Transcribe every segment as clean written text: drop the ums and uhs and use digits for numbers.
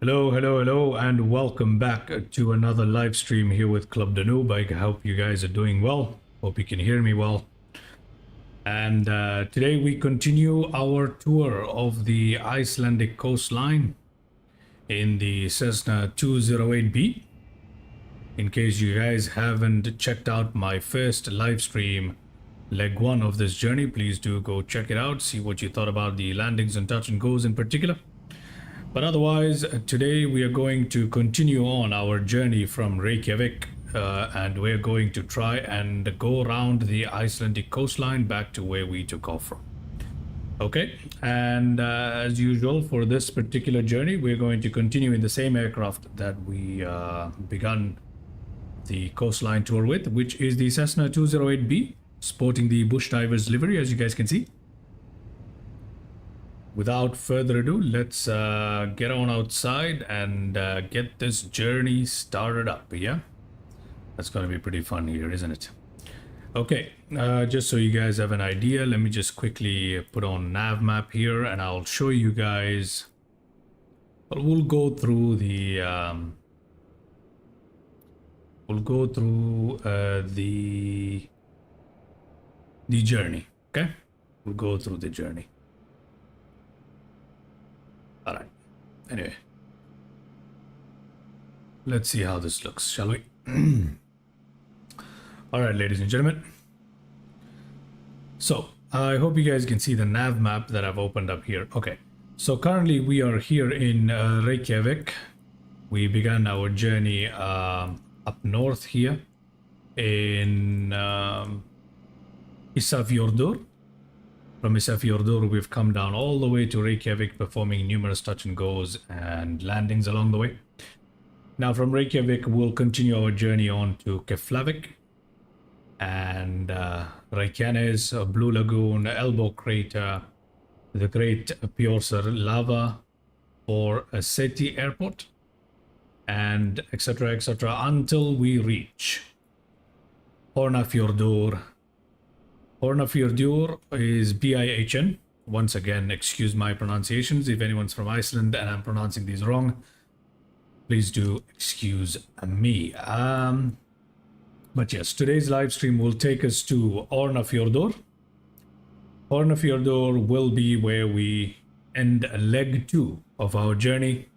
Hello, hello, hello, and welcome back to another live stream here with Club Danube. I hope you guys are doing well. Hope you can hear me well. And today we continue our tour of the Icelandic coastline in the Cessna 208B. In case you guys haven't checked out my first live stream, leg one of this journey, please do go check it out, see what you thought about the landings and touch and goes in particular. But otherwise, today we are going to continue on our journey from Reykjavik, and we're going to try and go around the Icelandic coastline back to where we took off from. Okay, and as usual for this particular journey, we're going to continue in the same aircraft that we begun the coastline tour with, which is the Cessna 208B, sporting the Bush Divers livery, as you guys can see. Without further ado, let's get on outside and get this journey started up, yeah? That's going to be pretty fun here, isn't it? Okay, just so you guys have an idea, let me just quickly put on nav map here and I'll show you guys. Well, we'll go through the the journey, okay? We'll go through the journey. All right, anyway, let's see how this looks, shall we? All right, ladies and gentlemen. So I hope you guys can see the nav map that I've opened up here. Okay, so currently we are here in Reykjavik. We began our journey up north here in Ísafjörður. From Ísafjörður, we've come down all the way to Reykjavik, performing numerous touch and goes and landings along the way. Now from Reykjavik, we'll continue our journey on to Keflavik and Reykjanes, Blue Lagoon, Elbow Crater, the Great Pjórsar Lava, or Seti Airport, and etc. until we reach Hornafjörður. Hornafjörður is BIHN. Once again, excuse my pronunciations. If anyone's from Iceland and I'm pronouncing these wrong, please do excuse me. But yes, today's live stream will take us to Hornafjörður. Hornafjörður will be where we end leg 2 of our journey.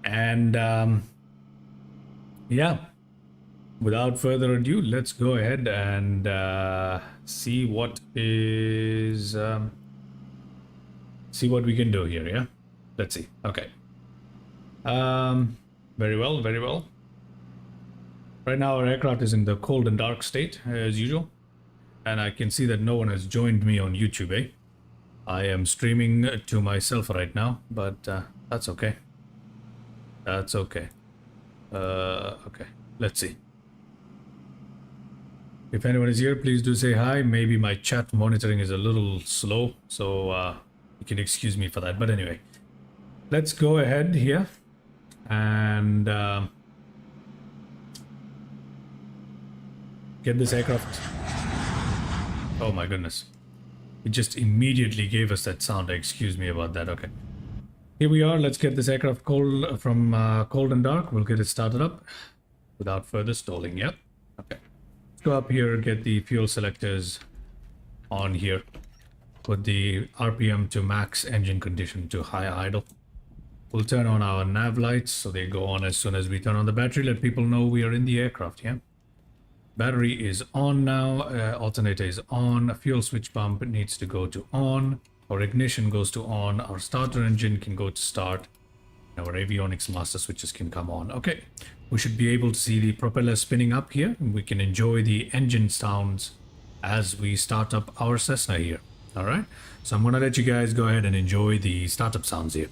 And yeah, without further ado, let's go ahead and see what is see what we can do here. Yeah, let's see. Okay, very well, very well. Right now our aircraft is in the cold and dark state as usual, and I can see that no one has joined me on YouTube. I am streaming to myself right now, but that's okay. That's okay. Okay, let's see. If anyone is here, please do say hi. Maybe my chat monitoring is a little slow, so you can excuse me for that. But anyway, let's go ahead here and get this aircraft. Oh my goodness. It just immediately gave us that sound. Excuse me about that. Okay. Here we are. Let's get this aircraft from cold and dark. We'll get it started up without further stalling. Yep. Okay. Go up here, get the fuel selectors on here, put the RPM to max, engine condition to high idle. We'll turn on our nav lights so they go on as soon as we turn on the battery. Let people know we are in the aircraft. Yeah, battery is on now, alternator is on, fuel switch pump needs to go to on, our ignition goes to on, our starter engine can go to start, our avionics master switches can come on. Okay, we should be able to see the propeller spinning up here, and we can enjoy the engine sounds as we start up our Cessna here. All right, so I'm gonna let you guys go ahead and enjoy the startup sounds here.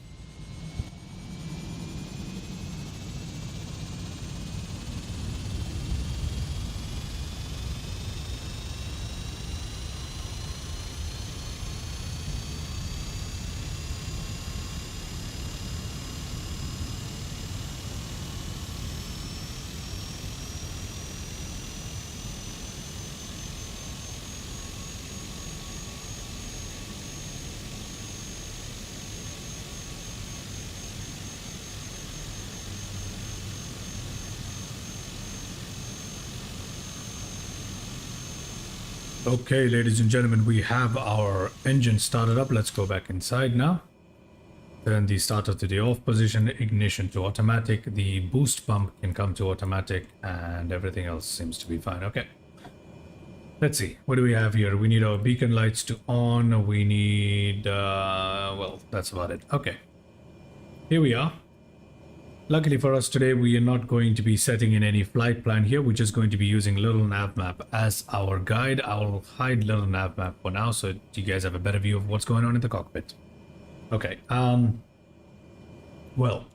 Okay, ladies and gentlemen, we have our engine started up. Let's go back inside now. Turn the starter to the off position, ignition to automatic, the boost pump can come to automatic, and everything else seems to be fine. Okay. Let's see, what do we have here? We need our beacon lights to on, we need, well, that's about it. Okay. Here we are. Luckily for us today, we are not going to be setting in any flight plan here. We're just going to be using little nav map as our guide. I'll hide little nav map for now so you guys have a better view of what's going on in the cockpit. Okay, well,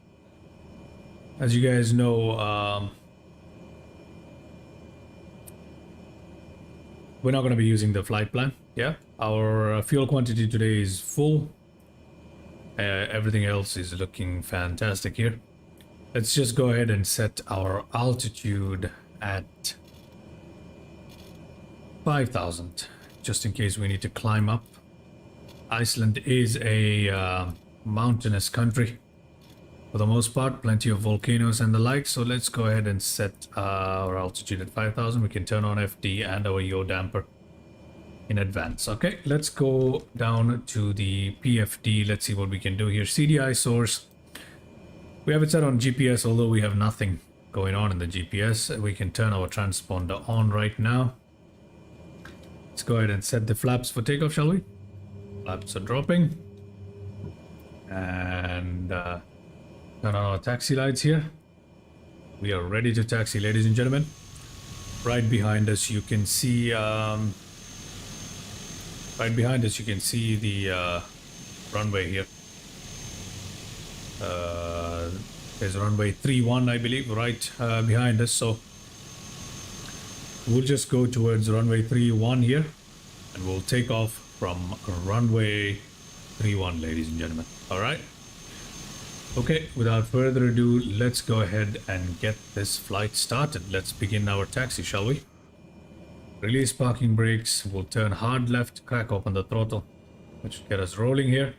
as you guys know, we're not going to be using the flight plan. Yeah, our fuel quantity today is full. Everything else is looking fantastic here. Let's just go ahead and set our altitude at 5,000, just in case we need to climb up. Iceland is a mountainous country for the most part, plenty of volcanoes and the like, so let's go ahead and set our altitude at 5,000. We can turn on FD and our yaw damper in advance. Okay, let's go down to the PFD. Let's see what we can do here. CDI source. We have it set on GPS, although we have nothing going on in the GPS. We can turn our transponder on right now. Let's go ahead and set the flaps for takeoff, shall we? Flaps are dropping. And turn on our taxi lights here. We are ready to taxi, ladies and gentlemen. Right behind us, you can see the runway here. There's runway 31, I believe, right behind us. So we'll just go towards runway 31 here, and we'll take off from runway 31, ladies and gentlemen. All right. Okay, without further ado, let's go ahead and get this flight started. Let's begin our taxi, shall we? Release parking brakes. We'll turn hard left, crack open the throttle, which should get us rolling here.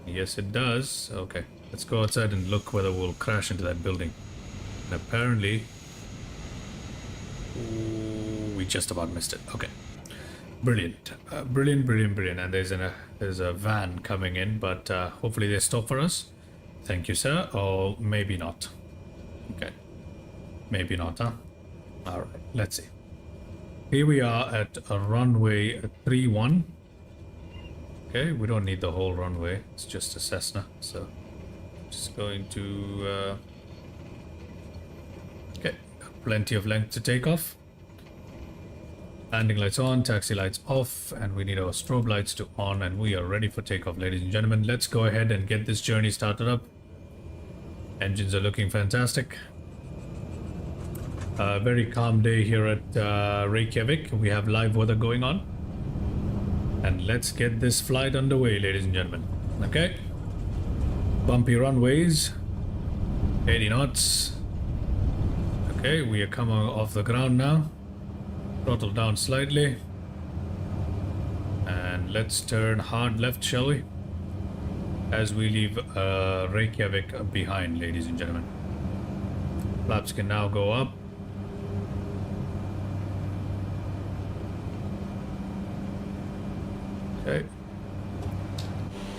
Yes, it does. Okay, let's go outside and look whether we'll crash into that building. And apparently, we just about missed it. Okay, brilliant, brilliant. And there's a van coming in, but hopefully they stop for us. Thank you, sir. Or maybe not. Okay, maybe not, huh? All right, let's see. Here we are at a runway 31. Okay, we don't need the whole runway. It's just a Cessna, so just going to okay, plenty of length to take off. Landing lights on, taxi lights off, and we need our strobe lights to on, and we are ready for takeoff, ladies and gentlemen. Let's go ahead and get this journey started up. Engines are looking fantastic. Very calm day here at Reykjavik. We have live weather going on. And let's get this flight underway, ladies and gentlemen. Okay. Bumpy runways. 80 knots. Okay, we are coming off the ground now. Throttle down slightly. And let's turn hard left, shall we? As we leave Reykjavik behind, ladies and gentlemen. Flaps can now go up. Okay.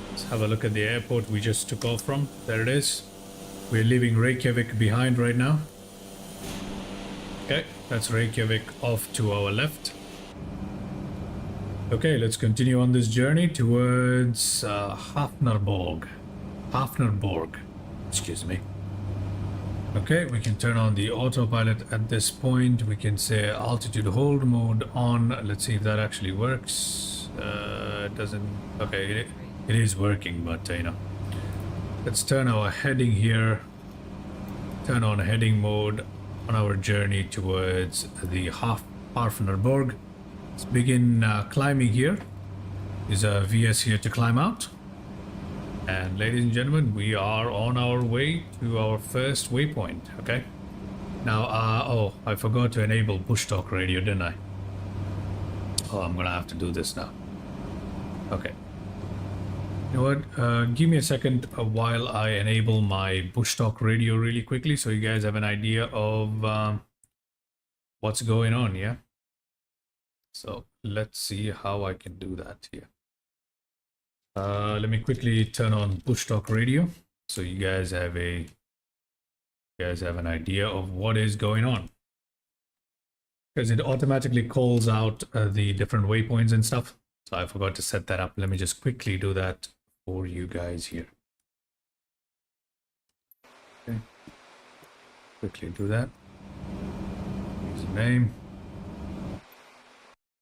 Let's have a look at the airport we just took off from. There it is. We're leaving Reykjavik behind right now. Okay, that's Reykjavik off to our left. Okay, let's continue on this journey towards Hafnarborg. Excuse me. Okay, we can turn on the autopilot at this point. We can say altitude hold mode on. Let's see if that actually works. It doesn't. Okay, it is working, but you know. Let's turn our heading here. Turn on heading mode on our journey towards the Hafnarborg. Let's begin climbing here. There's a VS here to climb out. And ladies and gentlemen, we are on our way to our first waypoint, okay? Now, oh, I forgot to enable push talk radio, didn't I? Oh, I'm gonna have to do this now. Okay. You know what? Give me a second while I enable my push talk radio really quickly so you guys have an idea of what's going on, yeah? So let's see how I can do that here. Let me quickly turn on push talk radio so you guys have an idea of what is going on, because it automatically calls out the different waypoints and stuff. So I forgot to set that up. Let me just quickly do that for you guys here. Okay, quickly do that. Username.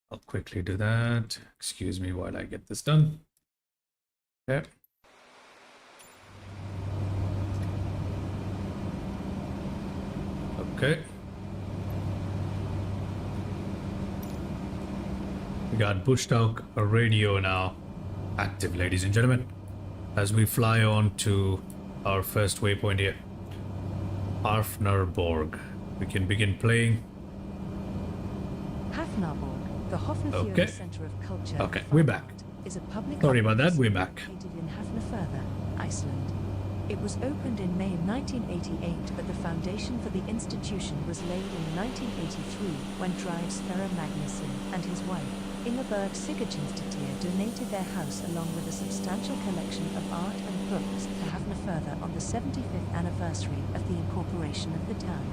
I'll quickly do that. Excuse me while I get this done. Okay. Okay. We got Bush Talk radio now active, ladies and gentlemen, as we fly on to our first waypoint here, Hafnarborg. We can begin playing. Hafnarborg, the Hofnafjörður Center of Culture. Okay, we're back. Is a public Sorry about that, we're back. Located in Hafnarfjörður, Iceland. It was opened in May 1988, but the foundation for the institution was laid in 1983 when Drive Sverre Magnusson and his wife, Ingeborg Sigurjónsdóttir, donated their house along with a substantial collection of art and books to Hafnarfjörður on the 75th anniversary of the incorporation of the town.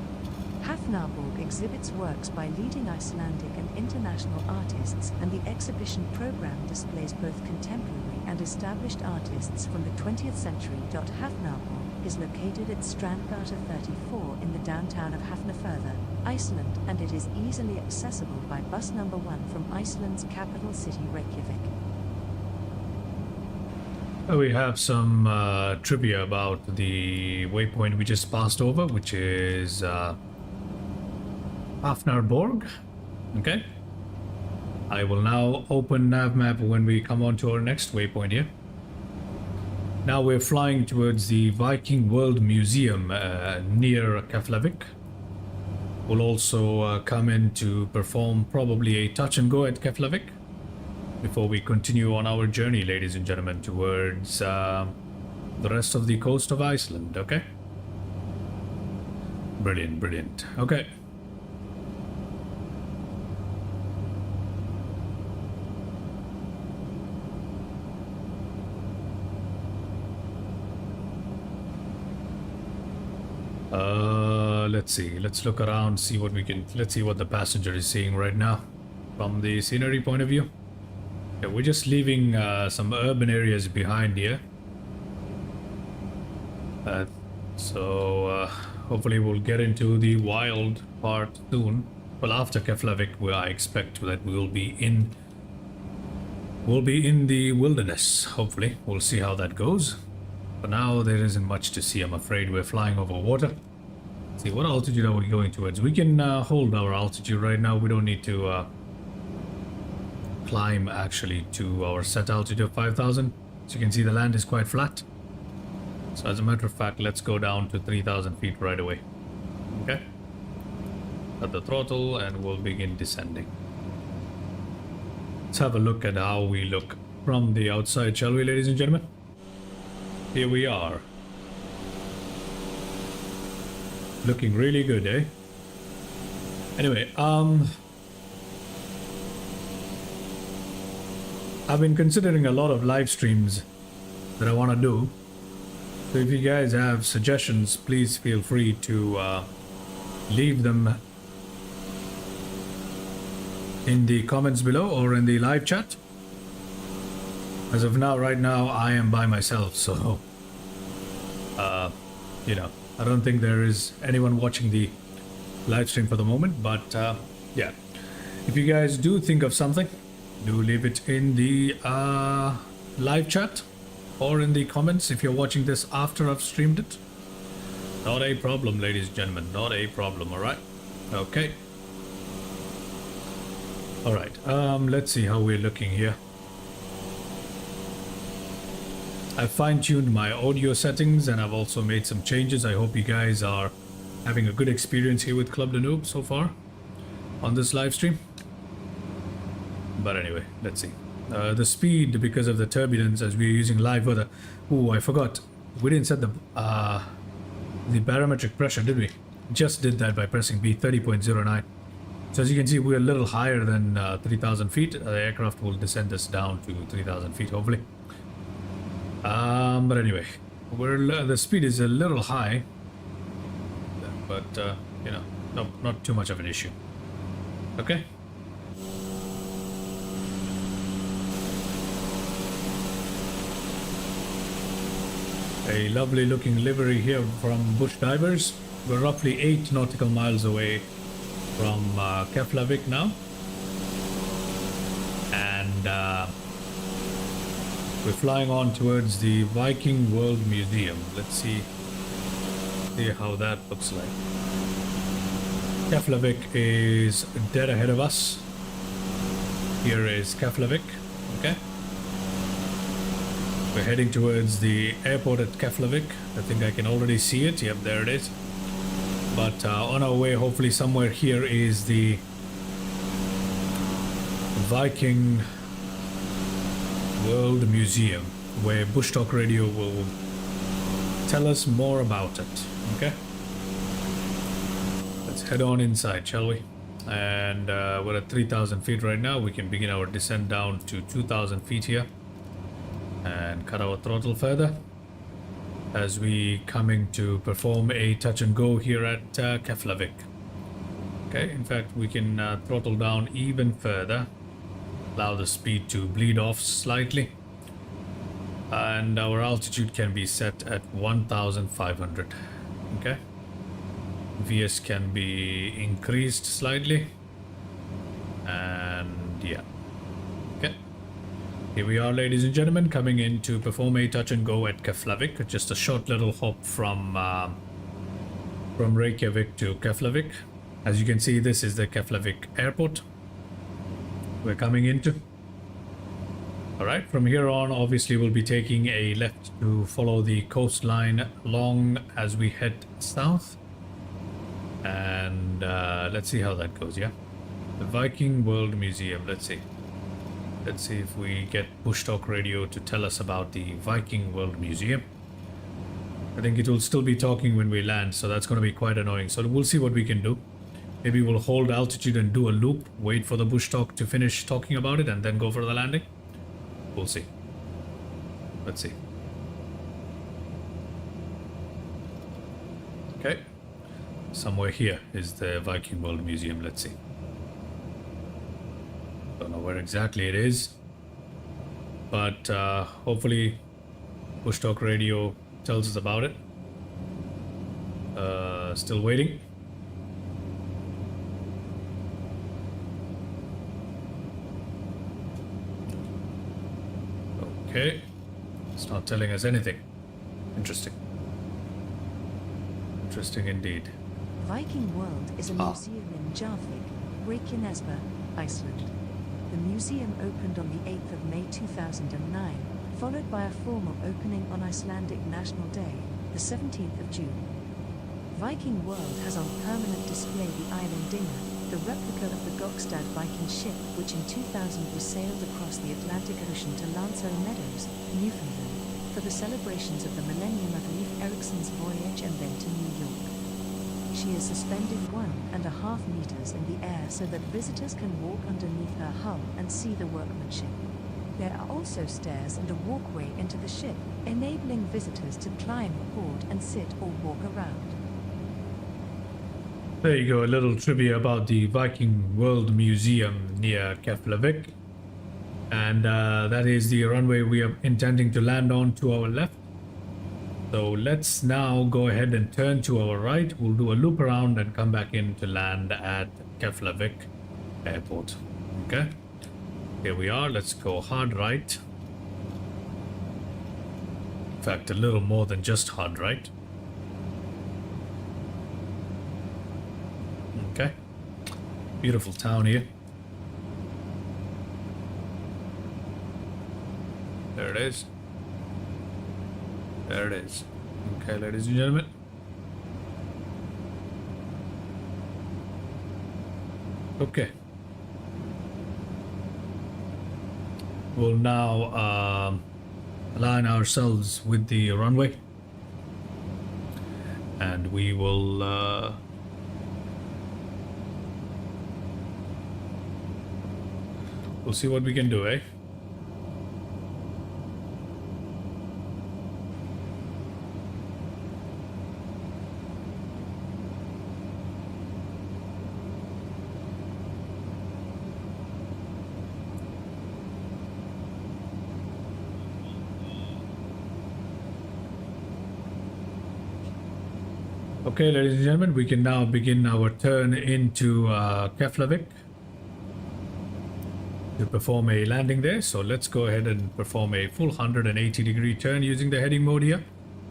Hafnarborg exhibits works by leading Icelandic and international artists, and the exhibition program displays both contemporary and established artists from the 20th century. Hafnarborg is located at Strandgata 34 in the downtown of Hafnarfjörður, Iceland, and it is easily accessible by bus number 1 from Iceland's capital city Reykjavik. We have some trivia about the waypoint we just passed over, which is Hafnarborg. Okay. I will now open navmap when we come on to our next waypoint here. Now we're flying towards the Viking World Museum near Keflavik. We'll also come in to perform probably a touch and go at Keflavik before we continue on our journey, ladies and gentlemen, towards the rest of the coast of Iceland. Okay. Brilliant, brilliant. Okay. Let's see. Let's look around, see what we can. Let's see what the passenger is seeing right now from the scenery point of view. Yeah, we're just leaving some urban areas behind here. So hopefully we'll get into the wild part soon. Well, after Keflavik, where I expect that we'll be in the wilderness. Hopefully, we'll see how that goes. For now, there isn't much to see. I'm afraid we're flying over water. Let's see, what altitude are we going towards? We can hold our altitude right now. We don't need to climb actually to our set altitude of 5,000. As you can see, the land is quite flat. So as a matter of fact, let's go down to 3,000 feet right away. Okay. At the throttle and we'll begin descending. Let's have a look at how we look from the outside, shall we, ladies and gentlemen? Here we are. Looking really good, eh? Anyway, I've been considering a lot of live streams that I want to do. So if you guys have suggestions, please feel free to leave them in the comments below or in the live chat. As of now, right now, I am by myself, so you know, I don't think there is anyone watching the live stream for the moment, but yeah, if you guys do think of something, do leave it in the live chat or in the comments if you're watching this after I've streamed it. Not a problem, ladies and gentlemen, not a problem. All right, okay. All right, let's see how we're looking here. I've fine-tuned my audio settings and I've also made some changes. I hope you guys are having a good experience here with Club the Noob so far on this live stream. But anyway, let's see. The speed, because of the turbulence as we're using live weather. Oh, I forgot. We didn't set the barometric pressure, did we? Just did that by pressing B, 30.09. So as you can see, we're a little higher than 3,000 feet. The aircraft will descend us down to 3,000 feet, hopefully. But anyway, the speed is a little high, but you know, not too much of an issue. Okay. A lovely looking livery here from Bush Divers. We're roughly 8 nautical miles away from Keflavik now, and we're flying on towards the Viking World Museum. Let's see how that looks like. Keflavik is dead ahead of us. Here is Keflavik. Okay. We're heading towards the airport at Keflavik. I think I can already see it. Yep, there it is. But on our way, hopefully somewhere here is the Viking World Museum, where Bush Talk Radio will tell us more about it. Okay? Let's head on inside, shall we? And we're at 3,000 feet right now. We can begin our descent down to 2,000 feet here and cut our throttle further as we coming to perform a touch and go here at Keflavik. Okay, in fact we can throttle down even further, allow the speed to bleed off slightly, and our altitude can be set at 1,500. Okay, VS can be increased slightly, and yeah. Okay, here we are, ladies and gentlemen, coming in to perform a touch and go at Keflavik. Just a short little hop from Reykjavik to Keflavik. As you can see, this is the Keflavik airport we're coming into. Alright, from here on, obviously we'll be taking a left to follow the coastline long as we head south. And let's see how that goes, yeah? The Viking World Museum, let's see. Let's see if we get Bush Talk Radio to tell us about the Viking World Museum. I think it will still be talking when we land, so that's going to be quite annoying. So we'll see what we can do. Maybe we'll hold altitude and do a loop, wait for the Bush Talk to finish talking about it, and then go for the landing. We'll see. Let's see. Okay. Somewhere here is the Viking World Museum. Let's see. Don't know where exactly it is, but hopefully Bush Talk Radio tells us about it. Still waiting. Okay, it's not telling us anything. Interesting. Interesting indeed. Viking World is a museum in Jarvik, Reykjanesbær, Iceland. The museum opened on the 8th of May 2009, followed by a formal opening on Icelandic National Day, the 17th of June. Viking World has on permanent display the Islandinger, the replica of the Gokstad Viking ship which in 2000 was sailed across the Atlantic Ocean to Lanzo Meadows, Newfoundland, for the celebrations of the millennium of Leif Erikson's voyage and then to New York. She is suspended 1.5 meters in the air so that visitors can walk underneath her hull and see the workmanship. There are also stairs and a walkway into the ship, enabling visitors to climb aboard and sit or walk around. There you go, a little trivia about the Viking World Museum near Keflavik. And that is the runway we are intending to land on to our left. So let's now go ahead and turn to our right. We'll do a loop around and come back in to land at Keflavik Airport. Okay, here we are. Let's go hard right. In fact, a little more than just hard right. Okay, beautiful town here. There it is. There it is. Okay, ladies and gentlemen. Okay. We'll now align ourselves with the runway. And we will We'll see what we can do, eh? Okay, ladies and gentlemen, we can now begin our turn into Keflavik to perform a landing there. So let's go ahead and perform a full 180-degree turn using the heading mode here.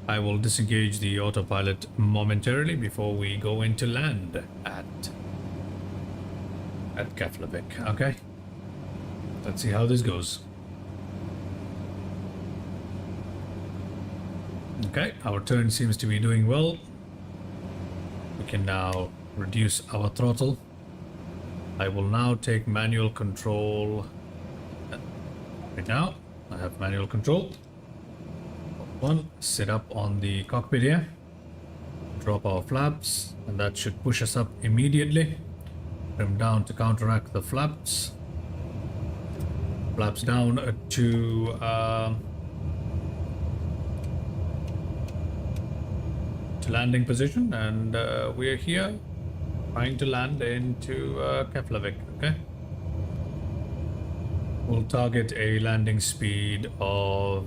I will disengage the autopilot momentarily before we go into land at Keflavik. Okay, let's see how this goes. Okay, our turn seems to be doing well. We can now reduce our throttle. I will now take manual control. Right now, I have manual control. One, sit up on the cockpit here. Drop our flaps, and that should push us up immediately. Trim down to counteract the flaps. Flaps down to landing position, and we are here trying to land into Keflavik. Okay, we'll target a landing speed of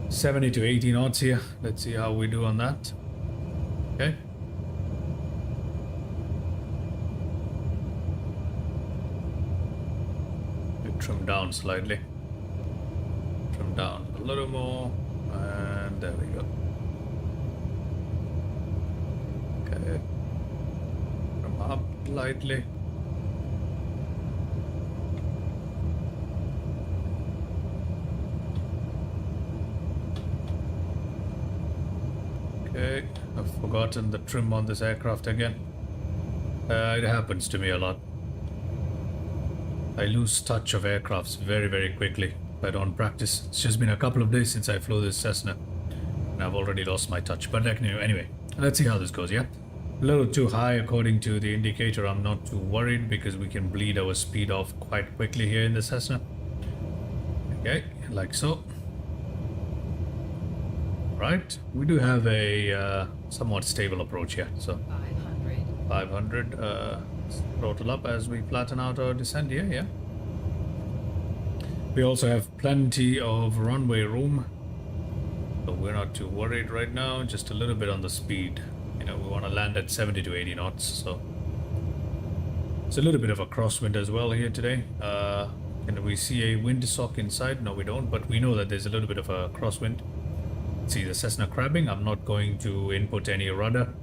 70 to 80 knots here. Let's see how we do on that. Okay, we trim down slightly, trim down a little more, and there we go. From up lightly. Okay, I've forgotten the trim on this aircraft again. It happens to me a lot. I lose touch of aircrafts very, very quickly if I don't practice. It's just been a couple of days since I flew this Cessna, and I've already lost my touch. But anyway, let's see how this goes, yeah? A little too high according to the indicator. I'm not too worried because we can bleed our speed off quite quickly here in the Cessna. Okay, like so. Right, we do have a somewhat stable approach here. So 500 throttle up as we flatten out our descent here, yeah. We also have plenty of runway room, so we're not too worried right now. Just a little bit on the speed. You know, we want to land at 70 to 80 knots, so it's a little bit of a crosswind as well here today. Can we see a windsock inside? No, we don't, but we know that there's a little bit of a crosswind. See the Cessna crabbing. I'm not going to input any rudder,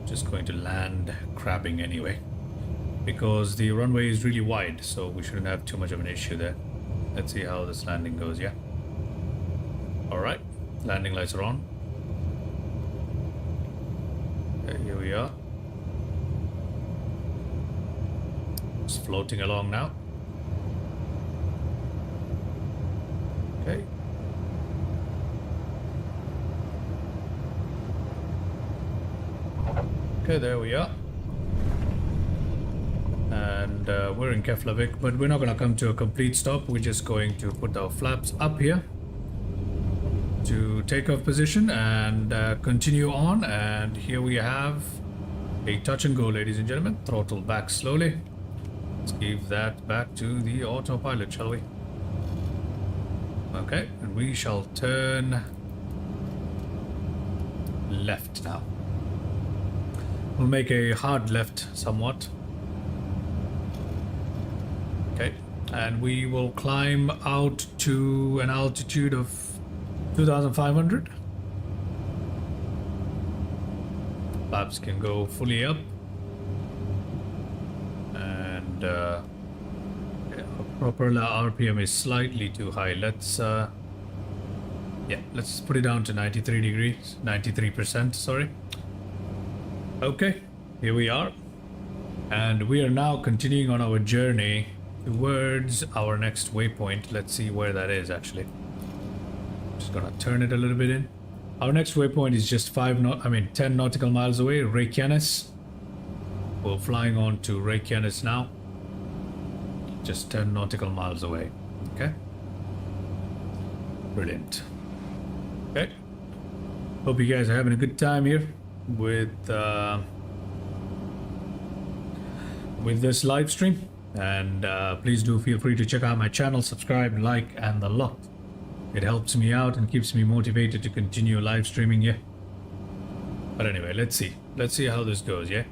just going to land crabbing anyway, because the runway is really wide, so we shouldn't have too much of an issue there. Let's see how this landing goes, yeah. Alright, landing lights are on. Okay, here we are. Just floating along now. Okay. Okay, there we are. And we're in Keflavik, but we're not going to come to a complete stop. We're just going to put our flaps up here to takeoff position and continue on. And here we have a touch and go, ladies and gentlemen. Throttle back slowly. Let's give that back to the autopilot, shall we? Okay, and we shall turn left now. We'll make a hard left somewhat. Okay, and we will climb out to an altitude of 2,500. Flaps can go fully up. And our propeller RPM is slightly too high. Let's let's put it down to 93 degrees, 93%, sorry. Okay, here we are, and we are now continuing on our journey towards our next waypoint. Let's see where that is actually. Just gonna turn it a little bit in. Our next waypoint is just 10 nautical miles away, Reykjanes. We're flying on to Reykjanes now. Just 10 nautical miles away. Okay. Brilliant. Okay. Hope you guys are having a good time here with this live stream. And please do feel free to check out my channel, subscribe, like, and the lot. It helps me out and keeps me motivated to continue live streaming, yeah. But anyway, let's see. Let's see how this goes, yeah.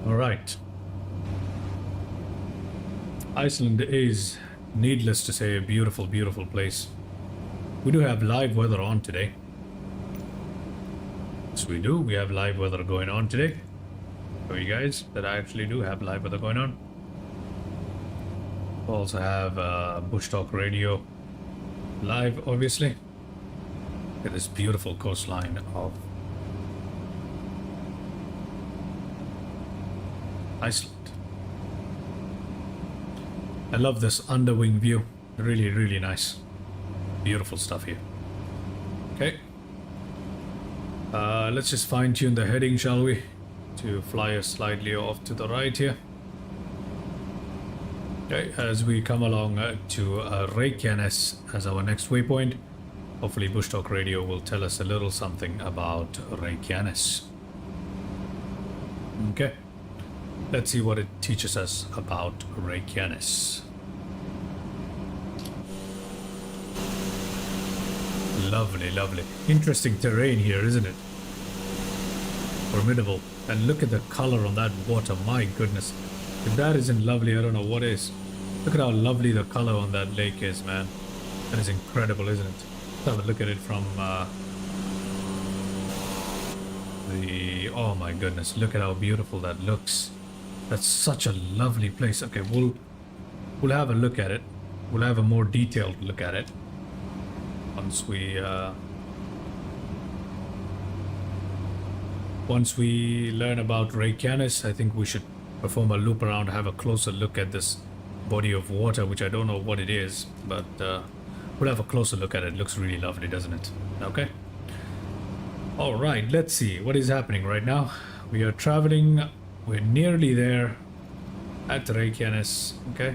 All right. Iceland is, needless to say, a beautiful, beautiful place. We do have live weather on today. Yes, we do. We have live weather going on today. Show you guys that I actually do have live weather going on. We also have Bush Talk Radio live, obviously. Look at this beautiful coastline of Iceland. I love this underwing view. Really, really nice. Beautiful stuff here. Okay. Let's just fine tune the heading, shall we? To fly us slightly off to the right here. Okay, as we come along to Reykjanes as our next waypoint. Hopefully Bush Talk Radio will tell us a little something about Reykjanes. Okay. Let's see what it teaches us about Reykjanes. Lovely, lovely. Interesting terrain here, isn't it? Formidable. And look at the color on that water, my goodness. If that isn't lovely, I don't know what is. Look at how lovely the color on that lake is, man. That is incredible, isn't it? Let's have a look at it from oh my goodness, look at how beautiful that looks. That's such a lovely place. Okay, we'll have a look at it. We'll have a more detailed look at it once we learn about Reykjanes. I think we should perform a loop around, have a closer look at this body of water, which I don't know what it is, but we'll have a closer look at it. It looks really lovely, doesn't it? Okay. All right, let's see what is happening right now. We are traveling. We're nearly there at Reykjanes. Okay.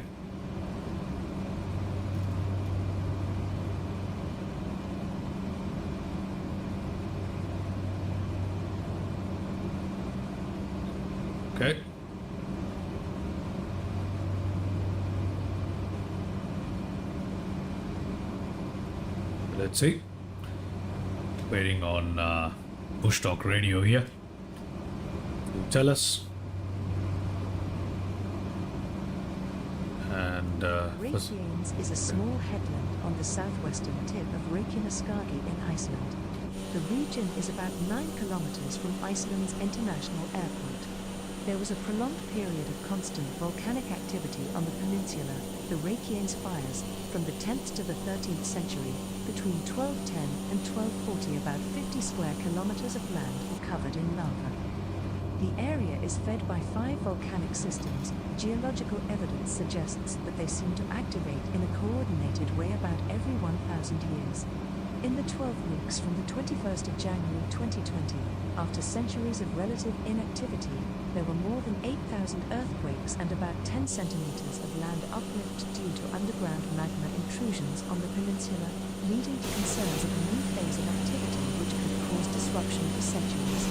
Okay. Let's see. Waiting on Bush Talk Radio here to tell us. And Reykjanes is a small headland on the southwestern tip of Reykjanesskagi in Iceland. The region is about 9 kilometers from Iceland's international airport. There was a prolonged period of constant volcanic activity on the peninsula, the Reykjanes fires, from the 10th to the 13th century. Between 1210 and 1240, about 50 square kilometers of land were covered in lava. The area is fed by 5 volcanic systems. Geological evidence suggests that they seem to activate in a coordinated way about every 1,000 years. In the 12 weeks from the 21st of January 2020, after centuries of relative inactivity, there were more than 8,000 earthquakes and about 10 centimeters of land uplift due to underground magma intrusions on the peninsula, leading to concerns of a new phase of activity which could cause disruption for centuries.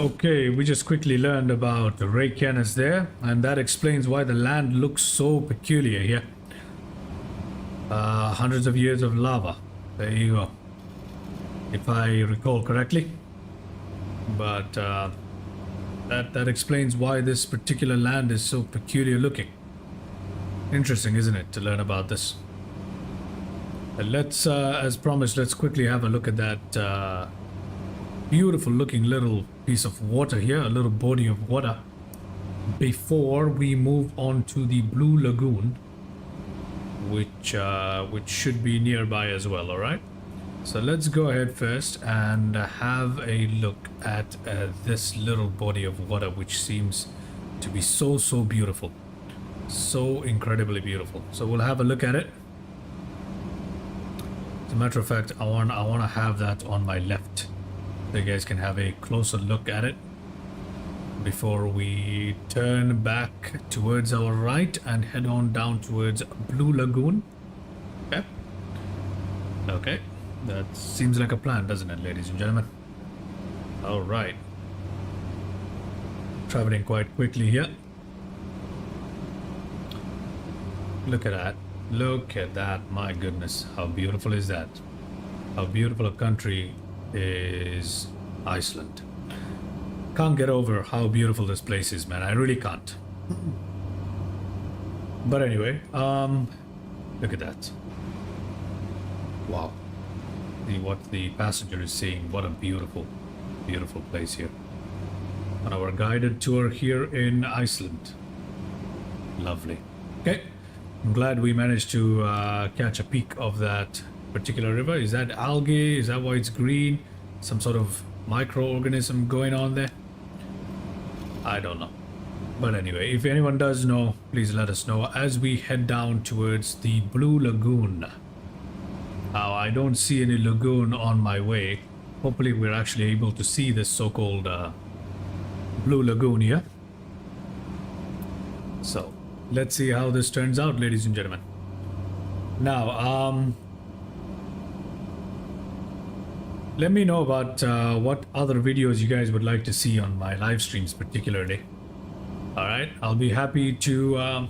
okay, we just quickly learned about Reykjanes there, and that explains why the land looks so peculiar here. Hundreds of years of lava. There you go. If I recall correctly. But that explains why this particular land is so peculiar looking. Interesting, isn't it, to learn about this? Let's, as promised, let's quickly have a look at that beautiful looking little piece of water here, a little body of water, before we move on to the Blue Lagoon, which should be nearby as well. All right, So let's go ahead first and have a look at this little body of water, which seems to be so beautiful, so incredibly beautiful. So we'll have a look at it. As a matter of fact, I want to have that on my left so you guys can have a closer look at it before we turn back towards our right and head on down towards Blue Lagoon. Okay. Okay. That seems like a plan, doesn't it, ladies and gentlemen? All right. Traveling quite quickly here. Look at that. Look at that. My goodness. How beautiful is that? How beautiful a country is Iceland. Can't get over how beautiful this place is, man. I really can't. But anyway, look at that. Wow. What the passenger is seeing. What a beautiful place here on our guided tour here in Iceland. Lovely. Okay, I'm glad we managed to catch a peek of that particular river. Is that algae? Is that why it's green? Some sort of microorganism going on there? I don't know. But anyway, if anyone does know, please let us know as we head down towards the Blue Lagoon. I don't see any lagoon on my way. Hopefully we're actually able to see this so-called Blue Lagoon here. So, let's see how this turns out, ladies and gentlemen. Now, let me know about what other videos you guys would like to see on my live streams particularly. Alright, I'll be happy to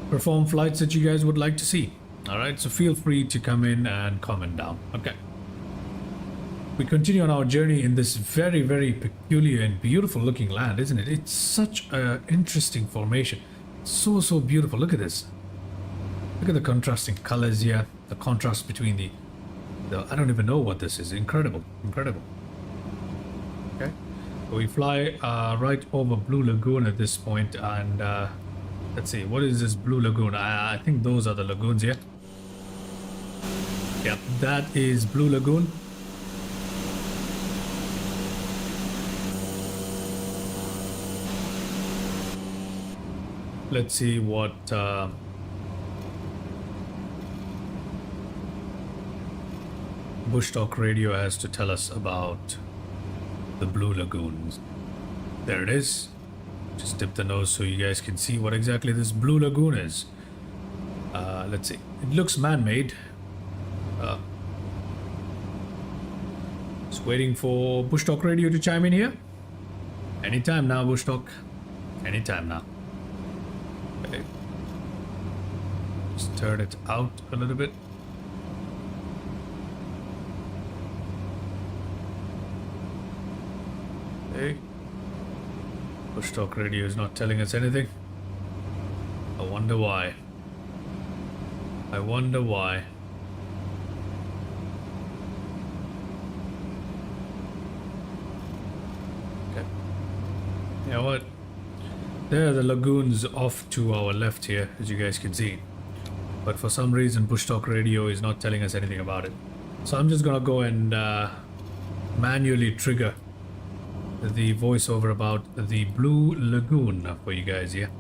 perform flights that you guys would like to see. Alright, so feel free to come in and comment down. Okay. We continue on our journey in this very peculiar and beautiful looking land, isn't it? It's such an interesting formation. So beautiful. Look at this. Look at the contrasting colors here. The contrast between the I don't even know what this is. Incredible. Okay. So we fly right over Blue Lagoon at this point, and let's see, what is this Blue Lagoon? I think those are the lagoons here. Yep, that is Blue Lagoon. Let's see what Bush Talk Radio has to tell us about the Blue Lagoons. There it is. Just dip the nose so you guys can see what exactly this Blue Lagoon is. Let's see. It looks man-made. Just waiting for Bush Talk Radio to chime in here. Anytime now, Bush Talk. Anytime now. Okay. Just turn it out a little bit. Okay. Bush Talk Radio is not telling us anything. I wonder why. Okay. You know what? There are the lagoons off to our left here, as you guys can see. But for some reason, Bush Talk Radio is not telling us anything about it. So I'm just gonna go and manually trigger the voiceover about the Blue Lagoon for you guys here.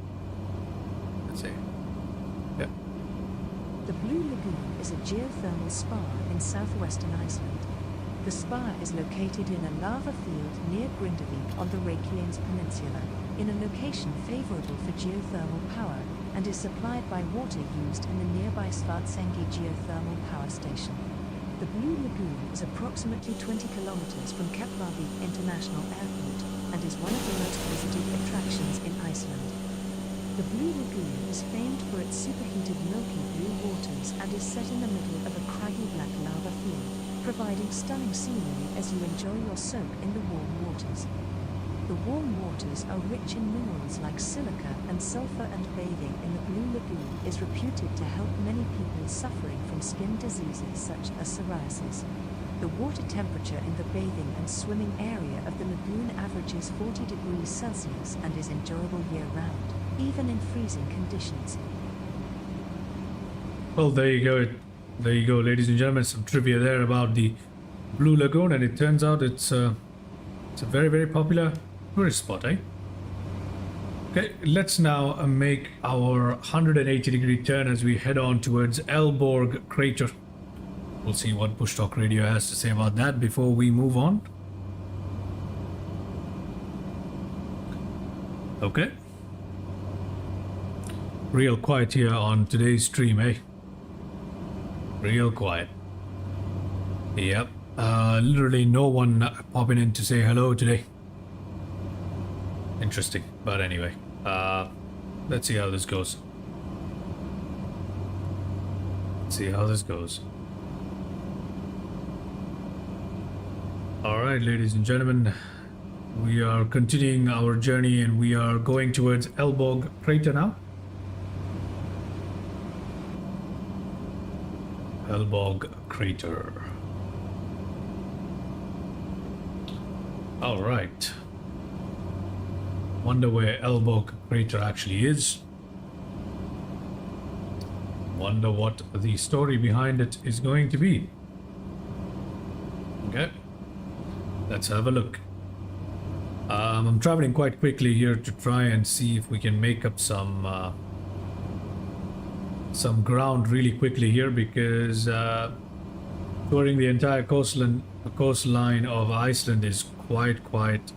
Let's see. Yeah. The Blue Lagoon is a geothermal spa in southwestern Iceland. The spa is located in a lava field near Grindavik on the Reykjanes Peninsula, in a location favorable for geothermal power, and is supplied by water used in the nearby Svartsengi geothermal power station. The Blue Lagoon is approximately 20 kilometers from Keflavik International Airport and is one of the most visited attractions in Iceland. The Blue Lagoon is famed for its superheated milky blue waters and is set in the middle of a craggy black lava field, providing stunning scenery as you enjoy your soak in the warm waters. The warm waters are rich in minerals like silica and sulfur, and bathing in the Blue Lagoon is reputed to help many people suffering from skin diseases such as psoriasis. The water temperature in the bathing and swimming area of the lagoon averages 40 degrees Celsius and is enjoyable year-round. even in freezing conditions. Well, there you go. There you go, ladies and gentlemen. Some trivia there about the Blue Lagoon, and it turns out it's a very, very popular tourist spot, eh? Okay, let's now make our 180-degree turn as we head on towards Elborg Crater. We'll see what Bush Talk Radio has to say about that before we move on. Okay. Real quiet here on today's stream, eh? Real quiet. Yep. Literally no one popping in to say hello today. Interesting. But anyway, let's see how this goes. Let's see how this goes. Alright, ladies and gentlemen. We are continuing our journey and we are going towards Elborg Crater now. Elborg Crater. Alright. Wonder where Elborg Crater actually is. Wonder what the story behind it is going to be. Okay. Let's have a look. I'm traveling quite quickly here to try and see if we can make up some ground really quickly here, because touring the entire coastline of Iceland is quite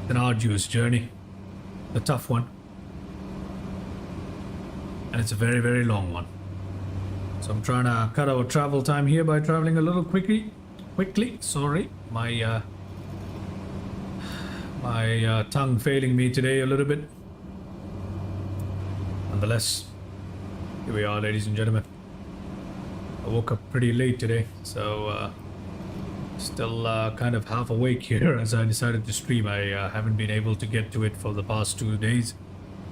an arduous journey, a tough one, and it's a very, very long one. So I'm trying to cut our travel time here by traveling a little quickly. Sorry, my tongue failing me today a little bit. Nonetheless, here we are, ladies and gentlemen. I woke up pretty late today, so still kind of half awake here as I decided to stream. I haven't been able to get to it for the past 2 days,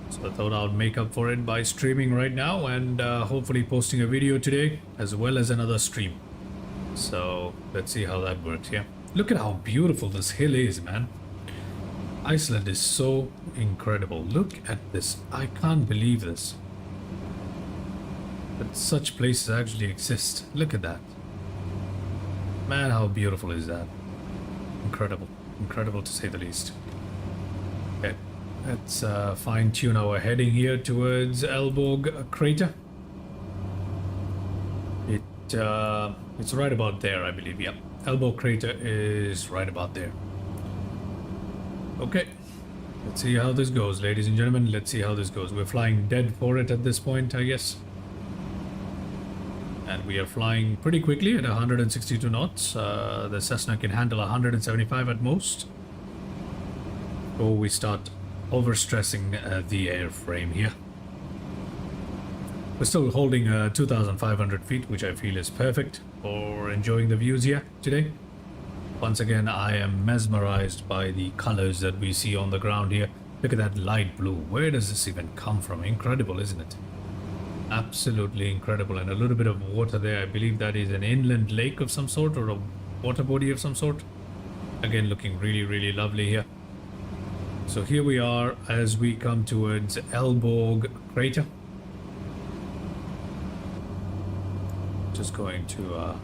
so I thought I'll make up for it by streaming right now and hopefully posting a video today as well as another stream. So let's see how that works. Yeah, look at how beautiful this hill is, man. Iceland is so incredible. Look at this. I can't believe this, that such places actually exist. Look at that, man. How beautiful is that? Incredible to say the least. Okay, let's fine-tune our heading here towards Elborg Crater. It's right about there, I believe. Yep, Elborg Crater is right about there. Okay, let's see how this goes, ladies and gentlemen. Let's see how this goes. We're flying dead for it at this point, I guess. And we are flying pretty quickly at 162 knots. The Cessna can handle 175 at most. Before we start overstressing the airframe here. We're still holding 2,500 feet, which I feel is perfect for enjoying the views here today. Once again, I am mesmerized by the colors that we see on the ground here. Look at that light blue. Where does this even come from? Incredible, isn't it? Absolutely incredible. And a little bit of water there. I believe that is an inland lake of some sort, or a water body of some sort. Again, looking really, really lovely here. So here we are as we come towards Elborg Crater. Just going to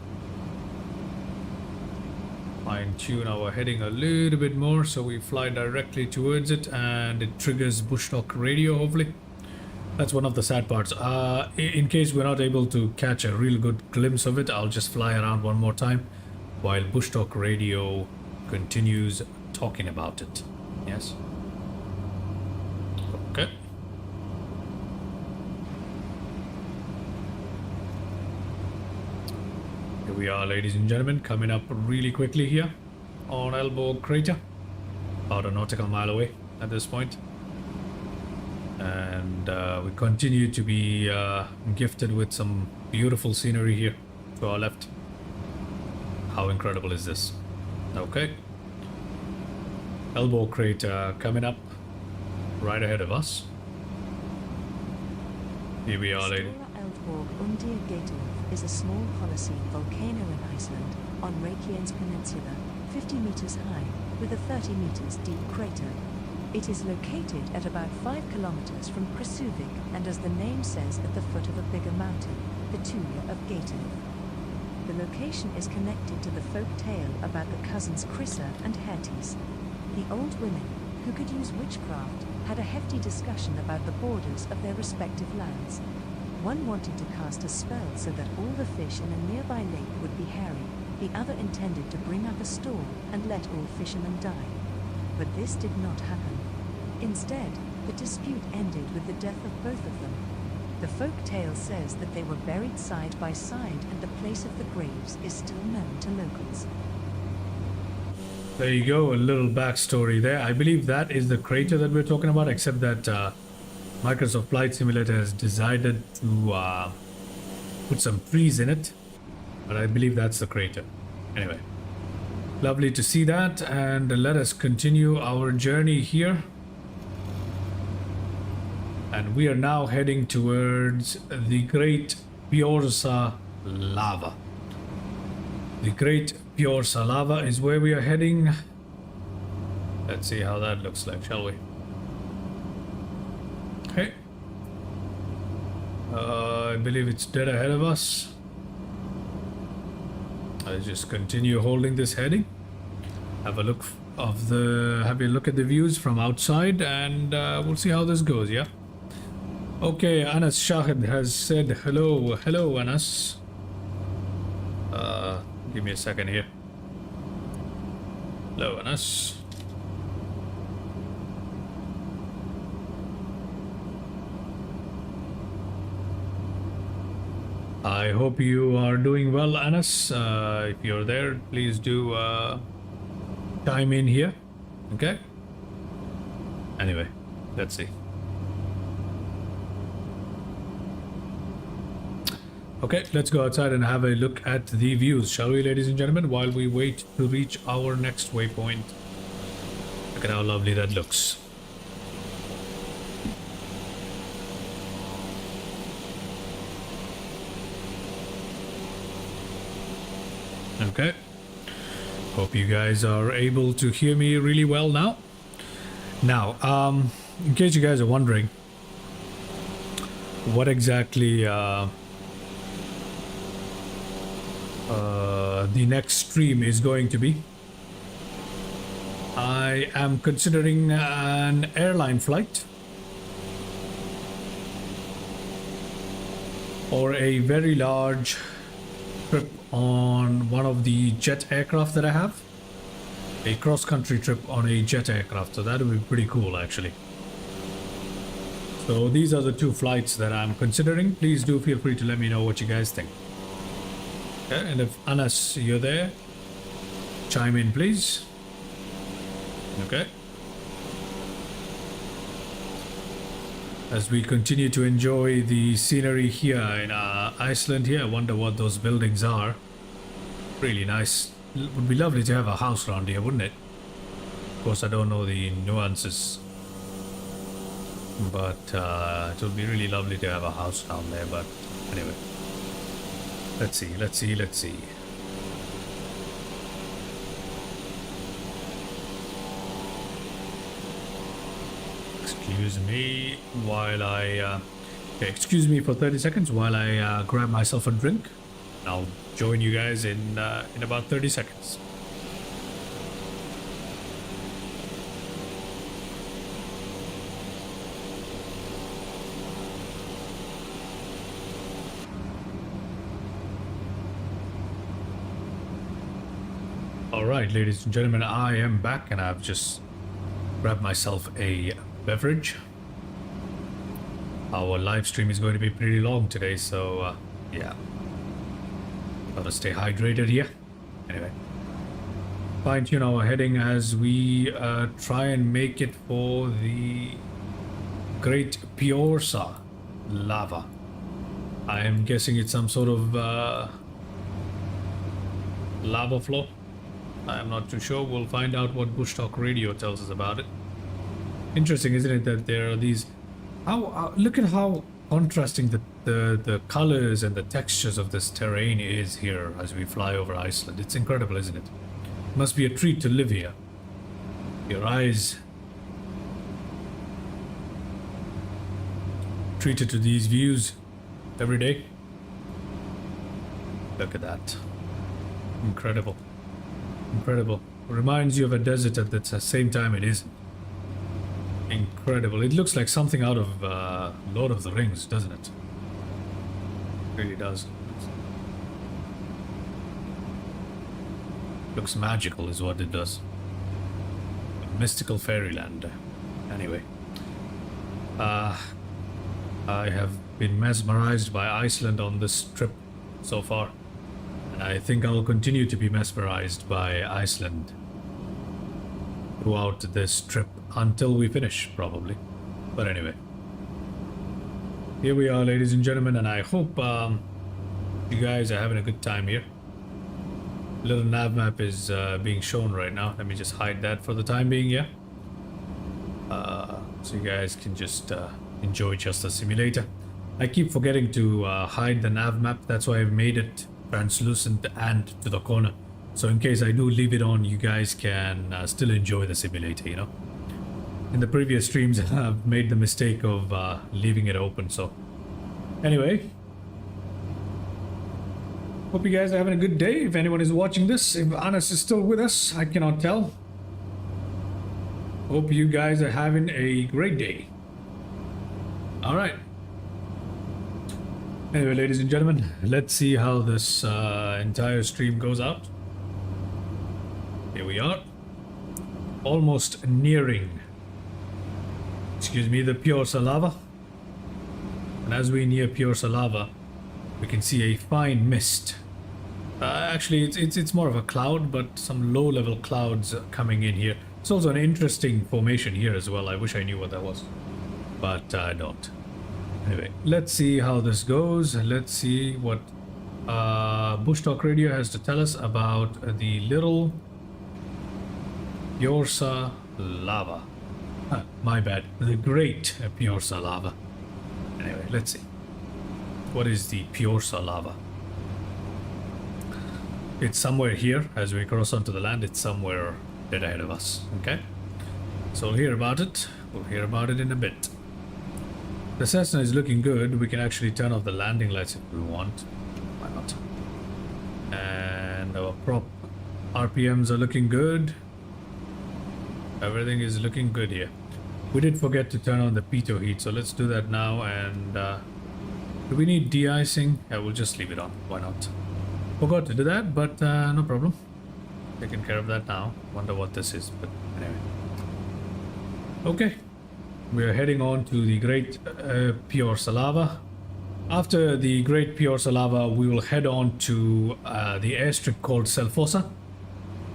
fine-tune our heading a little bit more so we fly directly towards it and it triggers Bush Talk Radio, hopefully. That's one of the sad parts. In case we're not able to catch a real good glimpse of it, I'll just fly around one more time while Bush Talk Radio continues talking about it. Yes. Okay. Here we are, ladies and gentlemen, coming up really quickly here on Elborg Crater, about a nautical mile away at this point. And we continue to be gifted with some beautiful scenery here to our left. How incredible is this? Okay. Elborg Crater coming up right ahead of us. Here we are, ladies. Is a small Holocene volcano in Iceland, on Reykjanes Peninsula, 50 meters high, with a 30 meters deep crater. It is located at about 5 kilometers from Kresuvik and, as the name says, at the foot of a bigger mountain, the Tulia of Gatorif. The location is connected to the folk tale about the cousins Krissa and Hertis. The old women, who could use witchcraft, had a hefty discussion about the borders of their respective lands. One wanted to cast a spell so that all the fish in a nearby lake would be hairy, the other intended to bring up a storm and let all fishermen die. But this did not happen. Instead, the dispute ended with the death of both of them. The folk tale says that they were buried side by side and the place of the graves is still known to locals. There you go, a little backstory there. I believe that is the crater that we're talking about, except that Microsoft Flight Simulator has decided to put some trees in it. But I believe that's the crater. Anyway, lovely to see that, and let us continue our journey here. And we are now heading towards the Great Piorsa Lava. The Great Piorsa Lava is where we are heading. Let's see how that looks like, shall we? Okay. I believe it's dead ahead of us. I'll just continue holding this heading. Have a look at the views from outside, and we'll see how this goes. Yeah. Okay, Anas Shahid has said hello. Hello, Anas. Give me a second here. Hello, Anas. I hope you are doing well, Anas. If you're there, please do chime in here. Okay? Anyway, let's see. Okay, let's go outside and have a look at the views, shall we, ladies and gentlemen, while we wait to reach our next waypoint. Look at how lovely that looks. Okay, hope you guys are able to hear me really well now. Now, in case you guys are wondering what exactly the next stream is going to be, I am considering an airline flight or a very large trip on one of the jet aircraft that I have. A cross-country trip on a jet aircraft, so that would be pretty cool actually. So these are the two flights that I'm considering. Please do feel free to let me know what you guys think. Okay, and if Anas, you're there, chime in please. Okay. As we continue to enjoy the scenery here in Iceland here, I wonder what those buildings are. Really nice. It would be lovely to have a house around here, wouldn't it? Of course, I don't know the nuances, but it would be really lovely to have a house down there. But anyway, let's see. Excuse me while I excuse me for 30 seconds while I grab myself a drink. I'll join you guys in about 30 seconds. Alright, ladies and gentlemen, I am back and I've just grabbed myself a beverage. Our live stream is going to be pretty long today, so yeah, gotta stay hydrated here. Anyway, fine-tune our heading as we try and make it for the Great Piorsa Lava. I am guessing it's some sort of lava flow. I am not too sure. We'll find out what Bush Talk Radio tells us about it. Interesting, isn't it, that there are these... look at how contrasting the colors and the textures of this terrain is here as we fly over Iceland. It's incredible, isn't it? Must be a treat to live here. Your eyes treated to these views every day. Look at that. Incredible. Incredible. Reminds you of a desert at the same time it is. Incredible. It looks like something out of Lord of the Rings, doesn't it? It really does. Looks magical is what it does. A mystical fairyland. Anyway. I have been mesmerized by Iceland on this trip so far. And I think I'll continue to be mesmerized by Iceland throughout this trip until we finish, probably. But anyway. Here we are, ladies and gentlemen, and I hope you guys are having a good time here. Little nav map is being shown right now. Let me just hide that for the time being, yeah? So you guys can just enjoy just the simulator. I keep forgetting to hide the nav map. That's why I've made it translucent and to the corner. So in case I do leave it on, you guys can still enjoy the simulator, you know? In the previous streams, I've made the mistake of leaving it open, so... Anyway. Hope you guys are having a good day. If anyone is watching this, if Anas is still with us, I cannot tell. Hope you guys are having a great day. Alright. Anyway, ladies and gentlemen, let's see how this entire stream goes out. Here we are. Almost nearing, excuse me, the Pure Salava. And as we near Pure Salava, we can see a fine mist. Actually, it's more of a cloud, but some low-level clouds coming in here. It's also an interesting formation here as well. I wish I knew what that was, but I don't. Anyway, let's see how this goes. Let's see what Bush Talk Radio has to tell us about the little Pure Lava. My bad. The Great Pure Lava. Anyway, let's see. What is the Pure Lava? It's somewhere here. As we cross onto the land, it's somewhere dead ahead of us. Okay? So we'll hear about it. We'll hear about it in a bit. The Cessna is looking good. We can actually turn off the landing lights if we want. Why not? And our prop RPMs are looking good. Everything is looking good here. We did forget to turn on the pitot heat, so let's do that now. And do we need de-icing? Yeah, we'll just leave it on. Why not? Forgot to do that, but no problem. Taking care of that now. Wonder what this is, but anyway. Okay. We are heading on to the Great Pure Salava. After the Great Pure Salava, we will head on to the airstrip called Selfossa.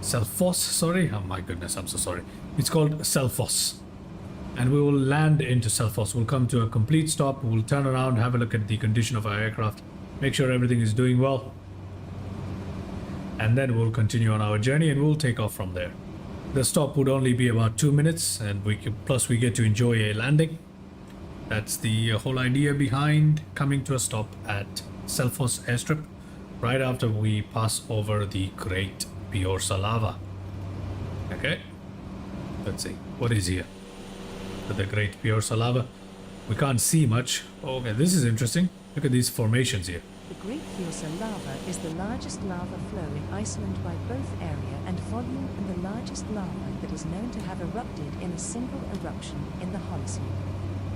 Selfoss, sorry. Oh my goodness, I'm so sorry. It's called Selfoss. And we will land into Selfoss. We'll come to a complete stop. We'll turn around, have a look at the condition of our aircraft, make sure everything is doing well. And then we'll continue on our journey and we'll take off from there. The stop would only be about 2 minutes, and we get to enjoy a landing. That's the whole idea behind coming to a stop at Selfoss airstrip right after we pass over the Great Pure Salava. Okay, let's see what is here. The Great Pure Salava. We can't see much. Okay, this is interesting. Look at these formations here. The Great Pure Lava is the largest lava flow in Iceland by both area and volume, and the largest lava that is known to have erupted in a single eruption in the Holocene.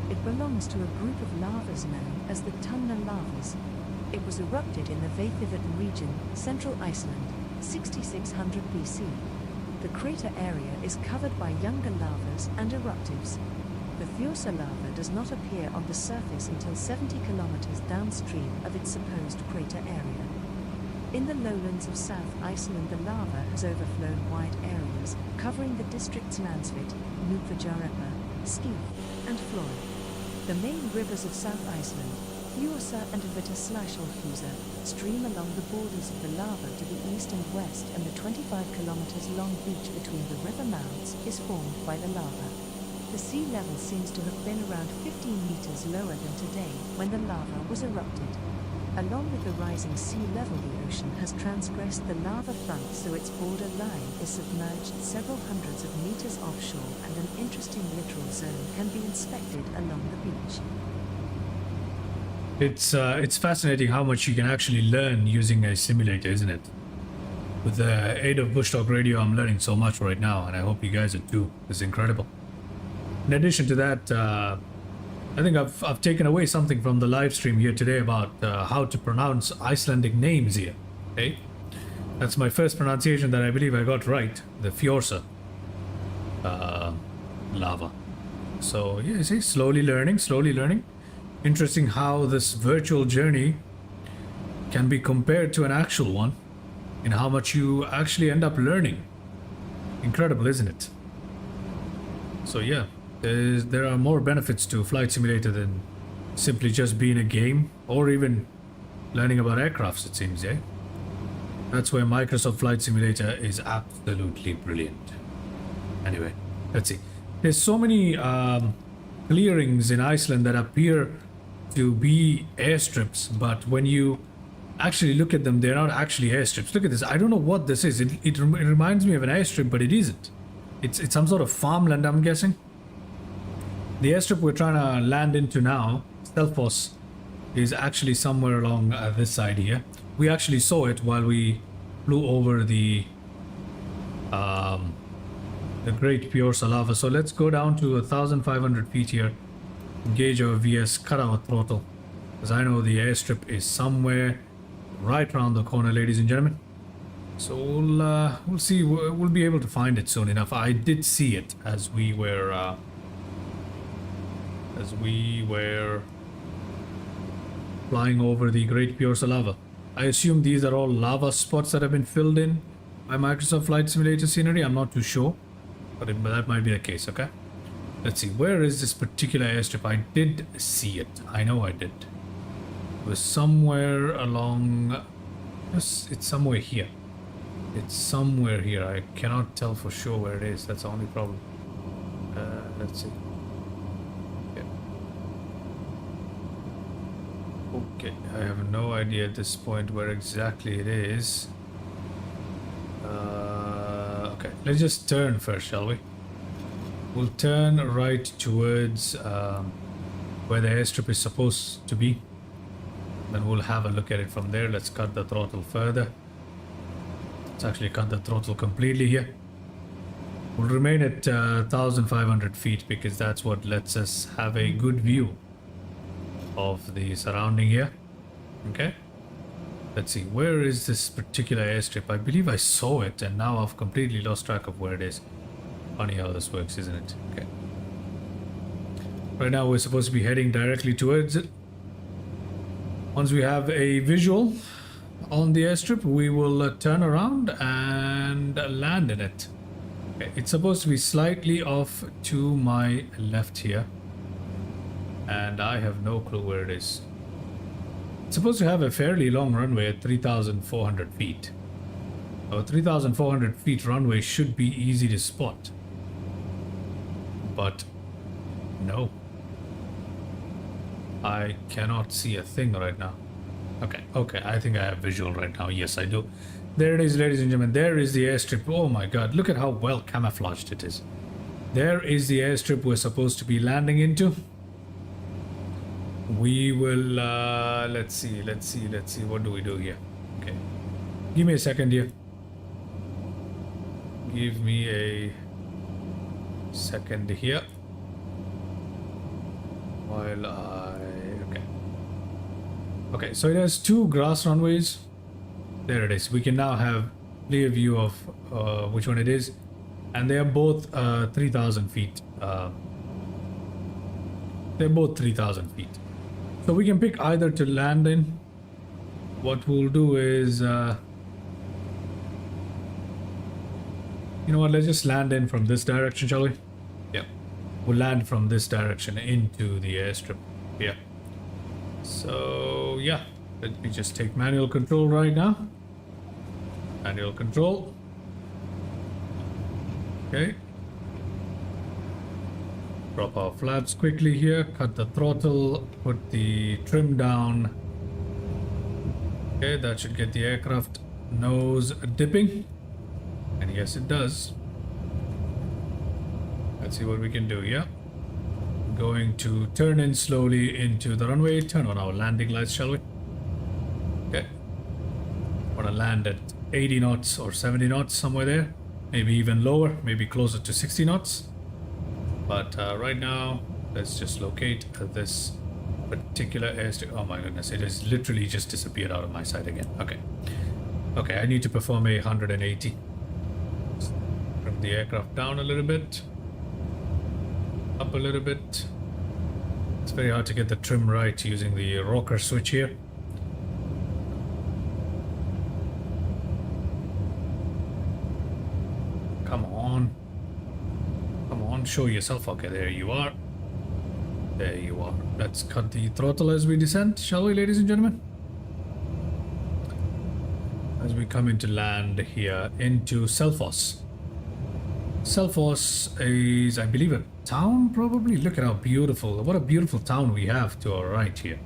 It belongs to a group of lavas known as the Tunna lavas. It was erupted in the Veiðivötn region, central Iceland, 6600 BC. The crater area is covered by younger lavas and eruptives. The Thjosa lava does not appear on the surface until 70 kilometers downstream of its supposed crater area. In the lowlands of South Iceland, the lava has overflown wide areas, covering the districts Landsvit, Núpfjörðupa, Skif, and Flói. The main rivers of South Iceland, Thjosa and Vita/Ölfusá, stream along the borders of the lava to the east and west, and the 25 kilometers long beach between the river mouths is formed by the lava. The sea level seems to have been around 15 meters lower than today when the lava was erupted. Along with the rising sea level, the ocean has transgressed the lava front, so its border line is submerged several hundreds of meters offshore, and an interesting littoral zone can be inspected along the beach. It's fascinating how much you can actually learn using a simulator, isn't it? With the aid of Bush Talk Radio, I'm learning so much right now, and I hope you guys are too. It's incredible. In addition to that, I think I've taken away something from the live stream here today about how to pronounce Icelandic names here. Okay, that's my first pronunciation that I believe I got right. The Fjorsa lava. So yeah, see, slowly learning, slowly learning. Interesting how this virtual journey can be compared to an actual one, and how much you actually end up learning. Incredible, isn't it? So yeah, there are more benefits to Flight Simulator than simply just being a game or even learning about aircrafts, it seems, eh? That's where Microsoft Flight Simulator is absolutely brilliant. Anyway, let's see. There's so many clearings in Iceland that appear to be airstrips, but when you actually look at them, they're not actually airstrips. Look at this. I don't know what this is. It reminds me of an airstrip, but it isn't. It's some sort of farmland, I'm guessing. The airstrip we're trying to land into now, Stelfoss, is actually somewhere along this side here. We actually saw it while we flew over the Great Fjorsa lava. So let's go down to 1,500 feet here. Engage our VS, cut our throttle, because I know the airstrip is somewhere right around the corner, ladies and gentlemen. So we'll see. We'll be able to find it soon enough. I did see it as we were flying over the Great Fjorsa lava. I assume these are all lava spots that have been filled in by Microsoft Flight Simulator scenery. I'm not too sure, but that might be the case. Okay, let's see. Where is this particular airstrip? I did see it. I know I did. It was somewhere along. It's somewhere here. It's somewhere here. I cannot tell for sure where it is. That's the only problem. Let's see. Okay, I have no idea at this point where exactly it is. Okay, let's just turn first, shall we? We'll turn right towards where the airstrip is supposed to be. Then we'll have a look at it from there. Let's cut the throttle further. Let's actually cut the throttle completely here. We'll remain at 1,500 feet because that's what lets us have a good view of the surrounding here. Okay, let's see, where is this particular airstrip? I believe I saw it and now I've completely lost track of where it is. Funny how this works, isn't it? Okay, right now we're supposed to be heading directly towards it. Once we have a visual on the airstrip, we will turn around and land in it. Okay, it's supposed to be slightly off to my left here, and I have no clue where it is. It's supposed to have a fairly long runway at 3,400 feet. A 3,400 feet runway should be easy to spot. But no. I cannot see a thing right now. Okay, I think I have visual right now. Yes, I do. There it is, ladies and gentlemen. There is the airstrip. Oh my god, look at how well camouflaged it is. There is the airstrip we're supposed to be landing into. We will, let's see, what do we do here? Okay, give me a second here. Give me a second here. While okay, so it has two grass runways. There it is. We can now have clear view of which one it is, and they are both 3,000 feet. They're both 3,000 feet. So we can pick either to land in. What we'll do is, you know what, let's just land in from this direction, shall we? Yeah. We'll land from this direction into the airstrip. Yeah. So, yeah. Let me just take manual control right now. Manual control. Okay. Drop our flaps quickly here, cut the throttle, put the trim down. Okay, that should get the aircraft nose dipping. And yes, it does. Let's see what we can do here. going to turn in slowly into the runway. Turn on our landing lights, shall we? Okay. Want to land at 80 knots or 70 knots, somewhere there. Maybe even lower, maybe closer to 60 knots. But right now, let's just locate this particular airstrip. Oh my goodness, it has literally just disappeared out of my sight again. Okay. Okay, I need to perform a 180. Bring the aircraft down a little bit. Up a little bit. It's very hard to get the trim right using the rocker switch here. Come on. Come on, show yourself. Okay, there you are. There you are. Let's cut the throttle as we descend, shall we, ladies and gentlemen? As we come into land here into Selfoss. Selfoss is, I believe, a town, probably. Look at how beautiful, what a beautiful town we have to our right here.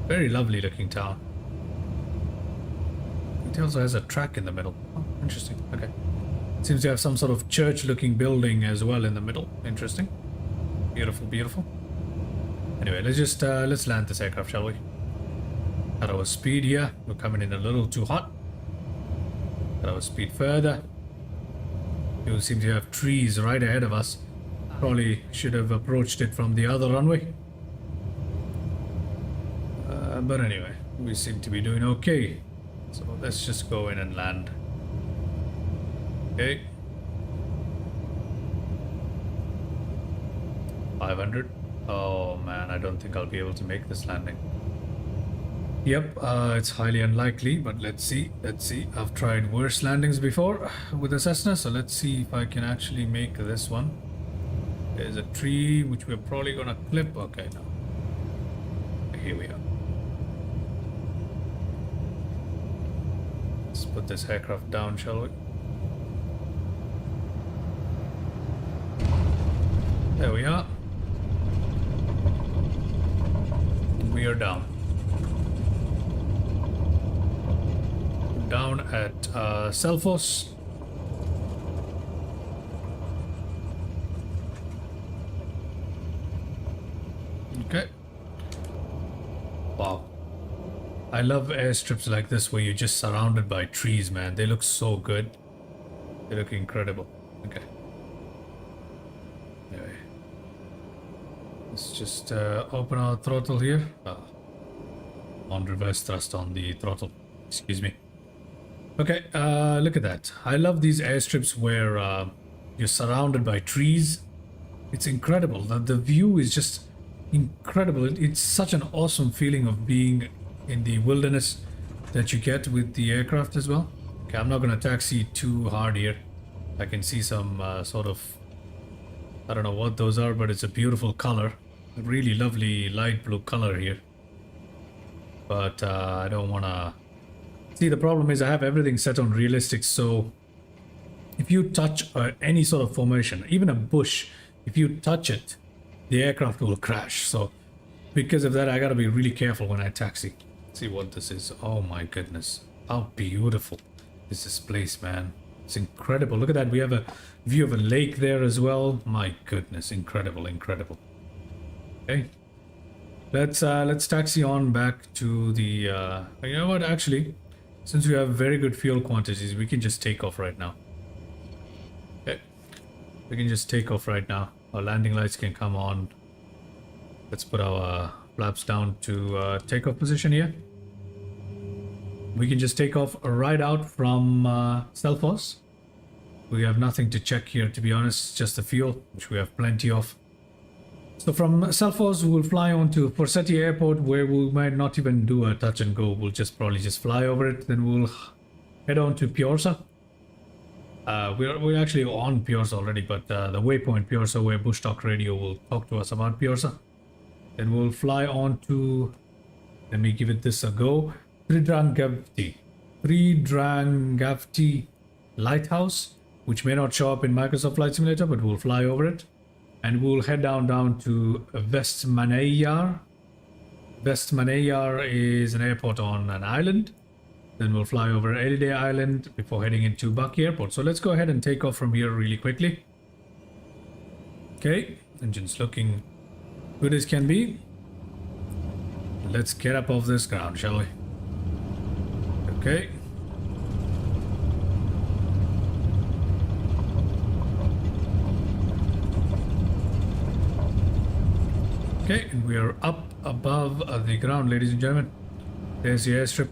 Very lovely looking town. It also has a track in the middle. Oh, interesting. Okay. Seems to have some sort of church looking building as well in the middle. Interesting. Beautiful, beautiful. Anyway, let's land this aircraft, shall we? Cut our speed here. We're coming in a little too hot. Cut our speed further. You seem to have trees right ahead of us. Probably should have approached it from the other runway. But anyway, we seem to be doing okay. So let's just go in and land. Okay. 500. Oh man, I don't think I'll be able to make this landing. Yep, it's highly unlikely, but let's see. Let's see. I've tried worse landings before with the Cessna, so let's see if I can actually make this one. There's a tree which we're probably gonna clip. Okay, no. Here we are. Let's put this aircraft down, shall we? There we are. We are down. Down at Selfoss. Okay. Wow. I love airstrips like this where you're just surrounded by trees, man. They look so good. They look incredible. Okay. Anyway. Let's just open our throttle here. On reverse thrust on the throttle. Excuse me. Okay, look at that. I love these airstrips where you're surrounded by trees. It's incredible. The view is just incredible. It's such an awesome feeling of being in the wilderness that you get with the aircraft as well. Okay, I'm not going to taxi too hard here. I can see some sort of, I don't know what those are, but it's a beautiful color. A really lovely light blue color here. But I don't want to... See, the problem is I have everything set on realistic, so if you touch any sort of formation, even a bush, if you touch it, the aircraft will crash. So because of that, I gotta be really careful when I taxi. Let's see what this is. Oh my goodness. How beautiful is this place, man. It's incredible. Look at that. We have a view of a lake there as well. My goodness. Incredible, incredible. Okay. Let's taxi on back to the... you know what, actually... Since we have very good fuel quantities, we can just take off right now. Okay. We can just take off right now. Our landing lights can come on. Let's put our flaps down to takeoff position here. We can just take off right out from Selfoss. We have nothing to check here, to be honest. Just the fuel, which we have plenty of. So from Selfoss, we'll fly on to Forseti Airport, where we might not even do a touch and go. We'll probably just fly over it. Then we'll head on to Piorsa. We're actually on Piorsa already, but the waypoint Piorsa, where Bush Talk Radio will talk to us about Piorsa. Then we'll fly on to, let me give it this a go, Tridrangavti Lighthouse, which may not show up in Microsoft Flight Simulator, but we'll fly over it. And we'll head down to Vestmannaeyjar. Vestmannaeyjar is an airport on an island. Then we'll fly over Elide Island before heading into Baki Airport. So let's go ahead and take off from here really quickly. Okay, Engine's looking good as can be. Let's get up off this ground, shall we? Okay. Okay, and we are up above the ground, ladies and gentlemen. There's the airstrip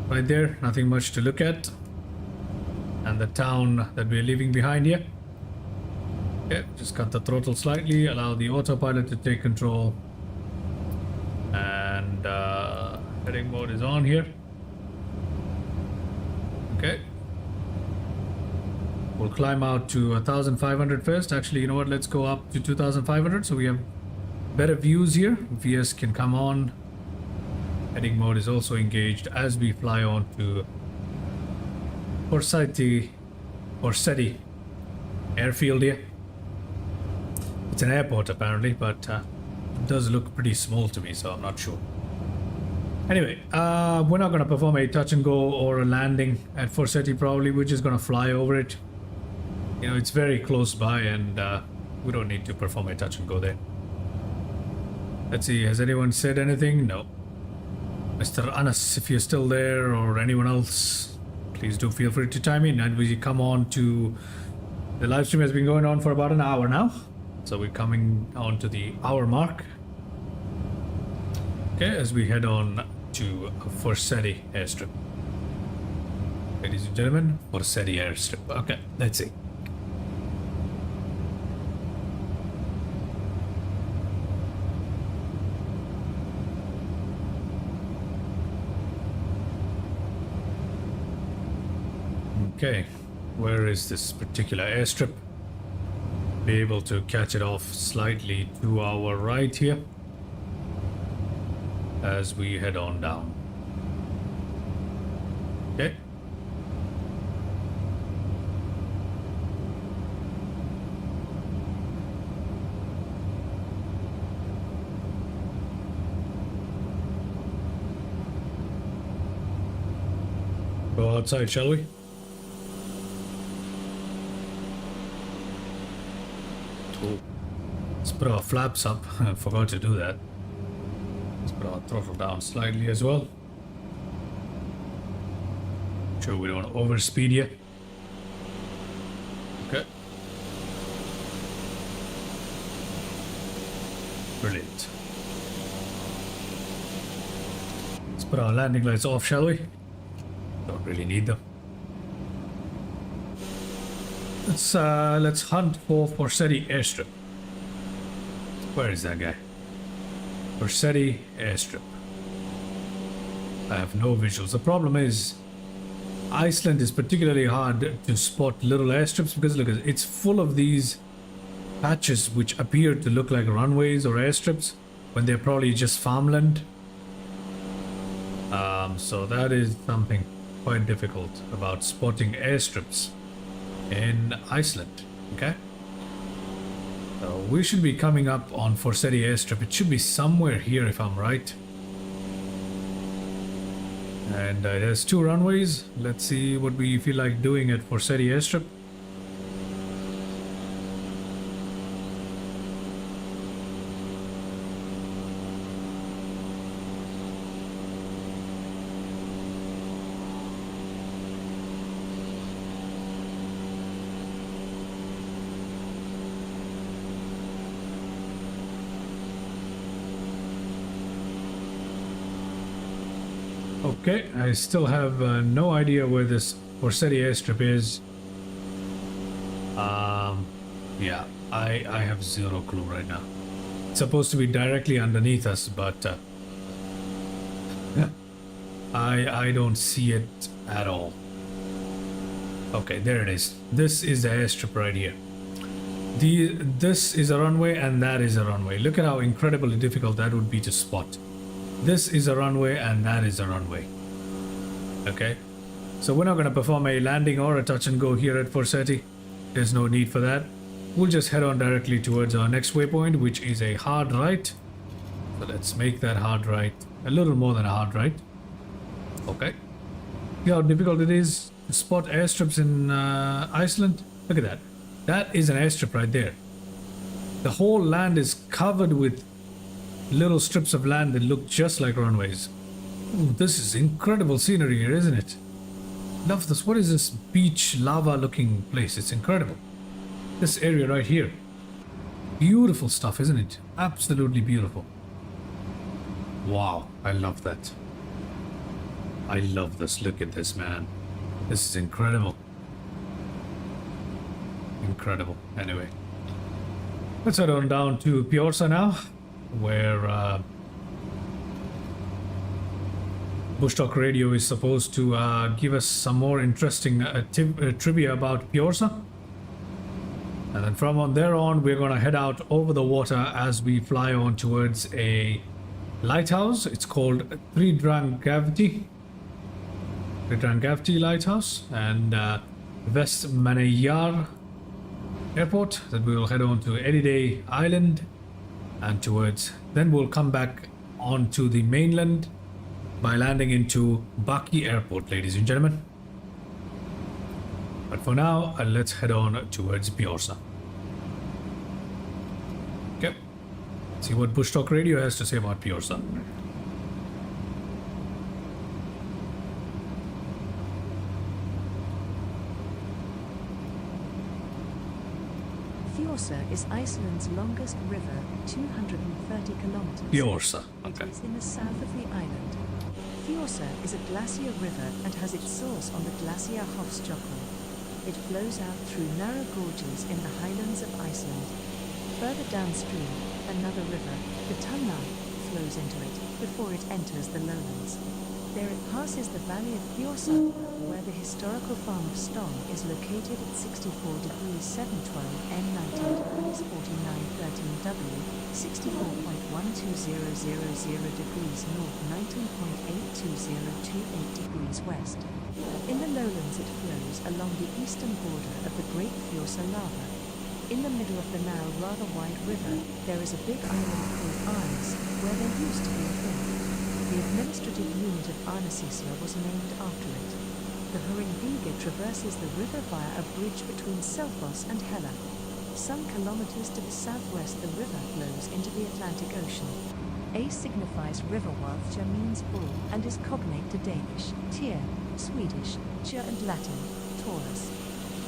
right there. Nothing much to look at. And the town that we're leaving behind here. Okay, just cut the throttle slightly, allow the autopilot to take control. And heading mode is on here. Okay. We'll climb out to 1,500 first. Actually, you know what? Let's go up to 2,500 so we have better views here. VS can come on. Heading mode is also engaged as we fly on to Forseti airfield here. It's an airport apparently, but it does look pretty small to me, so I'm not sure. Anyway, we're not going to perform a touch and go or a landing at Forseti probably. We're just going to fly over it. You know, it's very close by and we don't need to perform a touch and go there. Let's see, has anyone said anything? No. Mr. Anas, if you're still there, or anyone else, please do feel free to chime in. And we come on to... The live stream has been going on for about an hour now. So we're coming on to the hour mark. Okay, as we head on to Forseti airstrip. Ladies and gentlemen, Forseti airstrip. Okay, let's see. Okay, where is this particular airstrip? Be able to catch it off slightly to our right here as we head on down. Okay. Go outside, shall we? Let's put our flaps up. I forgot to do that. Let's put our throttle down slightly as well. Sure we don't overspeed yet. Okay. Brilliant. Let's put our landing lights off, shall we? Don't really need them. Let's hunt for Forseti airstrip. Where is that guy? Forseti airstrip. I have no visuals. The problem is Iceland is particularly hard to spot little airstrips because look, it's full of these patches which appear to look like runways or airstrips when they're probably just farmland. So that is something quite difficult about spotting airstrips in Iceland. Okay, so we should be coming up on Forseti airstrip. It should be somewhere here if I'm right. And there's two runways. Let's see what we feel like doing at Forseti airstrip. Okay, I still have no idea where this Forseti airstrip is. Yeah, I have zero clue right now. It's supposed to be directly underneath us, but I don't see it at all. Okay, there it is. This is the airstrip right here. This is a runway and that is a runway. Look at how incredibly difficult that would be to spot. This is a runway and that is a runway. Okay, so we're not going to perform a landing or a touch and go here at Forseti. There's no need for that. We'll just head on directly towards our next waypoint, which is a hard right. So let's make that hard right a little more than a hard right. Okay, see how difficult it is to spot airstrips in Iceland. Look at that. That is an airstrip right there. The whole land is covered with little strips of land that look just like runways. Ooh, this is incredible scenery here, isn't it? Love this. What is this beach lava looking place? It's incredible. This area right here. Beautiful stuff, isn't it? Absolutely beautiful. Wow, I love that. I love this. Look at this, man. This is incredible. Incredible. Anyway, let's head on down to Piorsa now, where Bush Talk Radio is supposed to give us some more interesting trivia about Piorsa. And then from on there on, we're going to head out over the water as we fly on towards a lighthouse. It's called Tridrangavti Lighthouse, and West Manayar Airport. Then we will head on to Ediday Island, and then we'll come back onto the mainland by landing into Baki Airport, ladies and gentlemen. But for now, let's head on towards Piorsa. Okay, see what Bush Talk Radio has to say about Piorsa. Piorsa is Iceland's longest river, 230 kilometers. Piorsa, It okay. is in the south of the island. Piorsa is a glacier river and has its source on the Glacier Hofsjökull. It flows out through narrow gorges in the highlands of Iceland. Further downstream, another river, the Tunna, flows into it before it enters the lowlands. There it passes the valley of Piorsa, where the historical farm of Stong is located at 64 degrees 712 N 19 degrees 49 13 W, 64.120000 degrees north, 19.82028 degrees west. In the lowlands it flows along the eastern border of the Great Piorsa lava. In the middle of the now rather wide river, there is a big island called Arnes, where there used to be a port. The administrative unit of Arnesisla was named after it. The Hringvegur traverses the river via a bridge between Selfoss and Hella. Some kilometers to the southwest the river flows into the Atlantic Ocean. A signifies riverwalth, means bull, and is cognate to Danish, Tyr, Swedish, Tjör, and Latin, Taurus.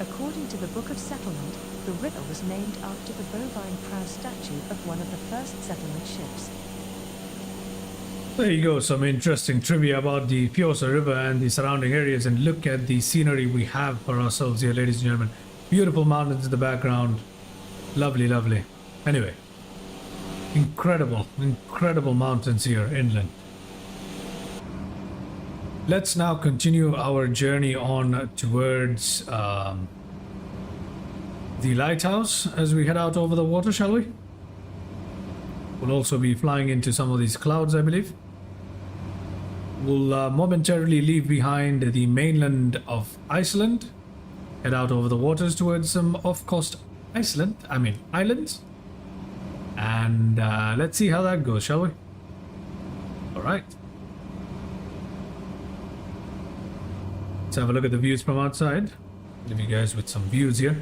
According to the Book of Settlement, the river was named after the bovine prow statue of one of the first settlement ships. There you go, some interesting trivia about the Piorsa River and the surrounding areas, and look at the scenery we have for ourselves here, ladies and gentlemen. Beautiful mountains in the background. Lovely, lovely. Anyway, incredible mountains here inland. Let's now continue our journey on towards the lighthouse as we head out over the water, shall we? We'll also be flying into some of these clouds, I believe. We'll momentarily leave behind the mainland of Iceland, head out over the waters towards some off-coast islands. And let's see how that goes, shall we? Alright. Let's have a look at the views from outside. Leave you guys with some views here.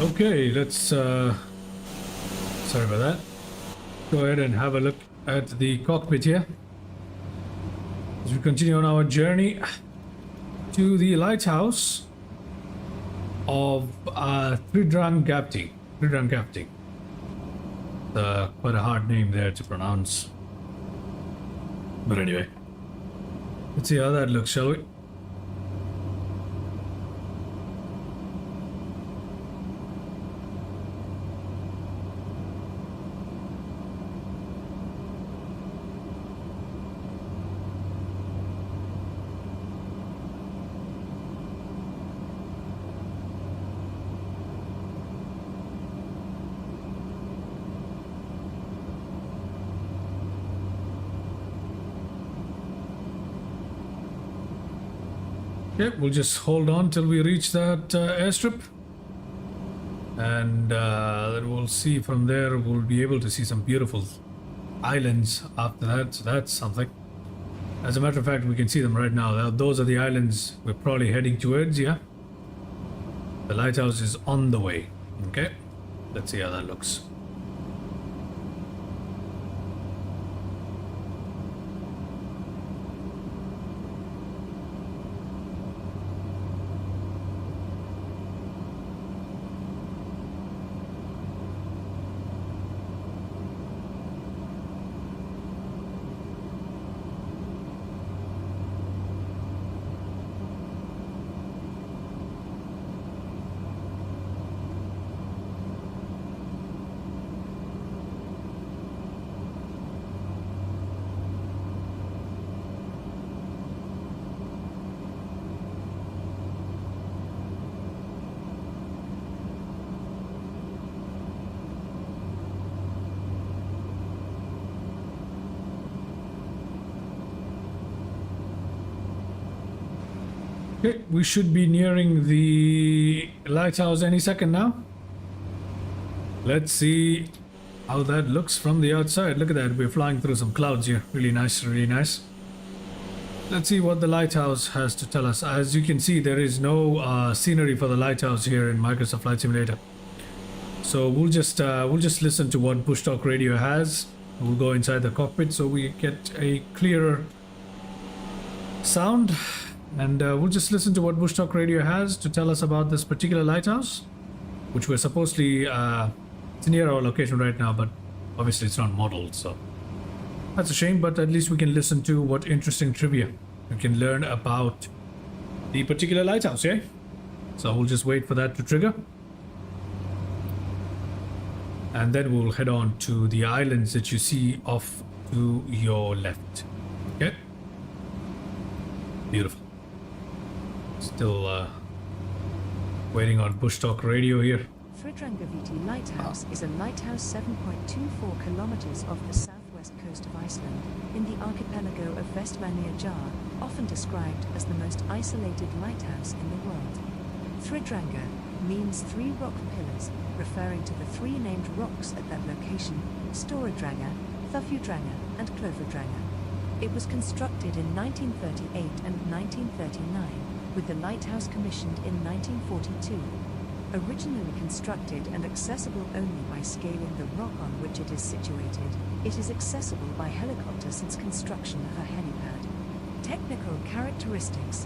Okay, let's sorry about that. Go ahead and have a look at the cockpit here as we continue on our journey to the lighthouse of Tridrangapti. Tridrangapti. Quite a hard name there to pronounce. But anyway, let's see how that looks, shall we? Okay, we'll just hold on till we reach that airstrip, and then we'll see from there. We'll be able to see some beautiful islands after that, so that's something. As a matter of fact, we can see them right now. Those are the islands we're probably heading towards. Yeah, the lighthouse is on the way. Okay, let's see how that looks. Okay, we should be nearing the lighthouse any second now. Let's see how that looks from the outside. Look at that, we're flying through some clouds here. Really nice, really nice. Let's see what the lighthouse has to tell us. As you can see, there is no scenery for the lighthouse here in Microsoft Flight Simulator. So we'll just listen to what Bush Talk Radio has. We'll go inside the cockpit so we get a clearer sound. And we'll just listen to what Bush Talk Radio has to tell us about this particular lighthouse, which we're supposedly, it's near our location right now, but obviously it's not modeled, so that's a shame, but at least we can listen to what interesting trivia we can learn about the particular lighthouse, yeah? So we'll just wait for that to trigger. And then we'll head on to the islands that you see off to your left. Okay? Beautiful. Still waiting on Bush Talk Radio here. Tridrangaviti Lighthouse is a lighthouse 7.24 kilometers off the southwest coast of Iceland, in the archipelago of Vestmannaeyjar, Jar, often described as the most isolated lighthouse in the world. Tridranga means three rock pillars, referring to the three named rocks at that location: Storadranger, Thufudranger, and Clofadranger. It was constructed in 1938 and 1939, with the lighthouse commissioned in 1942. Originally constructed and accessible only by scaling the rock on which it is situated, it is accessible by helicopter since construction of a helipad. Technical characteristics: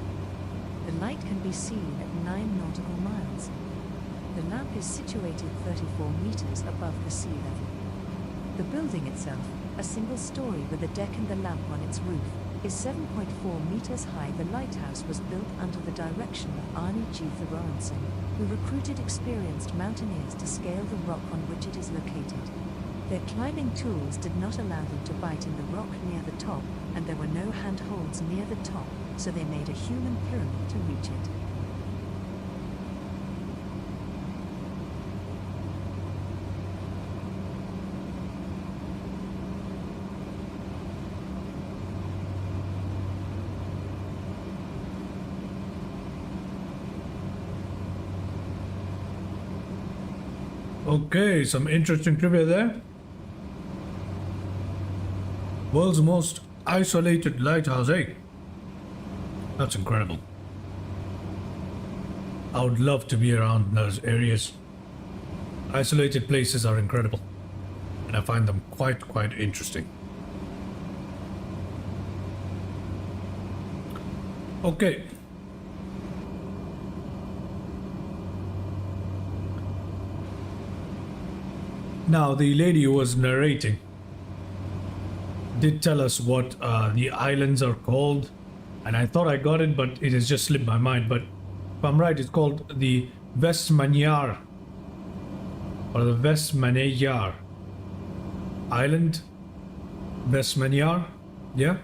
the light can be seen at 9 nautical miles. The lamp is situated 34 meters above the sea level. The building itself, a single story with a deck and the lamp on its roof, is 7.4 meters high. The lighthouse was built under the direction of Arne G. Thorarensen, who recruited experienced mountaineers to scale the rock on which it is located. Their climbing tools did not allow them to bite in the rock near the top, and there were no handholds near the top, so they made a human pyramid to reach it. Okay, some interesting trivia there. World's most isolated lighthouse, eh? That's incredible. I would love to be around those areas. Isolated places are incredible, and I find them quite interesting. Okay. Now, the lady who was narrating did tell us what the islands are called, and I thought I got it, but it has just slipped my mind. But if I'm right, it's called the Vestmannaeyjar, or the Vestmannaeyjar Island. Vestmannaeyjar, yeah.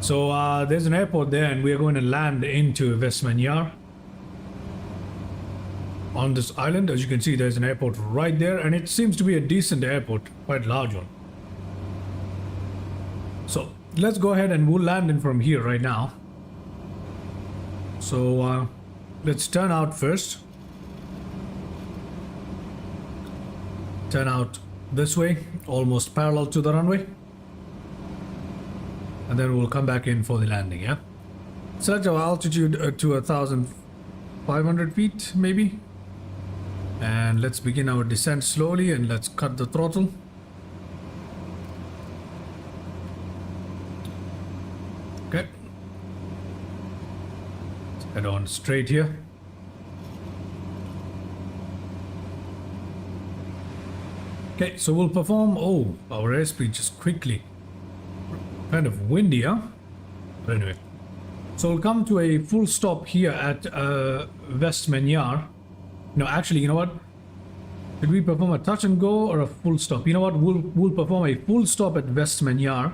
So there's an airport there, and we are going to land into Vestmannaeyjar on this island. As you can see, there's an airport right there, and it seems to be a decent airport, quite large one. So let's go ahead and we'll land in from here right now. So let's turn out first. Turn out this way, almost parallel to the runway. And then we'll come back in for the landing, yeah? Select our altitude to 1,500 feet, maybe. And let's begin our descent slowly, and let's cut the throttle. Okay. Let's head on straight here. Okay, so we'll perform... Oh, our airspeed just quickly. Kind of windy, huh? But anyway. So we'll come to a full stop here at Vestmannaeyjar. No, actually, you know what? Did we perform a touch and go or a full stop? You know what? We'll perform a full stop at Vestmannaeyjar.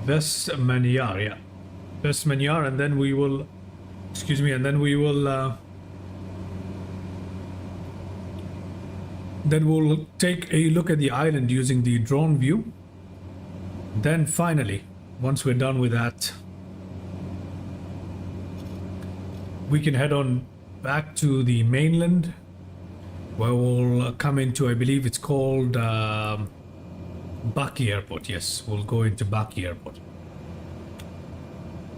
Vestmannaeyjar, yeah. Vestmannaeyjar, and then we will... Excuse me, and then we will... Then we'll take a look at the island using the drone view. Then finally, once we're done with that, we can head on back to the mainland, where we'll come into, I believe it's called Baki Airport. Yes, we'll go into Baki Airport.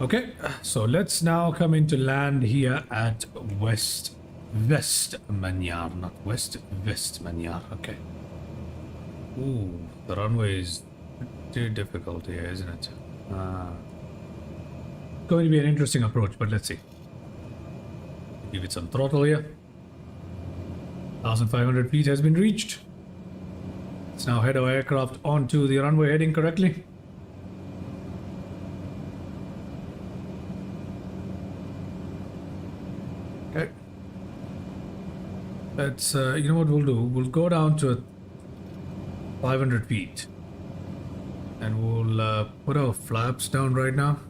Okay, so let's now come into land here at Vestmannaeyjar, not Vestmannaeyjar. Okay. Ooh, the runway is pretty difficult here, isn't it? Going to be an interesting approach, but let's see. Give it some throttle here. 1,500 feet has been reached. Let's now head our aircraft onto the runway heading correctly. Okay. Let's, you know what we'll do? We'll go down to 500 feet. And we'll put our flaps down right now.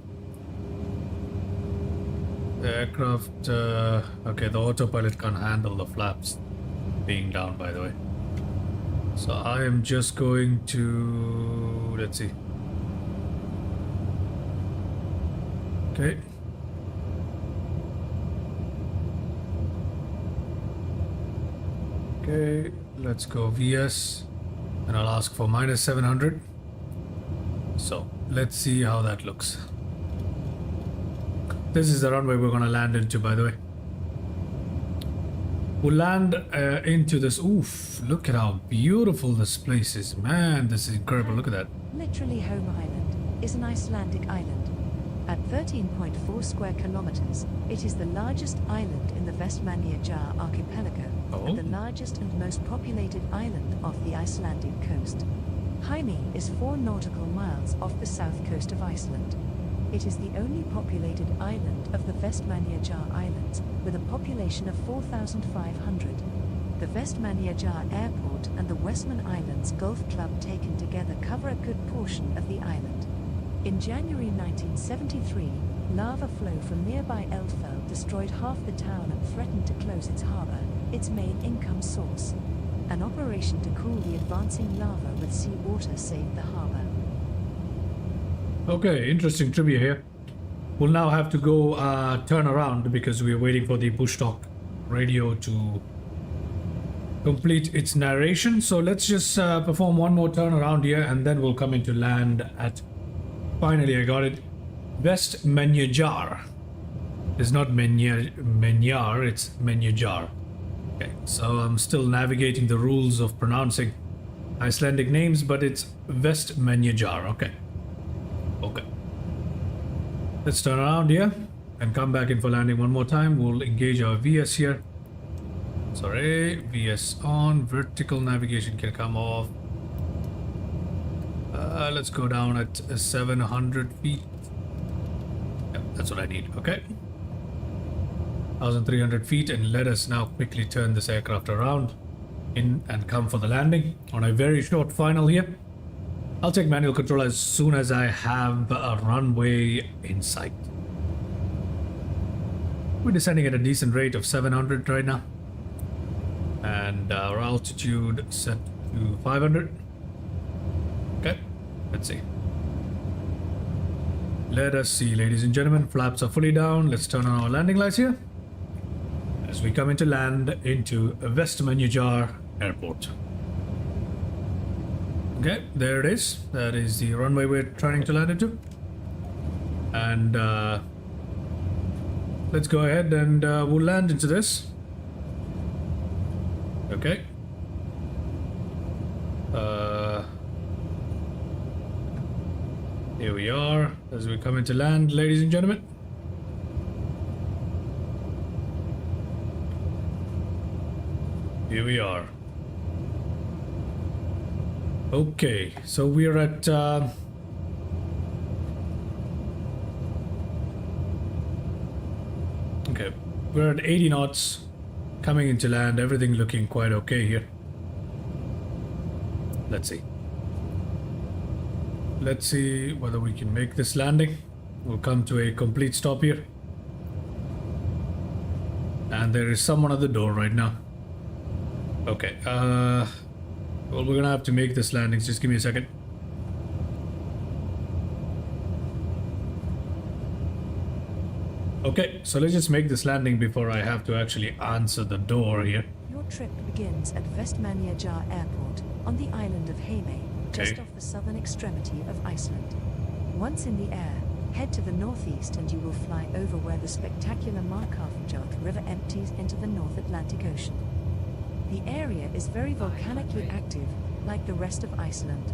The aircraft, okay, the autopilot can't handle the flaps being down, by the way. So I am just going to, let's see. Okay. Okay, let's go VS, and I'll ask for -700. So let's see how that looks. This is the runway we're going to land into, by the way. We'll land into this. Oof, look at how beautiful this place is. Man, this is incredible. Look at that. Literally Home Island is an Icelandic island. At 13.4 square kilometers, it is the largest island in the Vestmannaeyjar archipelago and the largest and most populated island off the Icelandic coast. Hymi is 4 nautical miles off the south coast of Iceland. It is the only populated island of the Vestmannaeyjar Islands, with a population of 4,500. The Vestmannaeyjar Airport and the Westman Islands Golf Club taken together cover a good portion of the island. In January 1973, lava flow from nearby Eldfell destroyed half the town and threatened to close its harbour, its main income source. An operation to cool the advancing lava with seawater saved the harbour. Okay, interesting trivia here. We'll now have to go turn around because we're waiting for the push talk radio to complete its narration. So let's just perform one more turn around here, and then we'll come into land at, finally I got it, Vestmannaeyjar. It's not Menyar, it's Menyajar. Okay, so I'm still navigating the rules of pronouncing Icelandic names, but it's West Menyajar. Okay. Okay. Let's turn around here and come back in for landing one more time. We'll engage our VS here. Sorry, VS on. Vertical navigation can come off. Let's go down at 700 feet. Yep, that's what I need. Okay. 1,300 feet, and let us now quickly turn this aircraft around in and come for the landing on a very short final here. I'll take manual control as soon as I have a runway in sight. We're descending at a decent rate of 700 right now, and our altitude set to 500. Okay, let's see. Let us see, ladies and gentlemen. Flaps are fully down. Let's turn on our landing lights here as we come into land into West Menyajar Airport. Okay, there it is. That is the runway we're trying to land into. And let's go ahead and we'll land into this. Okay. Here we are as we come into land, ladies and gentlemen. Here we are. Okay, so we're at okay, we're at 80 knots coming into land. Everything looking quite okay here. Let's see. Let's see whether we can make this landing. We'll come to a complete stop here. And there is someone at the door right now. Okay, well, we're gonna have to make this landing. Just give me a second. Okay, so let's just make this landing before I have to actually answer the door here. Your trip begins at Vestmannaeyjar Airport on the island of Heimaey, just Okay. off the southern extremity of Iceland. Once in the air, head to the northeast and you will fly over where the spectacular Markarfljót River empties into the North Atlantic Ocean. The area is very volcanically active, like the rest of Iceland.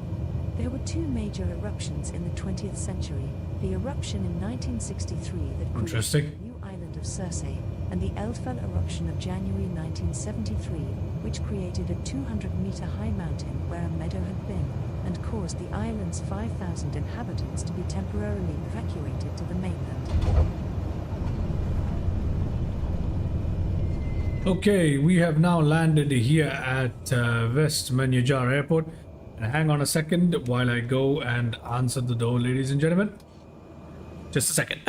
There were two major eruptions in the 20th century, the eruption in 1963 that created Interesting. the new island of Circe, and the Eldfell eruption of January 1973, which created a 200-meter high mountain where a meadow had been, and caused the island's 5,000 inhabitants to be temporarily evacuated to the mainland. Okay, we have now landed here at West Menyajar Airport. And hang on a second while I go and answer the door, ladies and gentlemen. Just a second.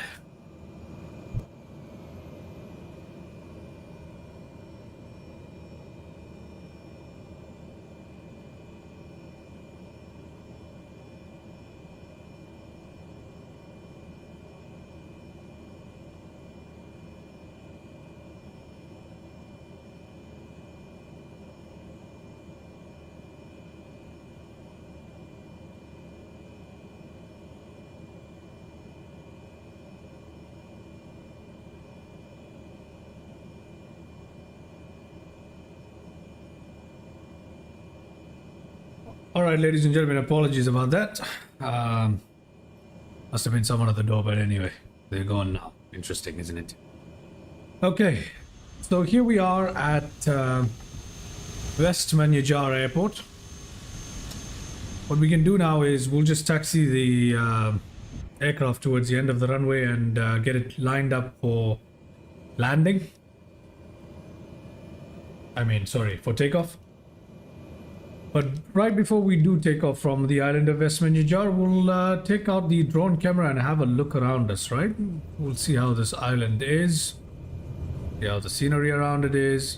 Alright, ladies and gentlemen, apologies about that. Must have been someone at the door, but anyway, they're gone now. Interesting, isn't it? Okay, so here we are at West Menyajar Airport. What we can do now is we'll just taxi the aircraft towards the end of the runway and get it lined up for landing. For takeoff. But right before we do take off from the island of West Menyajar, we'll take out the drone camera and have a look around us, right? We'll see how this island is. See how the scenery around it is.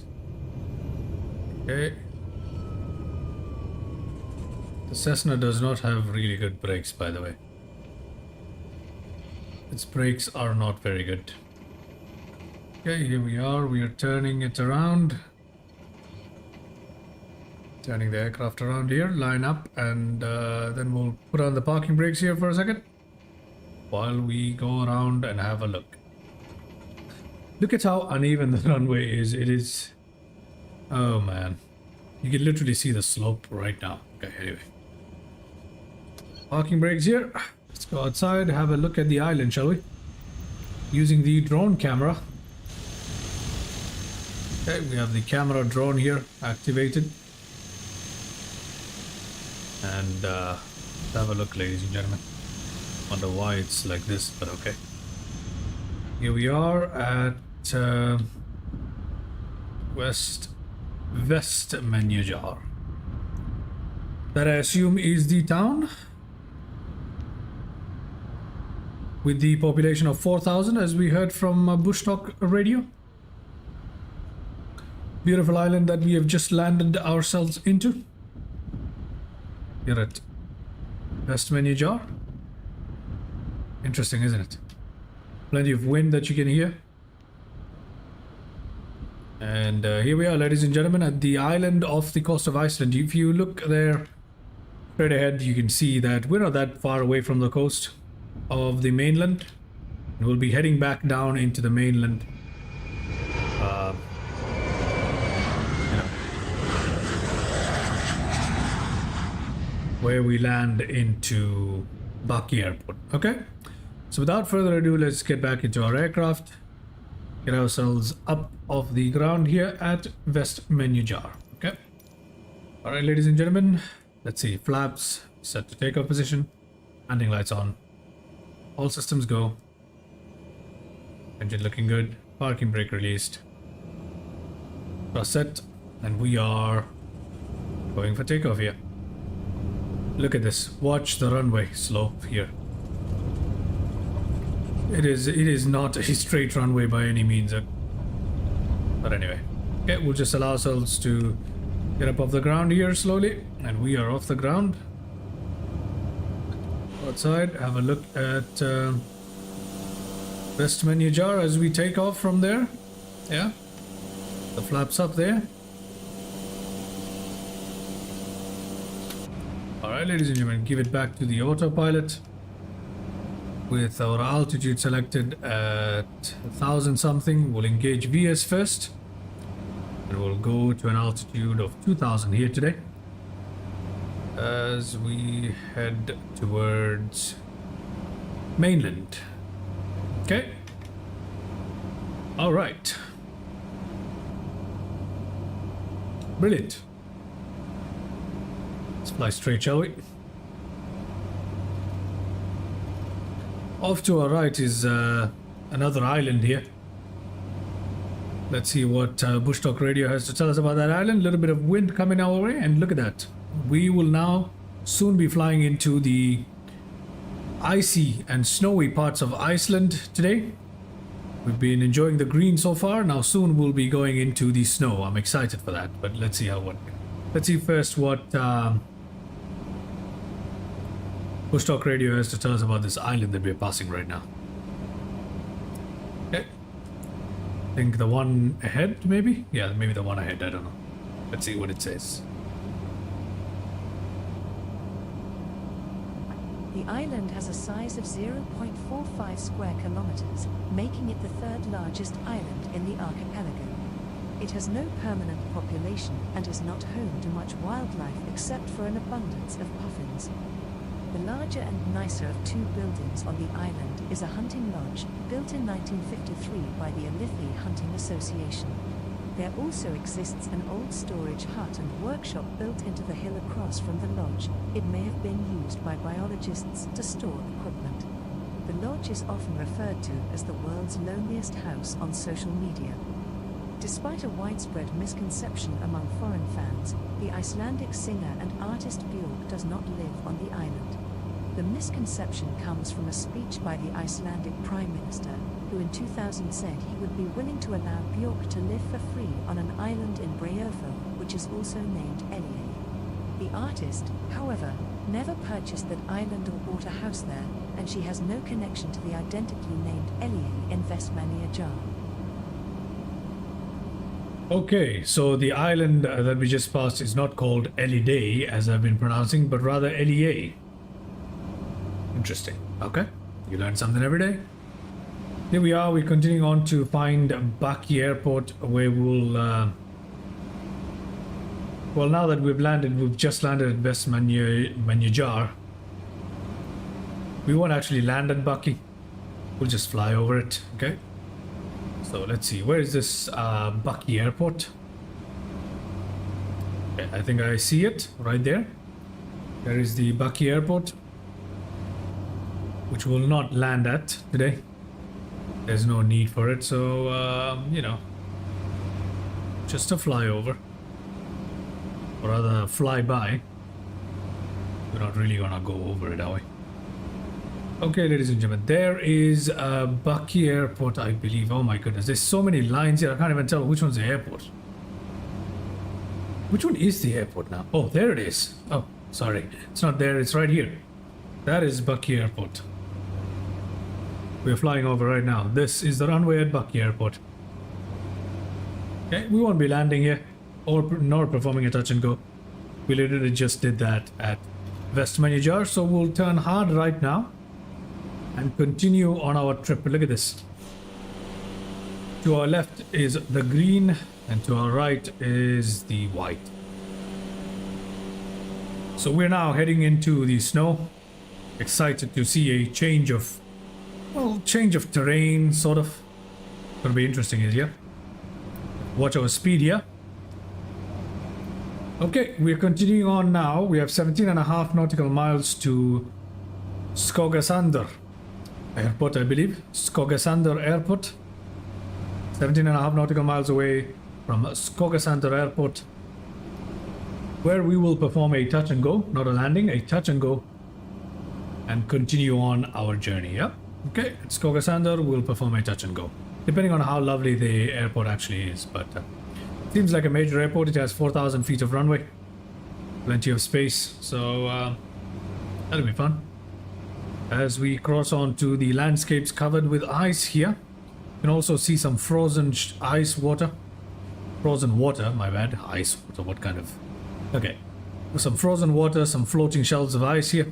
Okay. The Cessna does not have really good brakes, by the way. Its brakes are not very good. Okay, here we are. We are turning it around. Turning the aircraft around here, line up, and then we'll put on the parking brakes here for a second while we go around and have a look. Look at how uneven the runway is. It is... Oh, man. You can literally see the slope right now. Okay, anyway. Parking brakes here. Let's go outside, have a look at the island, shall we? Using the drone camera. Okay, we have the camera drone here activated. And let's have a look, ladies and gentlemen. Wonder why it's like this, but okay. Here we are at West Menyajar. That I assume is the town, with the population of 4,000, as we heard from Bush Talk Radio. Beautiful island that we have just landed ourselves into. Here at West Menyajar. Interesting, isn't it? Plenty of wind that you can hear. And here we are, ladies and gentlemen, at the island off the coast of Iceland. If you look there straight ahead, you can see that we're not that far away from the coast of the mainland. And we'll be heading back down into the mainland. Where we land into Baki Airport. Okay? So without further ado, let's get back into our aircraft. Get ourselves up off the ground here at West Menyajar. Okay? Alright, ladies and gentlemen. Let's see. Flaps set to takeoff position. Landing lights on. All systems go. Engine looking good. Parking brake released. Thrust set. And we are going for takeoff here. Look at this. Watch the runway slope here. It is not a straight runway by any means. But anyway. Okay, we'll just allow ourselves to get up off the ground here slowly. And we are off the ground. Outside, have a look at West Menyajar as we take off from there. Yeah. The flaps up there. Alright, ladies and gentlemen, give it back to the autopilot. With our altitude selected at 1,000 something, we'll engage VS first. And we'll go to an altitude of 2,000 here today. As we head towards mainland. Okay. Alright. Brilliant. Let's fly straight, shall we? Off to our right is another island here. Let's see what Bush Talk Radio has to tell us about that island. A little bit of wind coming our way, and look at that. We will now soon be flying into the icy and snowy parts of Iceland today. We've been enjoying the green so far. Now soon we'll be going into the snow. I'm excited for that, but let's see let's see first what Bush Talk Radio has to tell us about this island that we're passing right now. Okay. I think the one ahead, maybe? Yeah, maybe the one ahead, I don't know. Let's see what it says. The island has a size of 0.45 square kilometers, making it the third largest island in the archipelago. It has no permanent population and is not home to much wildlife except for an abundance of puffins. The larger and nicer of two buildings on the island is a hunting lodge, built in 1953 by the Alethi Hunting Association. There also exists an old storage hut and workshop built into the hill across from the lodge. It may have been used by biologists to store equipment. The lodge is often referred to as the world's loneliest house on social media. Despite a widespread misconception among foreign fans, the Icelandic singer and artist Björk does not live on the island. The misconception comes from a speech by the Icelandic Prime Minister, who in 2000 said he would be willing to allow Björk to live for free on an island in Breiðafjörður, which is also named Elie. The artist, however, never purchased that island or bought a house there, and she has no connection to the identically named Elie in Vestmannaeyjar. Okay, so the island that we just passed is not called Elidey, as I've been pronouncing, but rather Elie. Interesting. Okay, you learn something every day. Here we are. We're continuing on to find Baki Airport, where we'll. Well, now that we've just landed at West Manyajar. We won't actually land at Baki. We'll just fly over it. Okay. So let's see. Where is this Baki Airport? Okay, I think I see it right there. There is the Baki Airport, which we'll not land at today. There's no need for it, so you know, just a flyover, or rather fly by. We're not really gonna go over it, are we? Okay, ladies and gentlemen, there is Baki Airport, I believe. Oh my goodness, there's so many lines here, I can't even tell which one's the airport. Which one is the airport now? Oh, there it is. Oh, sorry, it's not there, it's right here. That is Baki Airport. We're flying over right now. This is the runway at Baki Airport. Okay, we won't be landing here or nor performing a touch and go. We literally just did that at West Manyajar, so we'll turn hard right now and continue on our trip. Look at this. To our left is the green and to our right is the white. So we're now heading into the snow. Excited to see a change of terrain, sort of. Gonna be interesting here. Watch our speed here. Okay, we're continuing on now. We have 17.5 nautical miles to Skogasander Airport, I believe. Skogasander Airport. 17.5 nautical miles away from Skogasander Airport, where we will perform a touch and go, not a landing, a touch and go, and continue on our journey. Yeah. Okay, at Skogasander, we'll perform a touch and go, depending on how lovely the airport actually is. But seems like a major airport. It has 4,000 feet of runway, plenty of space, so that'll be fun. As we cross on to the landscapes covered with ice here, you can also see some frozen frozen water, my bad, ice water, what kind of... Okay, some frozen water, some floating shelves of ice here.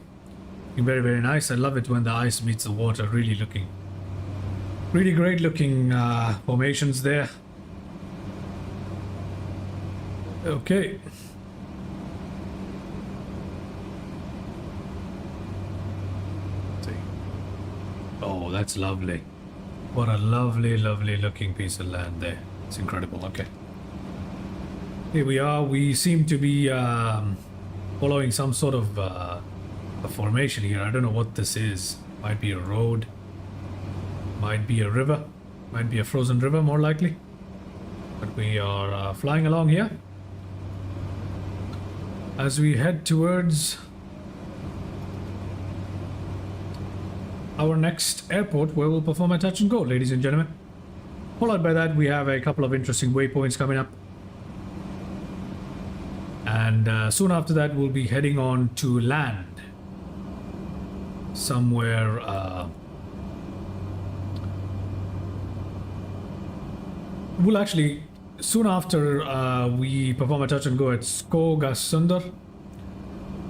Very, very nice. I love it when the ice meets the water. Really great looking formations there. Okay. Let's see. Oh, that's lovely. What a lovely looking piece of land there. It's incredible. Okay. Here we are. We seem to be following some sort of a formation here. I don't know what this is. Might be a road, might be a river, might be a frozen river, more likely. But we are flying along here as we head towards our next airport, where we'll perform a touch and go, ladies and gentlemen. Followed by that, we have a couple of interesting waypoints coming up, and soon after that we'll be heading on to land somewhere we'll actually soon after we perform a touch and go at Skogasander,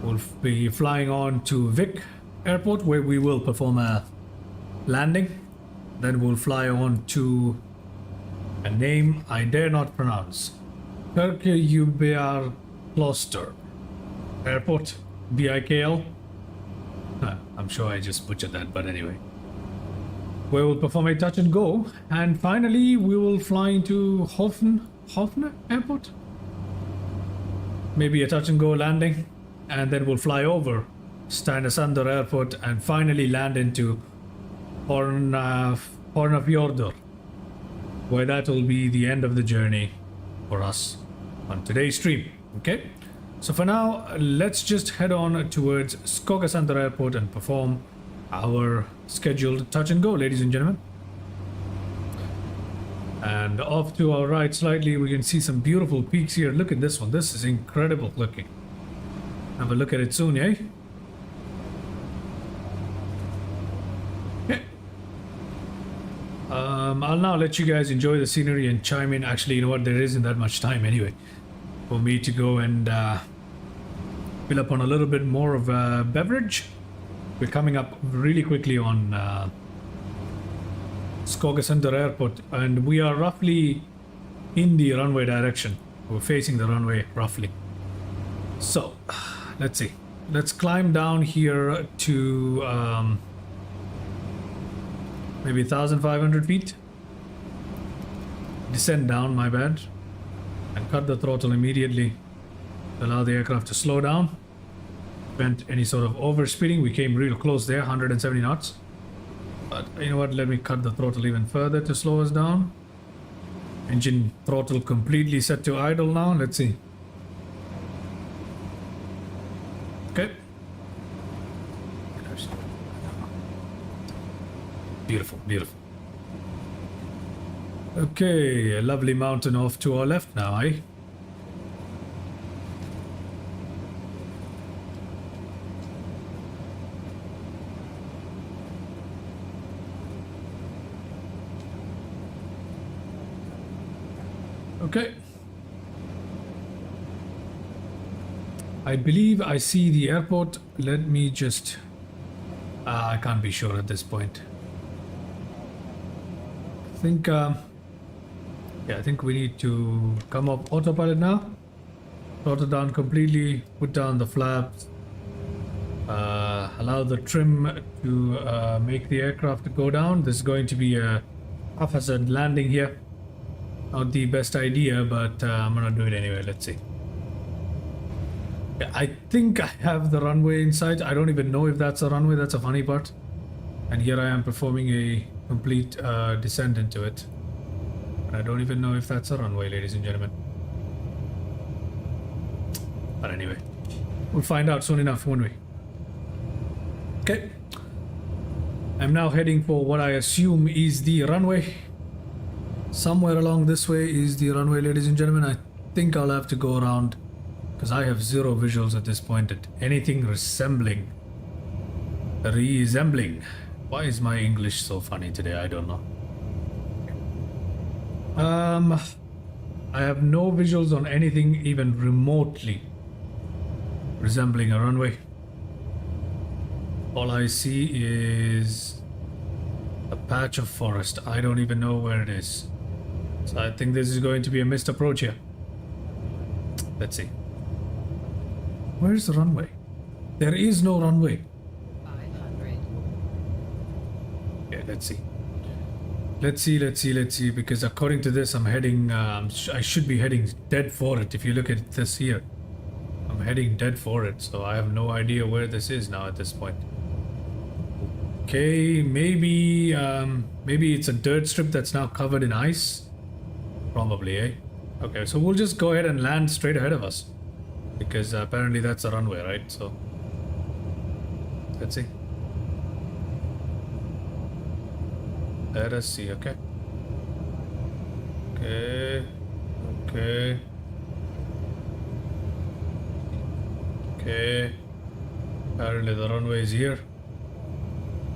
we'll be flying on to Vik Airport, where we will perform a landing. Then we'll fly on to a name I dare not pronounce, Kirkjubjar Kloster Airport, BIKL. I'm sure I just butchered that, but anyway. We will perform a touch and go, and finally we will fly into Hofna Airport. Maybe a touch and go landing, and then we'll fly over Steinasander Airport and finally land into Hornafjordur, where that will be the end of the journey for us on today's stream. Okay? So for now, let's just head on towards Skogasander Airport and perform our scheduled touch and go, ladies and gentlemen. And off to our right slightly, we can see some beautiful peaks here. Look at this one. This is incredible looking. Have a look at it soon, eh? Okay. I'll now let you guys enjoy the scenery and chime in. Actually, you know what? There isn't that much time anyway for me to go and fill up on a little bit more of a beverage. We're coming up really quickly on Skogasundar Airport, and we are roughly in the runway direction. We're facing the runway roughly. So, let's see. Let's climb down here to maybe 1,500 feet. Descend down, my bad. And cut the throttle immediately. Allow the aircraft to slow down. Prevent any sort of overspeeding. We came real close there, 170 knots. But you know what? Let me cut the throttle even further to slow us down. Engine throttle completely set to idle now. Let's see. Okay. Beautiful, beautiful. Okay, a lovely mountain off to our left now, eh? Okay. I believe I see the airport. Let me just... I can't be sure at this point. I think... yeah, I think we need to come up autopilot now. Throttle down completely. Put down the flaps. Allow the trim to make the aircraft go down. This is going to be a haphazard landing here. Not the best idea, but I'm gonna do it anyway. Let's see. Yeah, I think I have the runway in sight. I don't even know if that's a runway. That's a funny part. And here I am performing a complete descent into it. I don't even know if that's a runway, ladies and gentlemen. But anyway, we'll find out soon enough, won't we? Okay. I'm now heading for what I assume is the runway. Somewhere along this way is the runway, ladies and gentlemen. I think I'll have to go around because I have zero visuals at this point at anything resembling. Why is my English so funny today? I don't know. I have no visuals on anything even remotely resembling a runway. All I see is a patch of forest. I don't even know where it is. So I think this is going to be a missed approach here. Let's see. Where's the runway? There is no runway. 500. Yeah, let's see. Let's see, because according to this, I'm heading, I should be heading dead for it. If you look at this here, I'm heading dead for it. So I have no idea where this is now at this point. Okay, maybe it's a dirt strip that's now covered in ice. Probably, eh? Okay, so we'll just go ahead and land straight ahead of us. Because apparently that's a runway, right? So, let's see. Let us see, okay? Okay. Apparently the runway is here.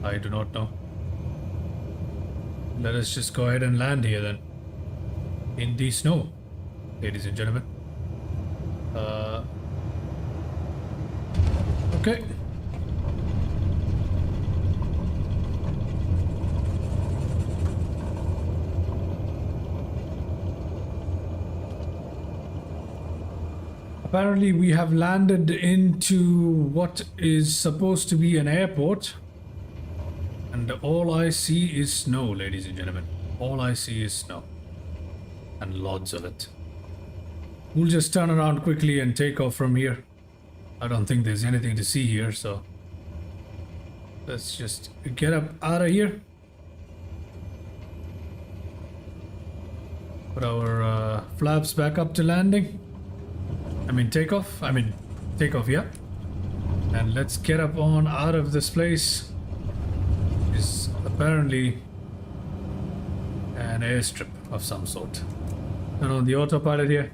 I do not know. Let us just go ahead and land here then. In the snow, ladies and gentlemen. Okay. Apparently we have landed into what is supposed to be an airport. And all I see is snow, ladies and gentlemen. All I see is snow. And lots of it. We'll just turn around quickly and take off from here. I don't think there's anything to see here, so let's just get up out of here. Put our flaps back up to landing. Takeoff, yeah. And let's get up on out of this place. It's apparently an airstrip of some sort. Turn on the autopilot here.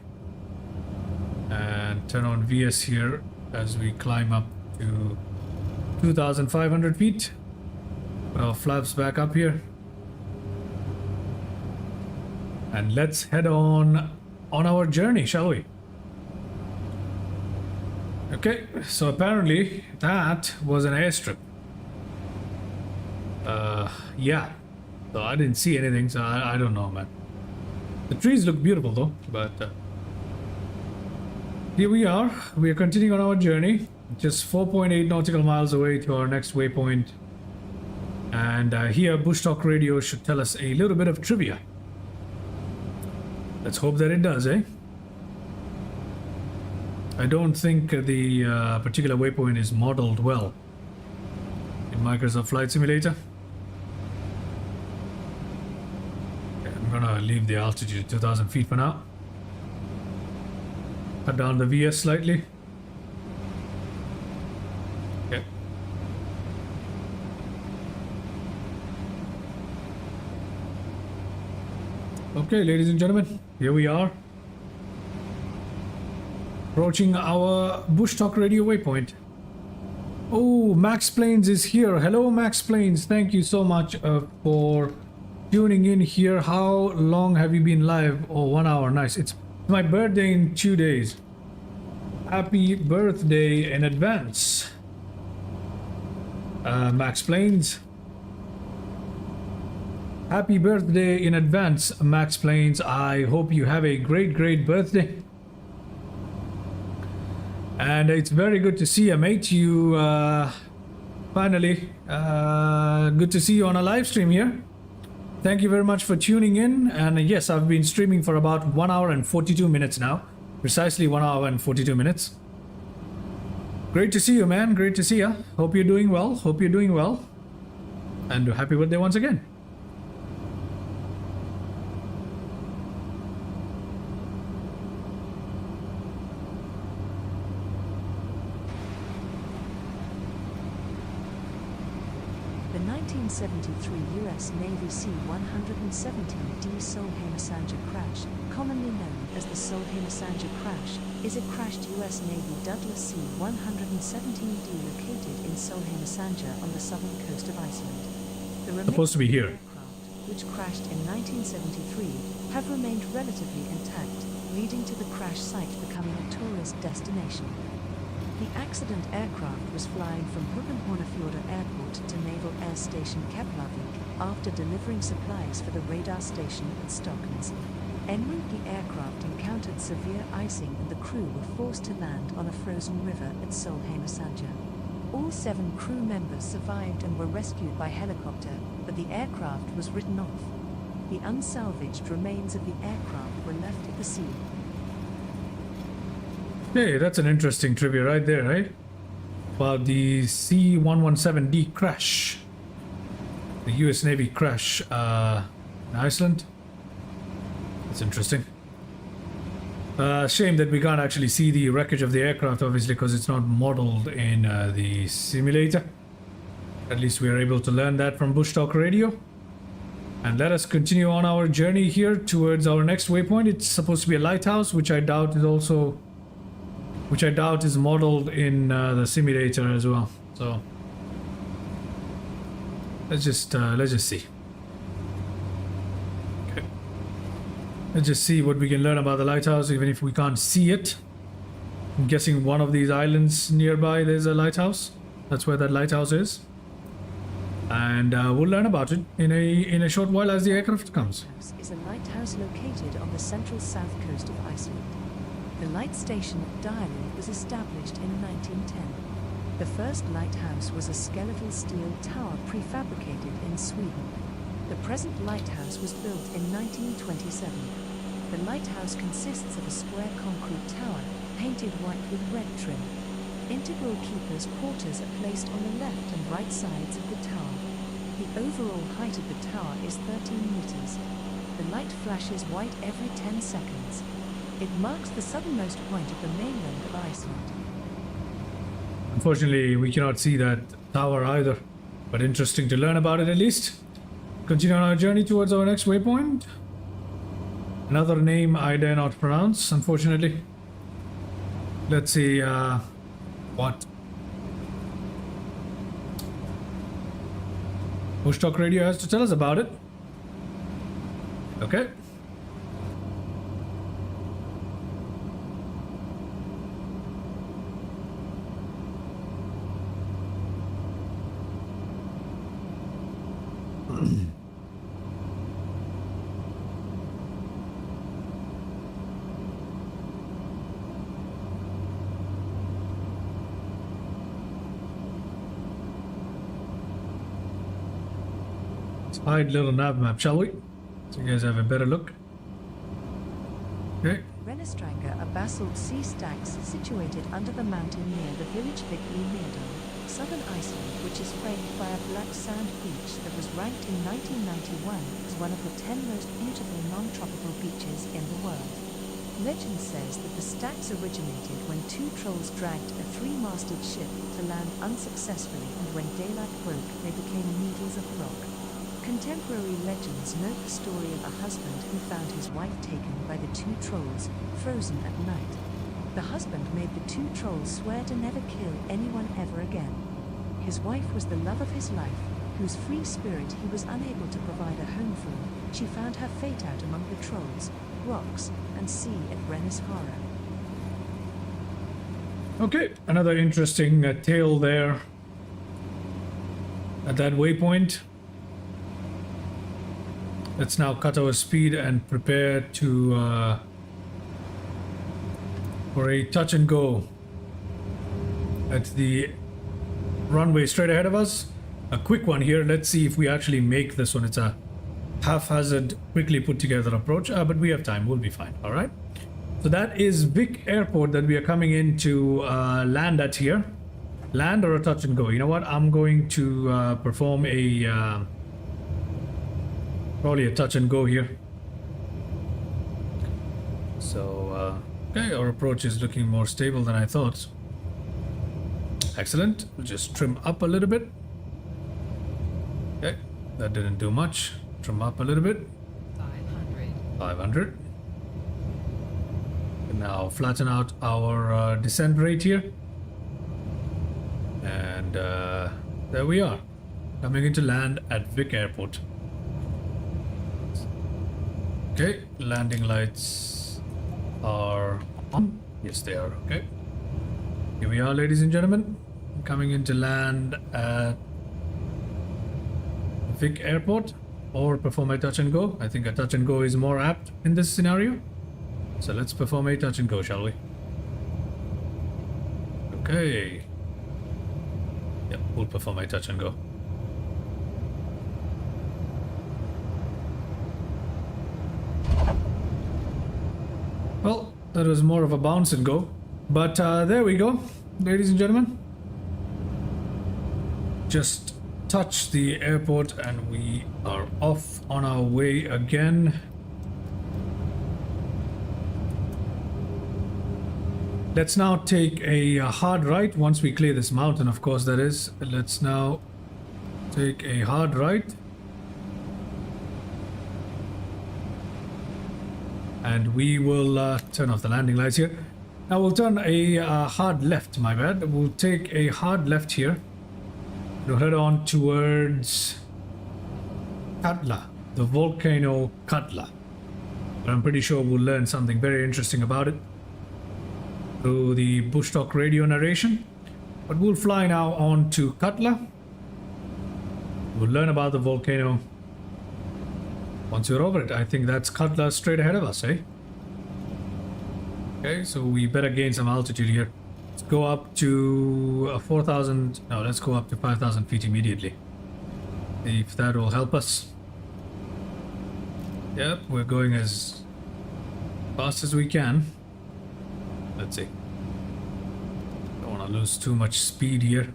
And turn on VS here as we climb up to 2,500 feet. Put our flaps back up here. And let's head on our journey, shall we? Okay, so apparently that was an airstrip. Yeah, So I didn't see anything, so I don't know, man. The trees look beautiful though, but here we are. We are continuing on our journey. Just 4.8 nautical miles away to our next waypoint. And here Bush Talk Radio should tell us a little bit of trivia. Let's hope that it does, eh? I don't think the particular waypoint is modeled well in Microsoft Flight Simulator. Okay, I'm gonna leave the altitude at 2,000 feet for now. Cut down the VS slightly. Okay. Okay, ladies and gentlemen, here we are. Approaching our Bush Talk Radio waypoint. Oh, Max Plains is here. Hello, Max Plains. Thank you so much for tuning in here. How long have you been live? Oh, 1 hour. Nice. It's my birthday in 2 days. Happy birthday in advance, Max Plains. Happy birthday in advance, Max Plains. I hope you have a great birthday. And it's very good to see you, mate. You finally good to see you on a live stream here. Thank you very much for tuning in. And yes, I've been streaming for about 1 hour and 42 minutes now. Precisely 1 hour and 42 minutes. Great to see you, man. Great to see you. Hope you're doing well. Hope you're doing well. And happy birthday once again. The 1973 U.S. Navy C-117D Solheim-Massanger crash, commonly known as the Solheim-Massanger crash, is a crashed U.S. Navy Douglas C-117D located in Solheim-Massanger on the southern coast of Iceland. The Supposed to be here. aircraft, which crashed in 1973, have remained relatively intact, leading to the crash site becoming a tourist destination. The accident aircraft was flying from Hornafjordur Airport to Naval Air Station Keflavik after delivering supplies for the radar station at Stockholm. En route, the aircraft encountered severe icing and the crew were forced to land on a frozen river at Solheim-Massanger. All 7 crew members survived and were rescued by helicopter, but the aircraft was written off. The unsalvaged remains of the aircraft were left at the sea. Hey, that's an interesting trivia right there, right? About the C-117D crash. The US Navy crash in Iceland. That's interesting. Shame that we can't actually see the wreckage of the aircraft, obviously, because it's not modeled in the simulator. At least we are able to learn that from Bush Talk Radio. And let us continue on our journey here towards our next waypoint. It's supposed to be a lighthouse, which I doubt is modeled in the simulator as well. So let's just see. Okay. Let's just see what we can learn about the lighthouse, even if we can't see it. I'm guessing one of these islands nearby there's a lighthouse. That's where that lighthouse is. And we'll learn about it in a short while as the aircraft comes. Is a lighthouse located on the central south coast of Iceland. The light station at Dyrley was established in 1910. The first lighthouse was a skeletal steel tower prefabricated in Sweden. The present lighthouse was built in 1927. The lighthouse consists of a square concrete tower, painted white with red trim. Integral keepers' quarters are placed on the left and right sides of the tower. The overall height of the tower is 13 meters. The light flashes white every 10 seconds. It marks the southernmost point of the mainland of Iceland. Unfortunately, we cannot see that tower either, but interesting to learn about it at least. Continue on our journey towards our next waypoint. Another name I dare not pronounce, unfortunately. Let's see what Bush Talk Radio has to tell us about it. Okay. hide little nav map, shall we? So you guys have a better look. Okay. Renistranga are basalt sea stacks situated under the mountain near the village Vikli-Myrdal, southern Iceland, which is framed by a black sand beach that was ranked in 1991 as one of the 10 most beautiful non-tropical beaches in the world. Legend says that the stacks originated when two trolls dragged a three-masted ship to land unsuccessfully, and when daylight broke, they became needles of rock. Contemporary legends note the story of a husband who found his wife taken by the two trolls, frozen at night. The husband made the two trolls swear to never kill anyone ever again. His wife was the love of his life, whose free spirit he was unable to provide a home for. She found her fate out among the trolls, rocks, and sea at Renishara. Okay, another interesting tale there at that waypoint. Let's now cut our speed and prepare to for a touch and go at the runway straight ahead of us. A quick one here. Let's see if we actually make this one. It's a haphazard, quickly put together approach, but we have time. We'll be fine. All right. So that is Vik Airport that we are coming in to land at here. Land or a touch and go? You know what? I'm going to perform a probably a touch and go here. So okay, our approach is looking more stable than I thought. Excellent. We'll just trim up a little bit. Okay, that didn't do much. Trim up a little bit. 500. And now flatten out our descent rate here. And there we are, coming into land at Vik Airport. Okay, landing lights are on. Yes, they are. Okay. Here we are, ladies and gentlemen, coming into land at Vik Airport, or perform a touch and go. I think a touch and go is more apt in this scenario. So let's perform a touch and go, shall we? Okay. Yep, we'll perform a touch and go. Well, that was more of a bounce and go. But there we go, ladies and gentlemen. Just touch the airport and we are off on our way again. Let's now take a hard right once we clear this mountain, of course, that is. Let's now take a hard right. And we will turn off the landing lights here. Now we'll turn a hard left, my bad. We'll take a hard left here. We'll head on towards Katla, the volcano Katla. But I'm pretty sure we'll learn something very interesting about it through the bush talk radio narration. But we'll fly now on to Katla. We'll learn about the volcano once we're over it. I think that's Katla straight ahead of us, eh? Okay, so we better gain some altitude here. Let's go up to 4,000. No, let's go up to 5,000 feet immediately. If that will help us. Yep, we're going as fast as we can. Let's see. Don't want to lose too much speed here.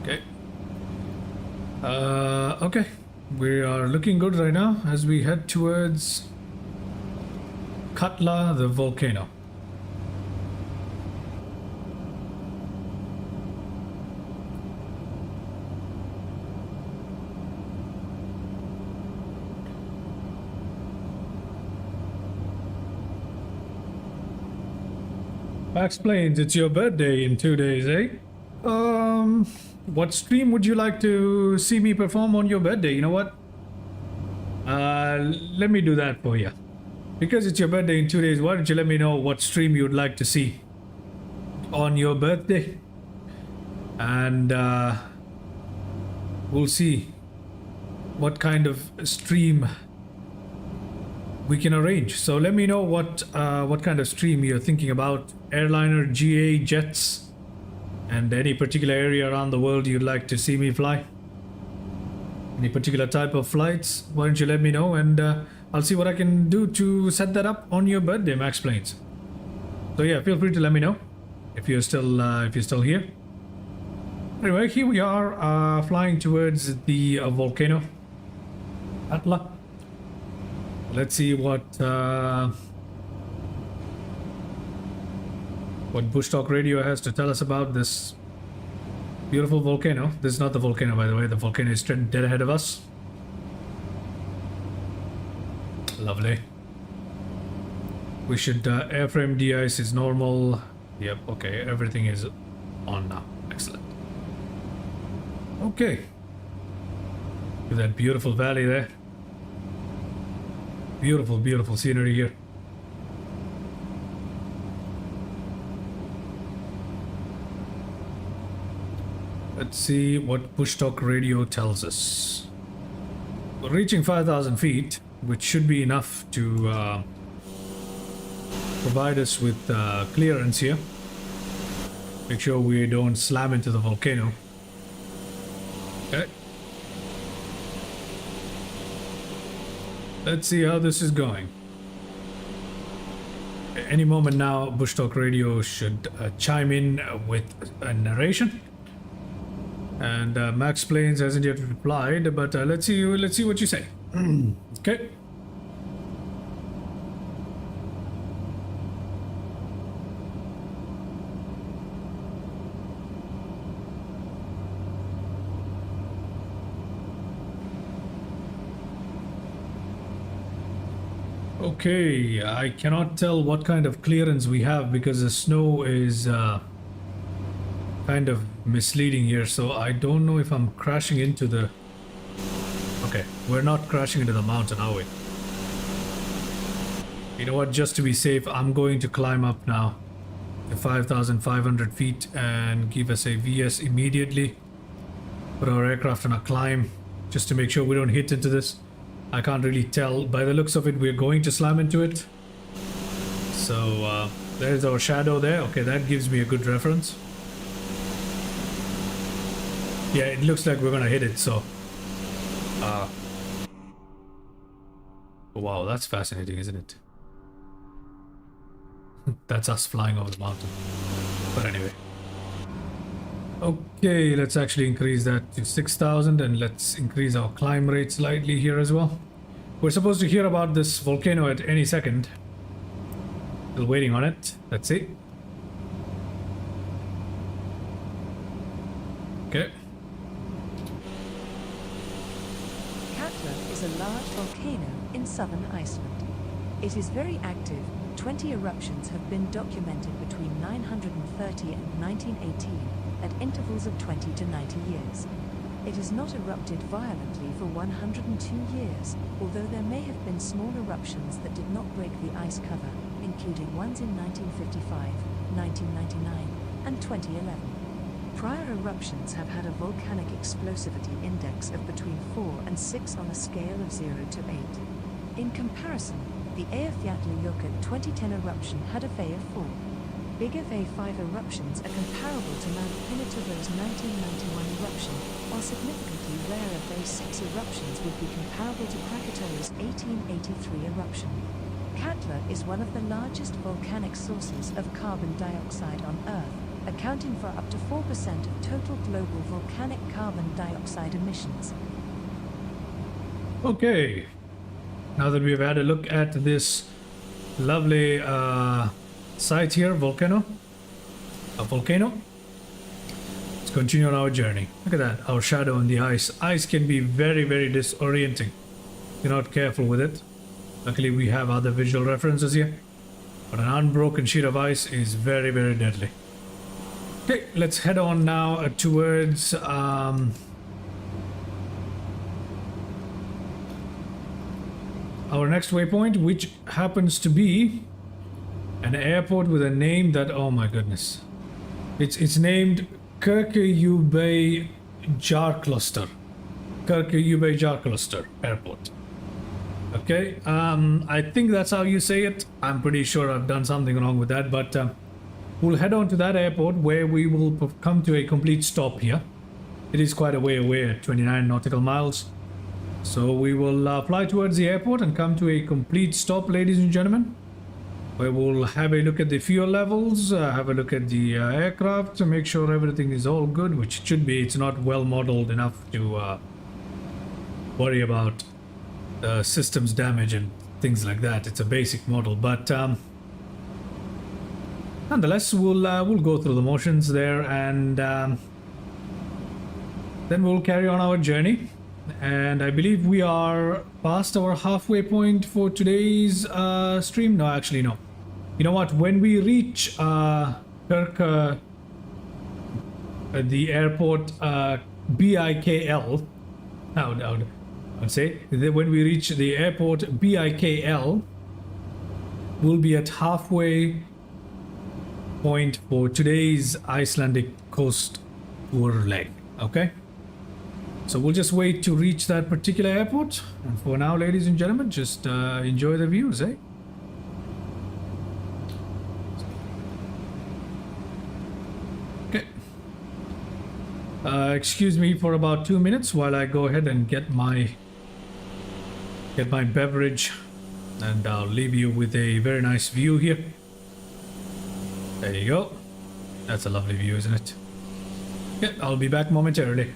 Okay. Okay. We are looking good right now as we head towards Katla, the volcano. Max Plains, it's your birthday in 2 days, eh? What stream would you like to see me perform on your birthday? You know what? Let me do that for you. Because it's your birthday in 2 days, why don't you let me know what stream you'd like to see on your birthday? And we'll see what kind of stream we can arrange. So let me know what kind of stream you're thinking about. Airliner, GA, jets, and any particular area around the world you'd like to see me fly. Any particular type of flights? Why don't you let me know, and I'll see what I can do to set that up on your birthday, Max Planes. So yeah, feel free to let me know if you're still here. Anyway, here we are, flying towards the volcano, Atla. Let's see what Bush Talk Radio has to tell us about this beautiful volcano. This is not the volcano, by the way. The volcano is dead ahead of us. Lovely. We should airframe de-ice is normal. Yep, okay, everything is on now. Excellent. Okay. Look at that beautiful valley there. Beautiful, beautiful scenery here. Let's see what Bush Talk Radio tells us. We're reaching 5,000 feet, which should be enough to provide us with clearance here. Make sure we don't slam into the volcano. Okay. Let's see how this is going. Any moment now, Bush Talk Radio should chime in with a narration. And Max Planes hasn't yet replied, but let's see what you say. Okay. Okay, I cannot tell what kind of clearance we have because the snow is kind of misleading here, so I don't know if I'm crashing into the... Okay, we're not crashing into the mountain, are we? You know what, just to be safe, I'm going to climb up now to 5,500 feet and give us a VS immediately. Put our aircraft on a climb just to make sure we don't hit into this. I can't really tell. By the looks of it, we're going to slam into it. So there's our shadow there. Okay, that gives me a good reference. Yeah, it looks like we're gonna hit it, so... Wow, that's fascinating, isn't it? That's us flying over the mountain. But anyway. Okay, let's actually increase that to 6,000 and let's increase our climb rate slightly here as well. We're supposed to hear about this volcano at any second. Still waiting on it. Let's see. Okay. Is a large volcano in southern Iceland. It is very active. 20 eruptions have been documented between 930 and 1918 at intervals of 20 to 90 years. It has not erupted violently for 102 years, although there may have been small eruptions that did not break the ice cover, including ones in 1955, 1999, and 2011. Prior eruptions have had a volcanic explosivity index of between 4 and 6 on a scale of 0 to 8. In comparison, the Eyjafjallajökull 2010 eruption had a VA of 4. Bigger VA5 eruptions are comparable to Mount Pinatubo's 1991 eruption, while significantly rarer VA6 eruptions would be comparable to Krakatoa's 1883 eruption. Katla is one of the largest volcanic sources of carbon dioxide on Earth, accounting for up to 4% of total global volcanic carbon dioxide emissions. Okay, now that we've had a look at this lovely site here, a volcano, let's continue on our journey. Look at that, our shadow in the ice. Ice can be very, very disorienting if you're not careful with it. Luckily we have other visual references here, but an unbroken sheet of ice is very, very deadly. Okay, let's head on now towards our next waypoint, which happens to be an airport with a name that, oh my goodness, it's named Kirkjubøy-Jarkloster Airport. Okay, I think that's how you say it. I'm pretty sure I've done something wrong with that, but we'll head on to that airport where we will come to a complete stop here. It is quite a way away at 29 nautical miles. So we will fly towards the airport and come to a complete stop, ladies and gentlemen, where we'll have a look at the fuel levels, have a look at the aircraft to make sure everything is all good, which it should be. It's not well modeled enough to worry about systems damage and things like that. It's a basic model, but nonetheless, we'll go through the motions there, and then we'll carry on our journey. And I believe we are past our halfway point for today's stream. No, actually, no. You know what? When we reach the airport BIKL, I'd say that when we reach the airport BIKL, we'll be at halfway point for today's Icelandic coast tour leg. Okay. So we'll just wait to reach that particular airport. And for now, ladies and gentlemen, just enjoy the views, eh? Okay. Excuse me for about 2 minutes while I go ahead and get my beverage, and I'll leave you with a very nice view here. There you go. That's a lovely view, isn't it? Yeah, I'll be back momentarily.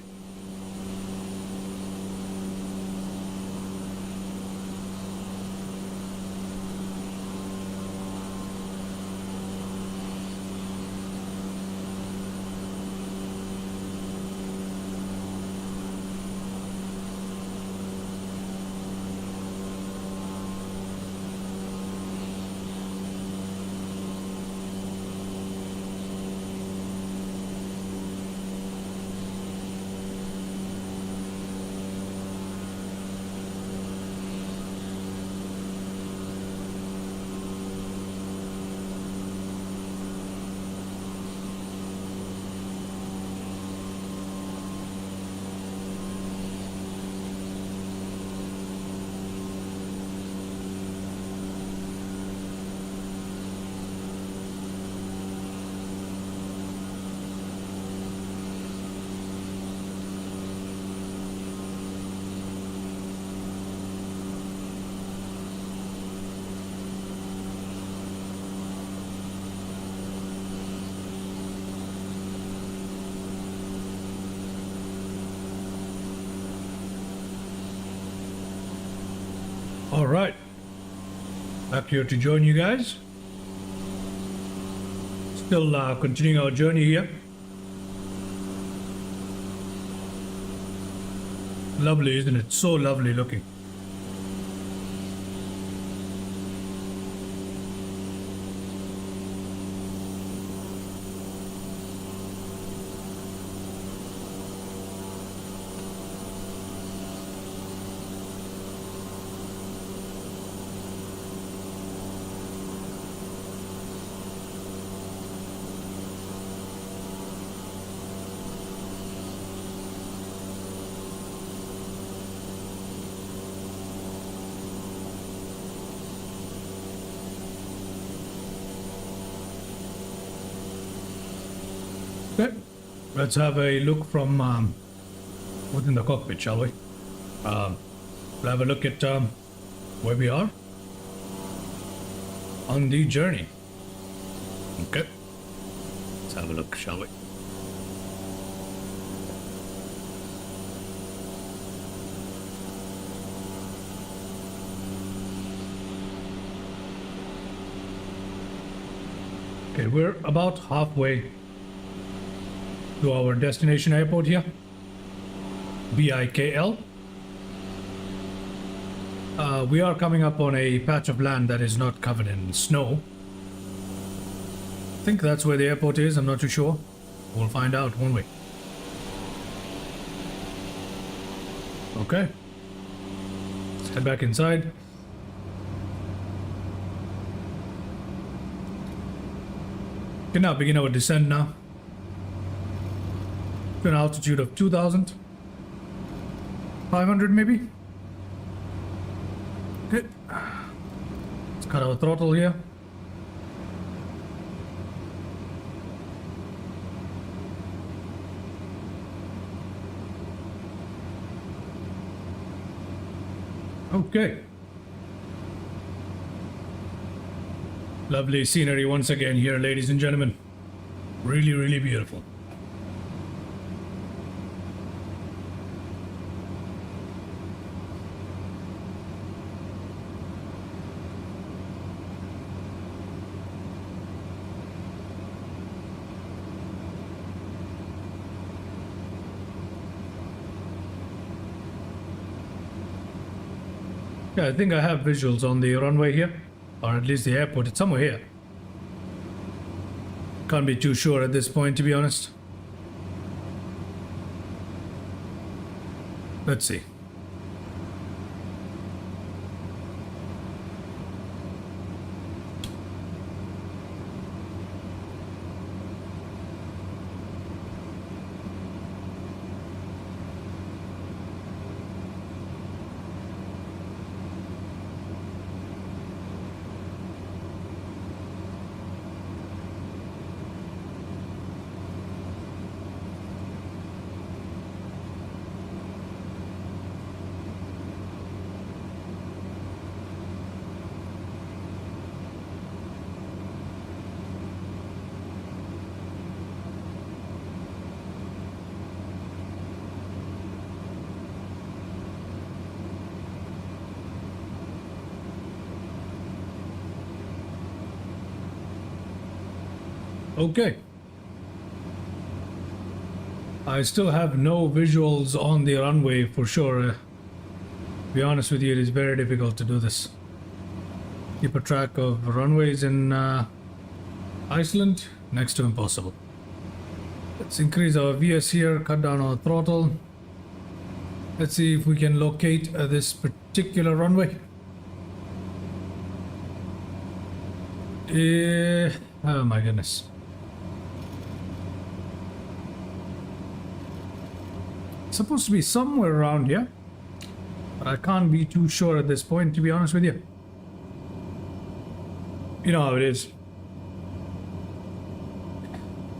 All right, back here to join you guys. Still continuing our journey here. Lovely, isn't it? So lovely looking. Okay, let's have a look from within the cockpit, shall we? We'll have a look at where we are on the journey. Okay, let's have a look, shall we? Okay, we're about halfway to our destination airport here, BIKL. We are coming up on a patch of land that is not covered in snow. I think that's where the airport is, I'm not too sure. We'll find out, won't we? Okay. Let's head back inside. Can now begin our descent now. To an altitude of 2,500 maybe. Okay. Let's cut our throttle here. Okay. Lovely scenery once again here, ladies and gentlemen. Really, really beautiful. Yeah, I think I have visuals on the runway here, or at least the airport. It's somewhere here. Can't be too sure at this point, to be honest. Let's see. Okay. I still have no visuals on the runway for sure. To be honest with you, it is very difficult to do this. Keep a track of runways in Iceland, next to impossible. Let's increase our VS here, cut down our throttle. Let's see if we can locate this particular runway. Oh my goodness. It's supposed to be somewhere around here, but I can't be too sure at this point, to be honest with you. You know how it is.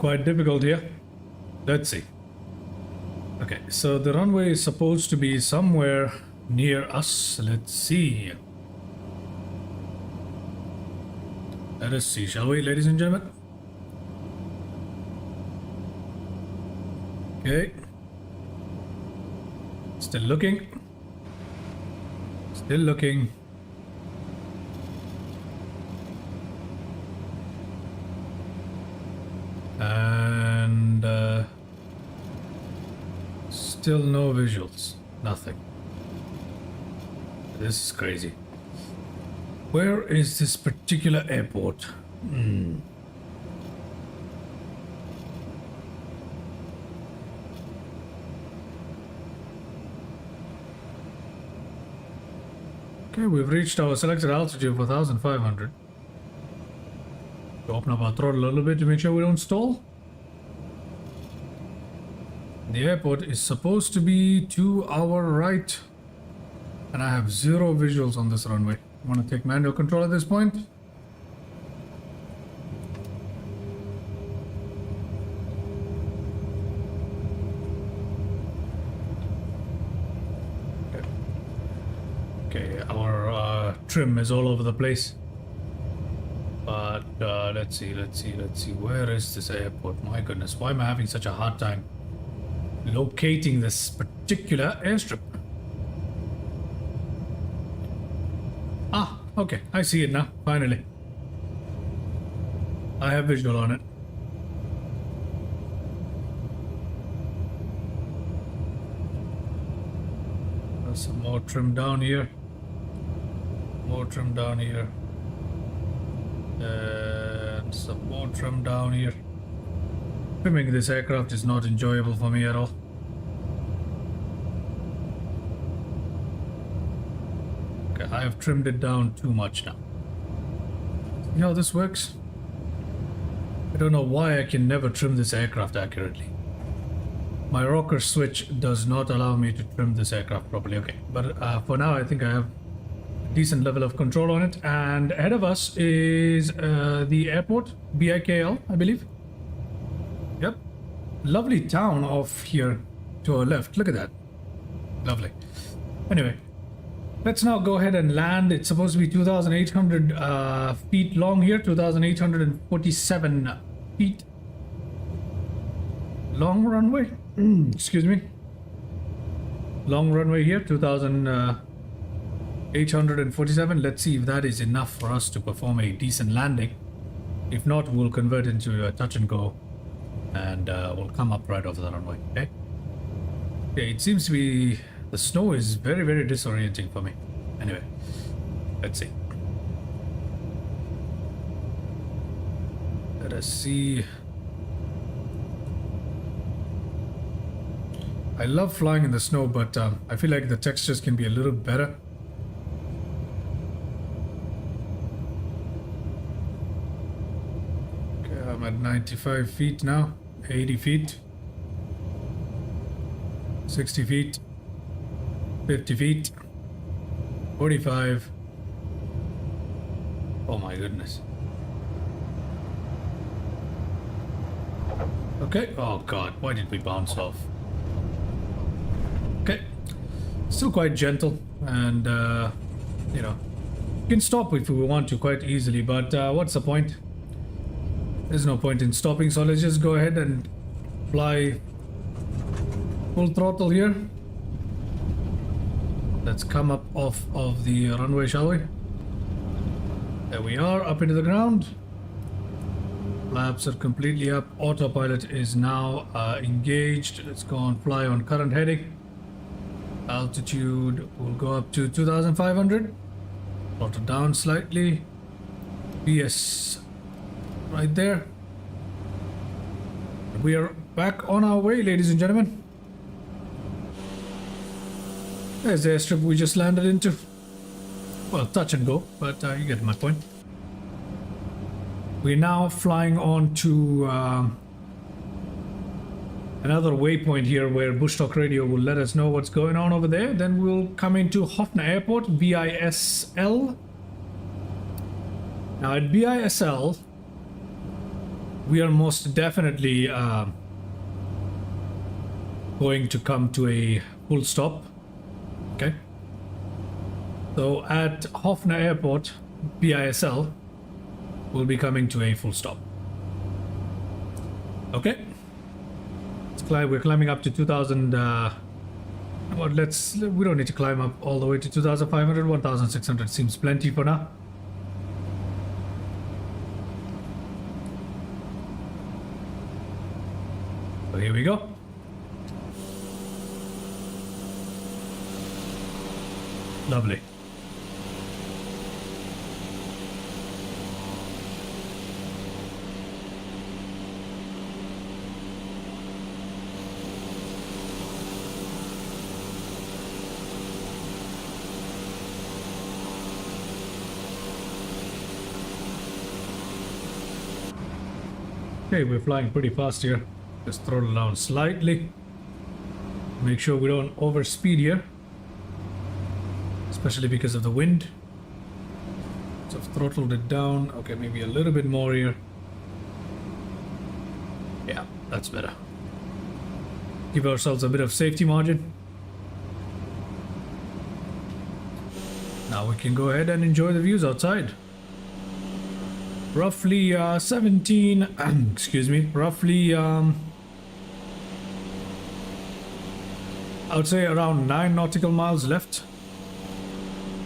Quite difficult here. Let's see. Okay, so the runway is supposed to be somewhere near us. Let's see. Let us see, shall we, ladies and gentlemen? Okay. Still looking. Still looking. And still no visuals. Nothing. This is crazy. Where is this particular airport? Okay, we've reached our selected altitude of 1,500. Open up our throttle a little bit to make sure we don't stall. The airport is supposed to be to our right, and I have zero visuals on this runway. I want to take manual control at this point. Okay, our trim is all over the place. But let's see. Where is this airport? My goodness, why am I having such a hard time locating this particular airstrip? Ah, okay, I see it now, finally. I have visual on it. There's some more trim down here. More trim down here. And some more trim down here. Trimming this aircraft is not enjoyable for me at all. Okay, I have trimmed it down too much now. See how this works? I don't know why I can never trim this aircraft accurately. My rocker switch does not allow me to trim this aircraft properly. Okay, but for now I think I have a decent level of control on it. And ahead of us is the airport, BIKL, I believe. Yep. Lovely town off here to our left. Look at that. Lovely. Anyway, Let's now go ahead and land. It's supposed to be 2,800 feet long here, 2,847 feet long runway. Excuse me. Long runway here, 2,847. Let's see if that is enough for us to perform a decent landing. If not, we'll convert into a touch and go, and we'll come up right over the runway. Okay. Okay. It seems to be the snow is very, very disorienting for me. Anyway, let's see. Let us see. I love flying in the snow, but I feel like the textures can be a little better. Okay, I'm at 95 feet now, 80 feet, 60 feet, 50 feet, 45. Oh my goodness. Okay, oh god, why did we bounce off? Okay, still quite gentle, and you know, you can stop if we want to quite easily, but what's the point? There's no point in stopping, so let's just go ahead and fly full throttle here. Let's come up off of the runway, shall we? There we are, up into the ground. Flaps are completely up. Autopilot is now engaged. Let's go and fly on current heading. Altitude will go up to 2,500. Throttle down slightly. PS right there. We are back on our way, ladies and gentlemen. There's the airstrip we just landed into. Well, touch and go, but you get my point. We're now flying on to another waypoint here where Bush Talk Radio will let us know what's going on over there. Then we'll come into Hofna Airport, BISL. Now at BISL, we are most definitely going to come to a full stop. Okay. So at Hofna Airport, BISL, we'll be coming to a full stop. Okay. We're climbing up to 2,000. Well, we don't need to climb up all the way to 2,500. 1,600 seems plenty for now. So here we go. Lovely. Okay, we're flying pretty fast here. Just throttle down slightly. Make sure we don't overspeed here, especially because of the wind. So I've throttled it down. Okay, maybe a little bit more here. Yeah, that's better. Give ourselves a bit of safety margin. Now we can go ahead and enjoy the views outside. Roughly 17 excuse me, roughly I would say around 9 nautical miles left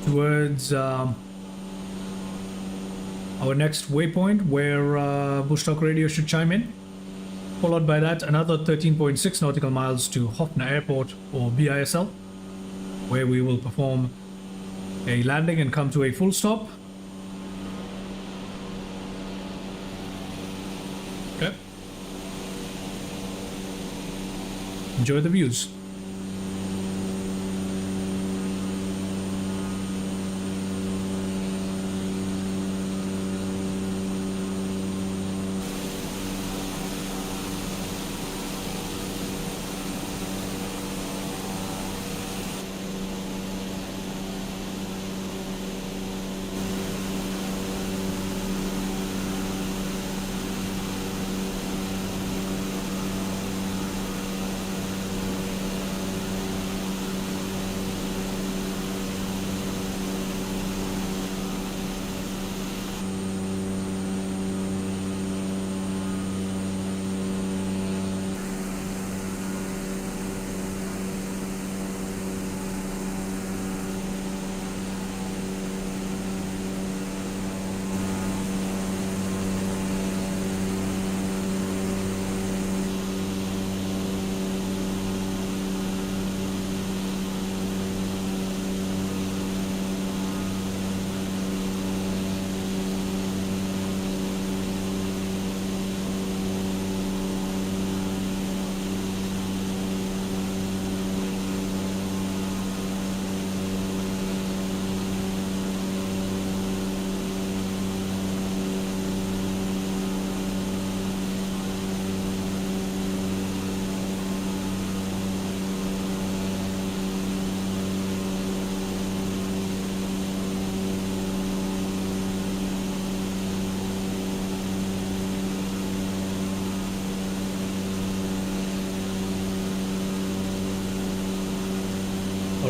towards our next waypoint where Bush Talk Radio should chime in. Followed by that, another 13.6 nautical miles to Hofna Airport, or BISL, where we will perform a landing and come to a full stop. Okay. Enjoy the views.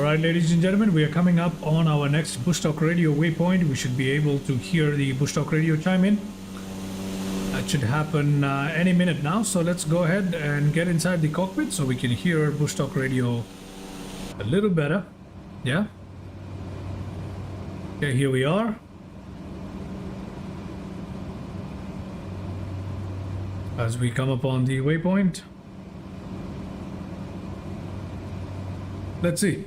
Alright, ladies and gentlemen, we are coming up on our next Bush Talk Radio waypoint. We should be able to hear the Bush Talk Radio chime in. That should happen any minute now, so let's go ahead and get inside the cockpit so we can hear Bush Talk Radio a little better. Yeah? Okay, here we are. As we come upon the waypoint. Let's see.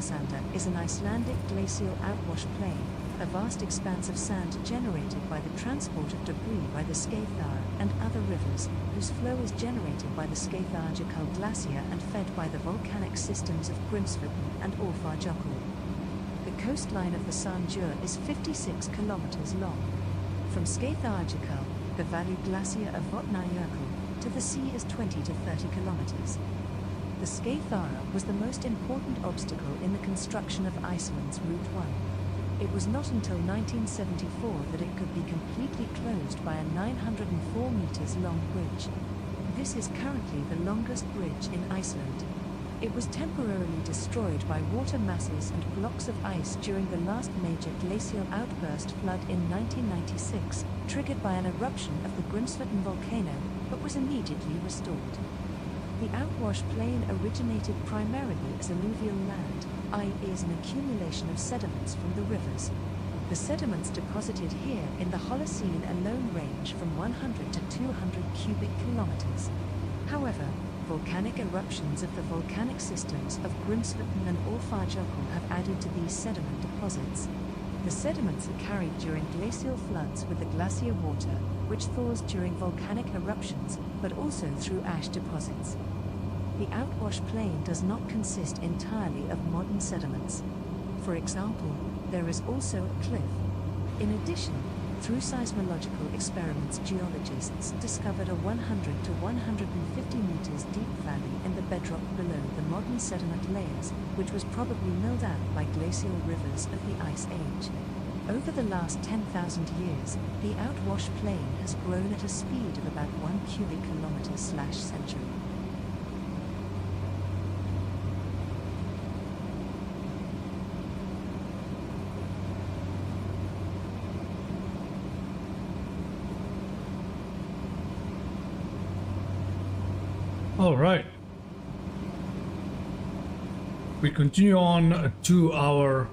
Sand is an Icelandic glacial outwash plain, a vast expanse of sand generated by the transport of debris by the Skeiðar and other rivers, whose flow is generated by the Skeiðarárjökull glacier and fed by the volcanic systems of Grímsvötn and Árjökull. The coastline of the Sandur is 56 kilometers long. From Skeiðarárjökull, the Valú glacier of Vatnajökull, to the sea is 20 to 30 kilometers. The Skeiðará was the most important obstacle in the construction of Iceland's Route 1. It was not until 1974 that it could be completely closed by a 904 meters long bridge. This is currently the longest bridge in Iceland. It was temporarily destroyed by water masses and blocks of ice during the last major glacial outburst flood in 1996, triggered by an eruption of the Grímsvötn volcano, but was immediately restored. The outwash plain originated primarily as alluvial land, i.e. as an accumulation of sediments from the rivers. The sediments deposited here in the Holocene alone range from 100 to 200 cubic kilometers. However, volcanic eruptions of the volcanic systems of Grímsvötn and Árjökull have added to these sediment deposits. The sediments are carried during glacial floods with the glacier water, which thaws during volcanic eruptions, but also through ash deposits. The outwash plain does not consist entirely of modern sediments. For example, there is also a cliff. In addition, through seismological experiments, geologists discovered a 100 to 150 meters deep valley in the bedrock below the modern sediment layers, which was probably milled out by glacial rivers of the Ice Age. Over the last 10,000 years, the outwash plain has grown at a speed of about 1 cubic kilometer/century. All right. We continue on to our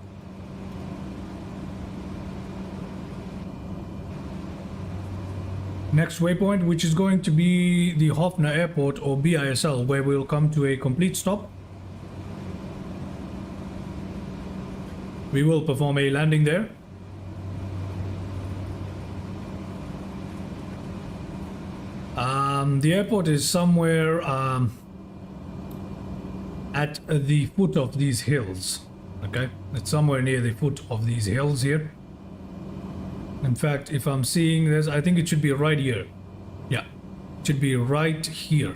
next waypoint, which is going to be the Hofna Airport, or BISL, where we'll come to a complete stop. We will perform a landing there. The airport is somewhere at the foot of these hills. Okay, it's somewhere near the foot of these hills here. In fact, if I'm seeing this, I think it should be right here. Yeah, it should be right here.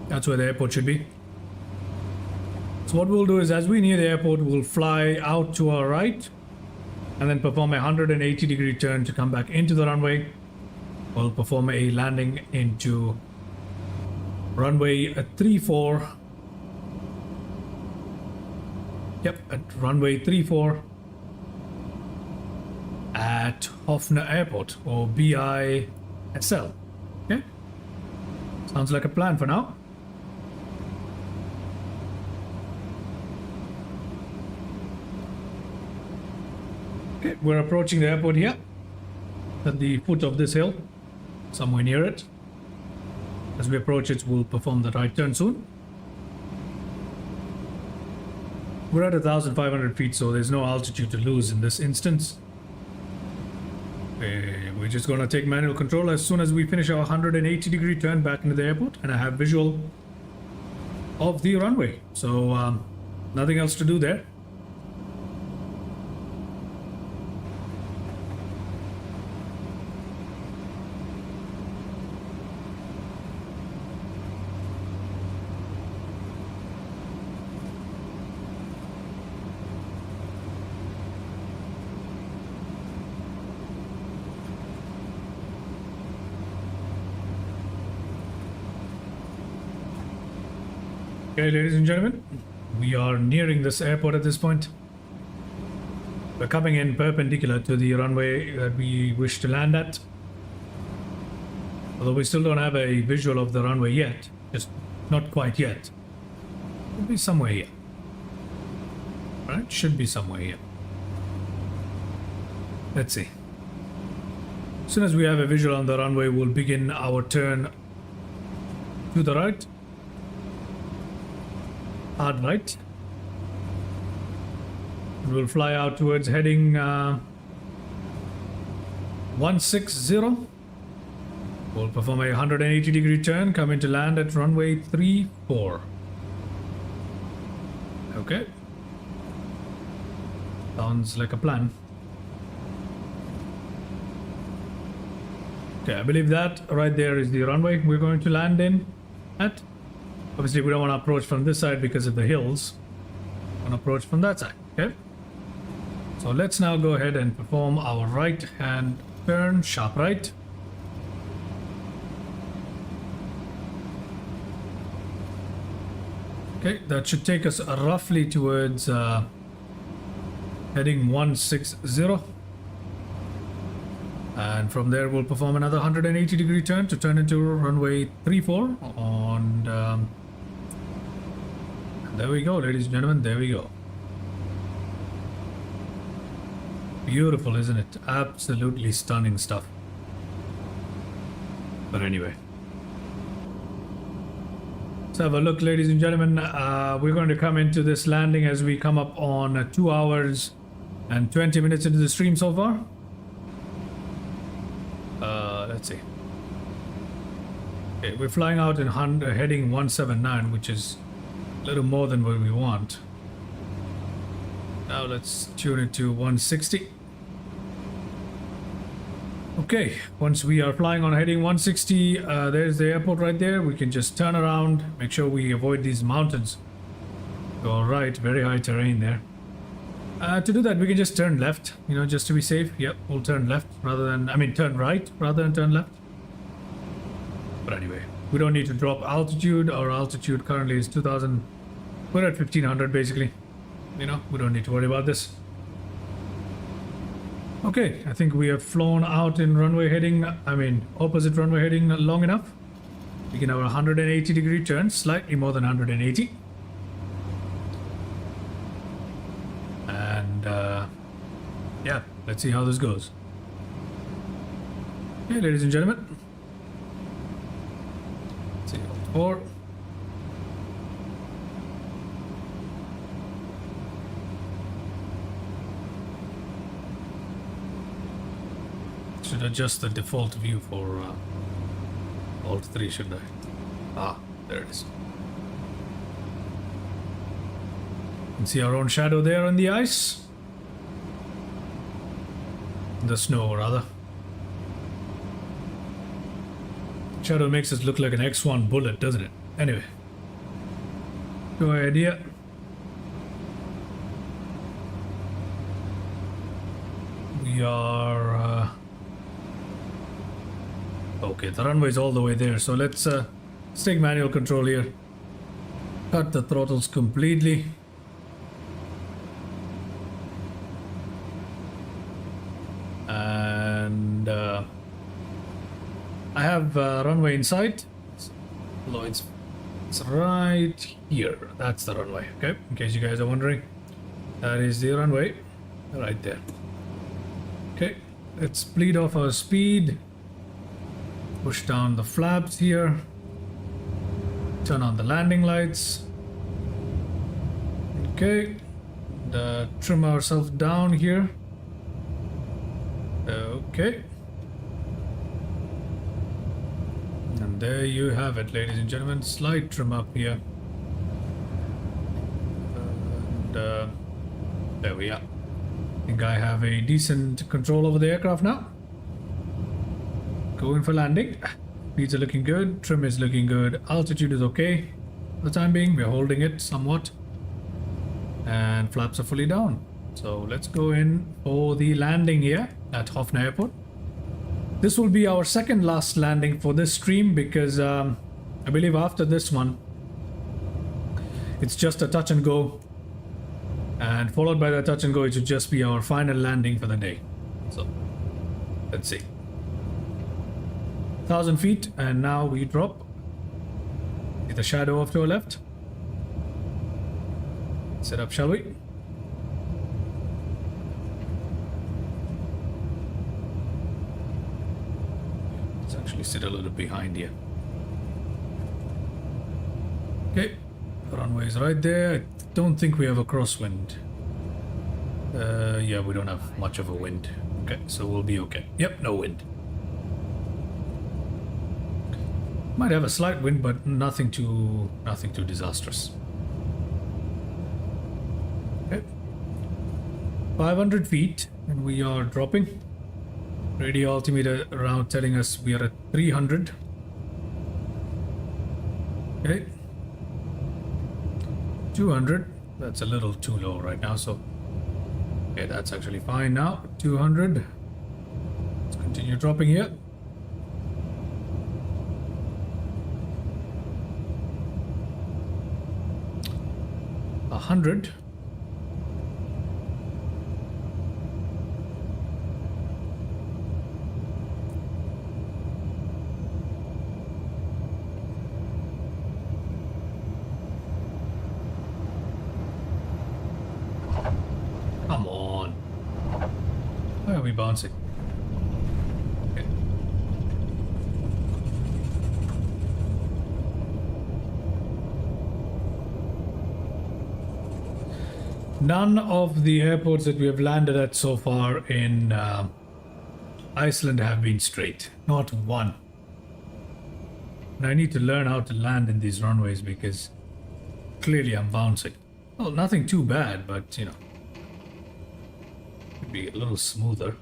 That's where the airport should be. So what we'll do is, as we near the airport, we'll fly out to our right and then perform a 180-degree turn to come back into the runway. We'll perform a landing into runway 34. Yep, at runway 34 at Hofna Airport, or BISL. Okay, sounds like a plan for now. Okay, we're approaching the airport here at the foot of this hill, somewhere near it. As we approach it, we'll perform the right turn soon. We're at 1,500 feet, so there's no altitude to lose in this instance. We're just gonna take manual control as soon as we finish our 180-degree turn back into the airport, and I have visual of the runway. So nothing else to do there. Okay, ladies and gentlemen, we are nearing this airport at this point. We're coming in perpendicular to the runway that we wish to land at. Although we still don't have a visual of the runway yet, just not quite yet. It'll be somewhere here. Right, should be somewhere here. Let's see. As soon as we have a visual on the runway, we'll begin our turn to the right. Hard right. And we'll fly out towards heading 160. We'll perform a 180-degree turn, come into land at runway 34. Okay. Sounds like a plan. Okay, I believe that right there is the runway we're going to land in at. Obviously, we don't want to approach from this side because of the hills. We want to approach from that side, okay? So let's now go ahead and perform our right-hand turn, sharp right. Okay, that should take us roughly towards heading 160. And from there, we'll perform another 180-degree turn to turn into runway 34 on... there we go, ladies and gentlemen, there we go. Beautiful, isn't it? Absolutely stunning stuff. But anyway. Let's have a look, ladies and gentlemen. We're going to come into this landing as we come up on 2 hours and 20 minutes into the stream so far. Let's see. Okay, we're flying out in heading 179, which is a little more than what we want. Now let's tune it to 160. Okay, once we are flying on heading 160, there's the airport right there. We can just turn around, make sure we avoid these mountains. All right, very high terrain there. To do that, we can just turn left, you know, just to be safe. Yep, we'll turn left rather than, turn right rather than turn left. But anyway, we don't need to drop altitude. Our altitude currently is 2,000. We're at 1,500 basically. You know, we don't need to worry about this. Okay, I think we have flown out in runway heading, opposite runway heading long enough. We can have a 180-degree turn, slightly more than 180. And yeah, let's see how this goes. Okay, ladies and gentlemen. Let's see, 4. Should adjust the default view for Alt 3, shouldn't I? Ah, there it is. You can see our own shadow there on the ice. The snow, rather. Shadow makes us look like an X1 bullet, doesn't it? Anyway. Go ahead here. We are... okay, the runway is all the way there, so let's take manual control here. Cut the throttles completely. And I have runway in sight. Although it's right here. That's the runway, okay? In case you guys are wondering. That is the runway right there. Okay, let's bleed off our speed. Push down the flaps here. Turn on the landing lights. Okay. Trim ourselves down here. Okay. And there you have it, ladies and gentlemen. Slight trim up here. And there we are. I think I have a decent control over the aircraft now. Going for landing. Speeds are looking good. Trim is looking good. Altitude is okay. For the time being, we're holding it somewhat. And flaps are fully down. So let's go in for the landing here at Hofna Airport. This will be our second last landing for this stream because I believe after this one, it's just a touch and go. And followed by the touch and go, it should just be our final landing for the day. So let's see. 1,000 feet, and now we drop. See the shadow off to our left. Set up, shall we? Let's actually sit a little behind here. Okay, runway is right there. I don't think we have a crosswind. Yeah, we don't have much of a wind. Okay, so we'll be okay. Yep, no wind. Might have a slight wind, but nothing too disastrous. Okay. 500 feet, and we are dropping. Radio altimeter around telling us we are at 300. Okay. 200. That's a little too low right now, so okay, that's actually fine now. 200. Let's continue dropping here. 100. Come on. Why are we bouncing? Okay. None of the airports that we have landed at so far in Iceland have been straight. Not one. And I need to learn how to land in these runways because clearly I'm bouncing. Well, nothing too bad, but you know, could be a little smoother.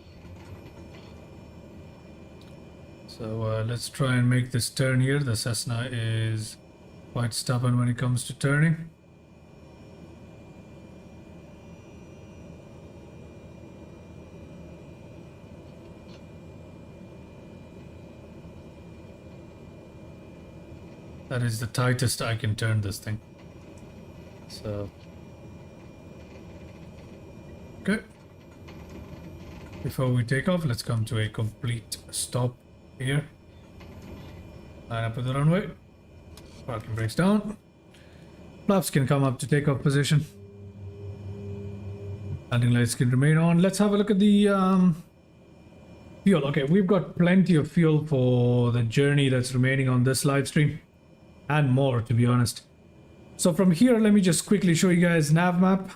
So let's try and make this turn here. The Cessna is quite stubborn when it comes to turning. That is the tightest I can turn this thing. So, okay. Before we take off, let's come to a complete stop here. Line up with the runway. Parking brakes down. Flaps can come up to takeoff position. Landing lights can remain on. Let's have a look at the fuel. Okay, we've got plenty of fuel for the journey that's remaining on this live stream. And more, to be honest. So from here, let me just quickly show you guys nav map.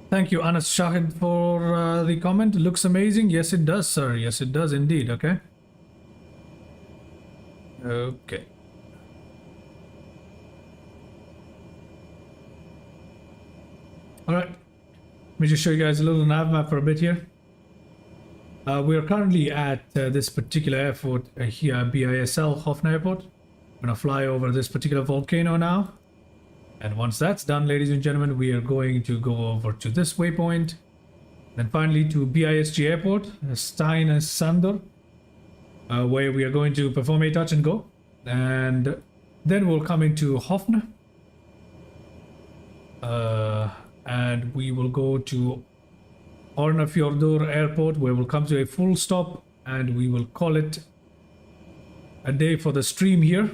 Thank you, Anas Shahid, for the comment. Looks amazing. Yes, it does, sir. Yes, it does indeed. Okay. Okay. All right. Let me just show you guys a little nav map for a bit here. We are currently at this particular airport here, BISL Hofna Airport. I'm gonna fly over this particular volcano now. And once that's done, ladies and gentlemen, we are going to go over to this waypoint. Then finally to BISG Airport, Stein and Sandor, where we are going to perform a touch and go. And then we'll come into Hofna. And we will go to Hornafjordur Airport, where we'll come to a full stop and we will call it a day for the stream here.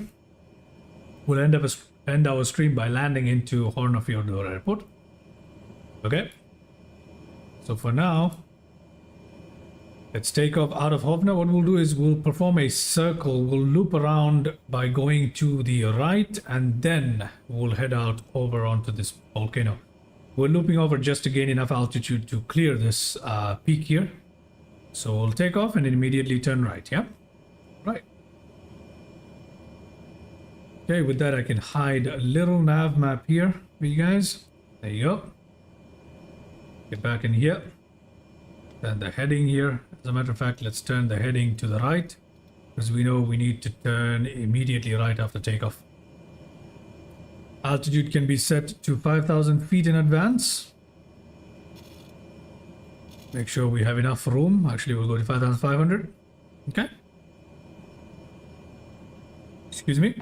We'll end our stream by landing into Hornafjordur Airport. Okay. So for now, let's take off out of Hofna. What we'll do is we'll perform a circle. We'll loop around by going to the right, and then we'll head out over onto this volcano. We're looping over just to gain enough altitude to clear this peak here. So we'll take off and immediately turn right, yeah? Right. Okay, with that I can hide a little nav map here. for you guys. There you go. Get back in here. Then the heading here. As a matter of fact, let's turn the heading to the right, because we know we need to turn immediately right after takeoff. Altitude can be set to 5,000 feet in advance. Make sure we have enough room. Actually, we'll go to 5,500. Okay. Excuse me.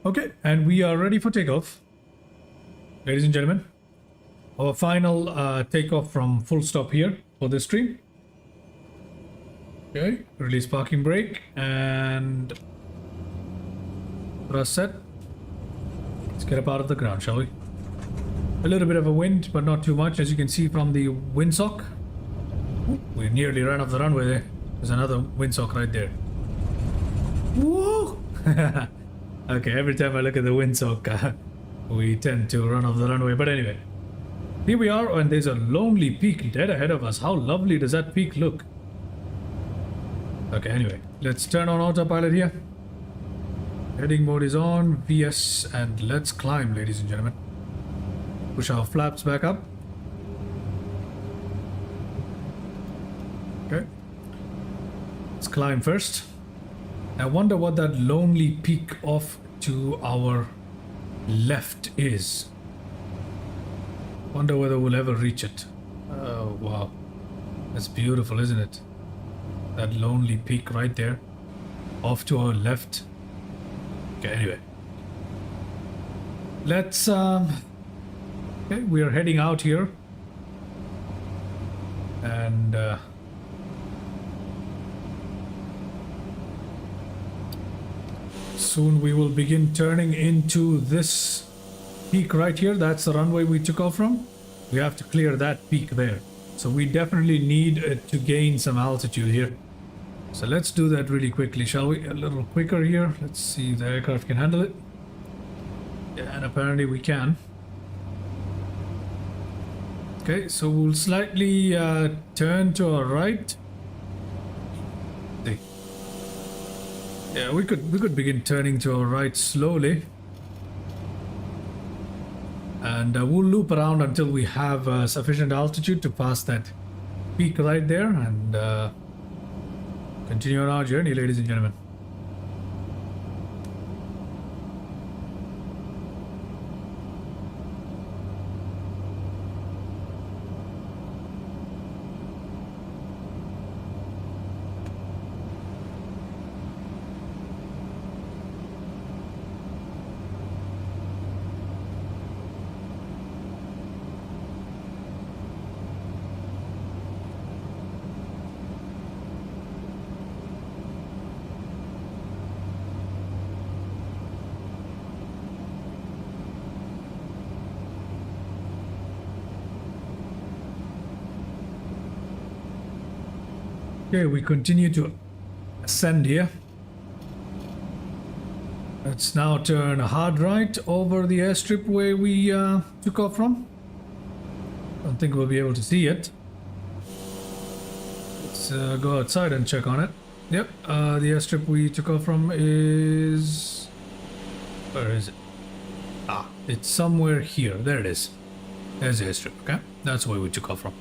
Okay, and we are ready for takeoff. Ladies and gentlemen, our final takeoff from full stop here for this stream. Okay, release parking brake and thrust set. Let's get up out of the ground, shall we? A little bit of a wind, but not too much, as you can see from the windsock. Ooh, we nearly ran off the runway there. There's another windsock right there. Woo! Okay, every time I look at the windsock, we tend to run off the runway. But anyway, here we are, and there's a lonely peak dead ahead of us. How lovely does that peak look? Okay, anyway, let's turn on autopilot here. Heading mode is on, VS, and let's climb, ladies and gentlemen. Push our flaps back up. Okay. Let's climb first. I wonder what that lonely peak off to our left is. Wonder whether we'll ever reach it. Oh, wow. That's beautiful, isn't it? That lonely peak right there. Off to our left. Okay, anyway. Let's, okay, we are heading out here. And, soon we will begin turning into this peak right here. That's the runway we took off from. We have to clear that peak there. So we definitely need to gain some altitude here. So let's do that really quickly, shall we? A little quicker here. Let's see if the aircraft can handle it. Yeah, and apparently we can. Okay, so we'll slightly turn to our right. See. Yeah, we could begin turning to our right slowly. And we'll loop around until we have sufficient altitude to pass that peak right there, and continue on our journey, ladies and gentlemen. Okay, we continue to ascend here. Let's now turn hard right over the airstrip where we took off from. Don't think we'll be able to see it. Let's go outside and check on it. Yep, the airstrip we took off from is... Where is it? Ah, it's somewhere here. There it is. There's the airstrip, okay? That's where we took off from.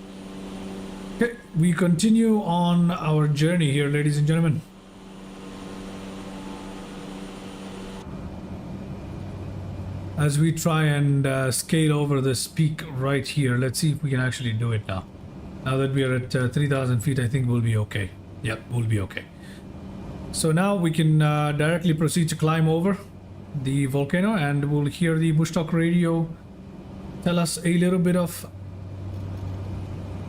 Okay, we continue on our journey here, ladies and gentlemen. As we try and scale over this peak right here, let's see if we can actually do it now. Now that we are at 3,000 feet, I think we'll be okay. Yep, we'll be okay. So now we can directly proceed to climb over the volcano, and we'll hear the bush talk radio tell us a little bit of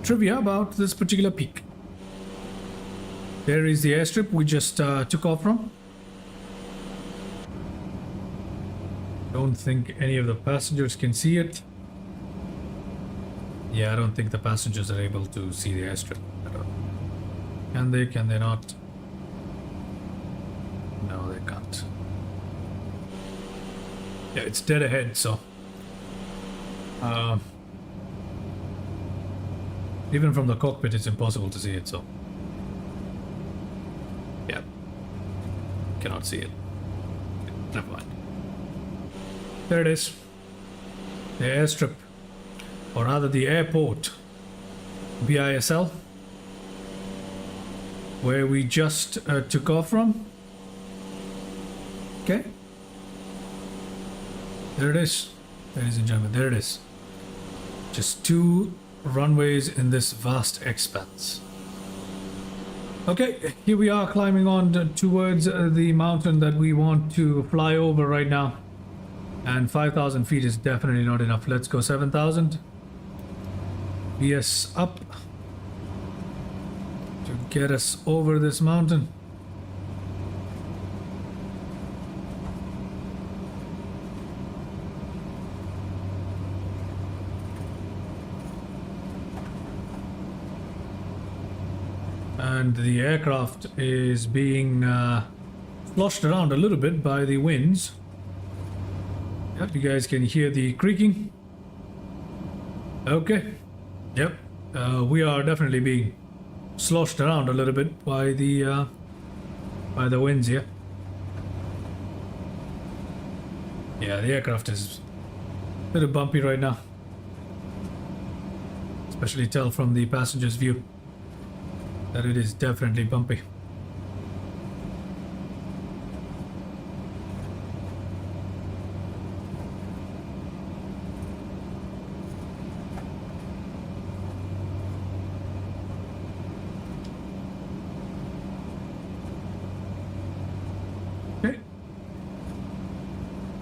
trivia about this particular peak. There is the airstrip we just took off from. Don't think any of the passengers can see it. Yeah, I don't think the passengers are able to see the airstrip at all. Can they? Can they not? No, they can't. Yeah, it's dead ahead, so even from the cockpit it's impossible to see it, so yeah, cannot see it. Never mind. There it is. the airstrip, or rather the airport, BISL, where we just took off from. Okay, there it is, ladies and gentlemen, there it is. Just 2 runways in this vast expanse. Okay, here we are climbing on towards the mountain that we want to fly over right now. And 5,000 feet is definitely not enough. Let's go 7,000. BS up to get us over this mountain. And the aircraft is being sloshed around a little bit by the winds. Yep, you guys can hear the creaking. Okay. Yep. We are definitely being sloshed around a little bit by the winds here. Yeah, the aircraft is a little bumpy right now. Especially tell from the passenger's view that it is definitely bumpy. Okay.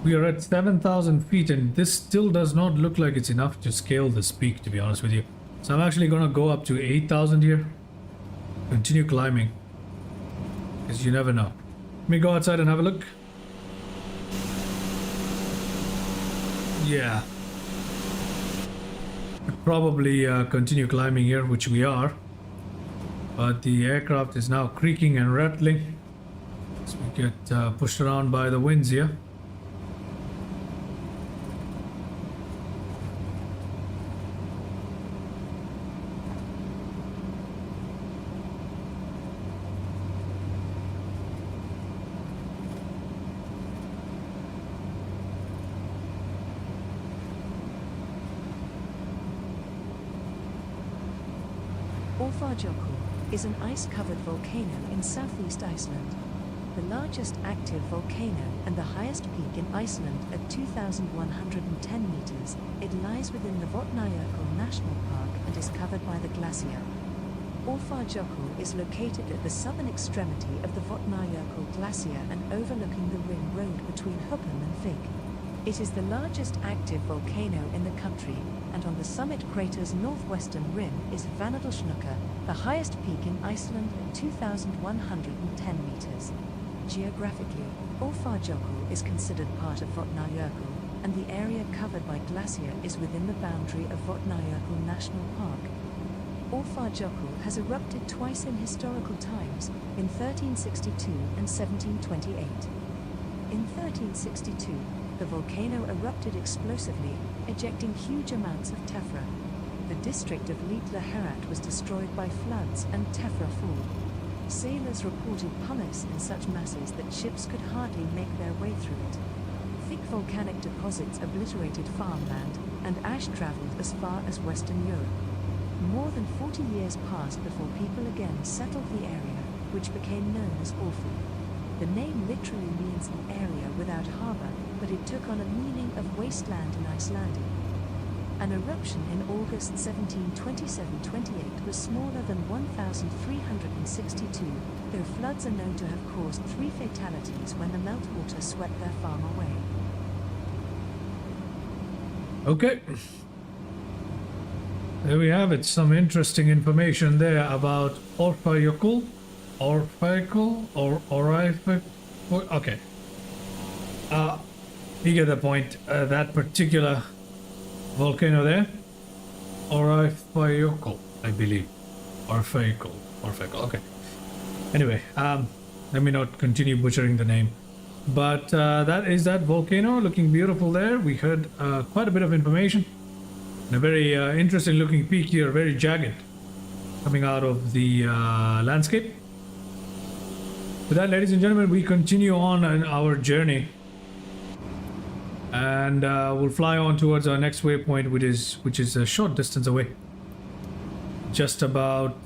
We are at 7,000 feet and this still does not look like it's enough to scale this peak, to be honest with you. So I'm actually gonna go up to 8,000 here. Continue climbing, because you never know. Let me go outside and have a look. Yeah. Probably continue climbing here, which we are. But the aircraft is now creaking and rattling. So we get pushed around by the winds here. Is an ice-covered volcano in southeast Iceland. The largest active volcano and the highest peak in Iceland at 2,110 meters, it lies within the Vatnajökull National Park and is covered by the glacier. Vatnajökull is located at the southern extremity of the Vatnajökull Glacier and overlooking the ring road between Hupum and Vik. It is the largest active volcano in the country, and on the summit crater's northwestern rim is Vatnajökull, the highest peak in Iceland at 2,110 meters. Geographically, Vatnajökull is considered part of Vatnajökull, and the area covered by glacier is within the boundary of Vatnajökull National Park. Vatnajökull has erupted twice in historical times, in 1362 and 1728. In 1362, the volcano erupted explosively, ejecting huge amounts of tephra. The district of Litla Herat was destroyed by floods and tephra fall. Sailors reported pumice in such masses that ships could hardly make their way through it. Thick volcanic deposits obliterated farmland, and ash traveled as far as Western Europe. More than 40 years passed before people again settled the area, which became known as Orfi. The name literally means an area without harbour, but it took on a meaning of wasteland in Icelandic. An eruption in August 1727-28 was smaller than 1,362, though floods are known to have caused 3 fatalities when the meltwater swept their farm away. Okay. There we have it. Some interesting information there about Vatnajökull. Okay. You get the point. That particular volcano there, Vatnajökull, I believe. Vatnajökull. Okay. Anyway, let me not continue butchering the name. But that is that volcano, looking beautiful there. We heard quite a bit of information. And a very interesting looking peak here, very jagged, coming out of the landscape. With that, ladies and gentlemen, we continue on our journey. and we'll fly on towards our next waypoint, which is a short distance away. Just about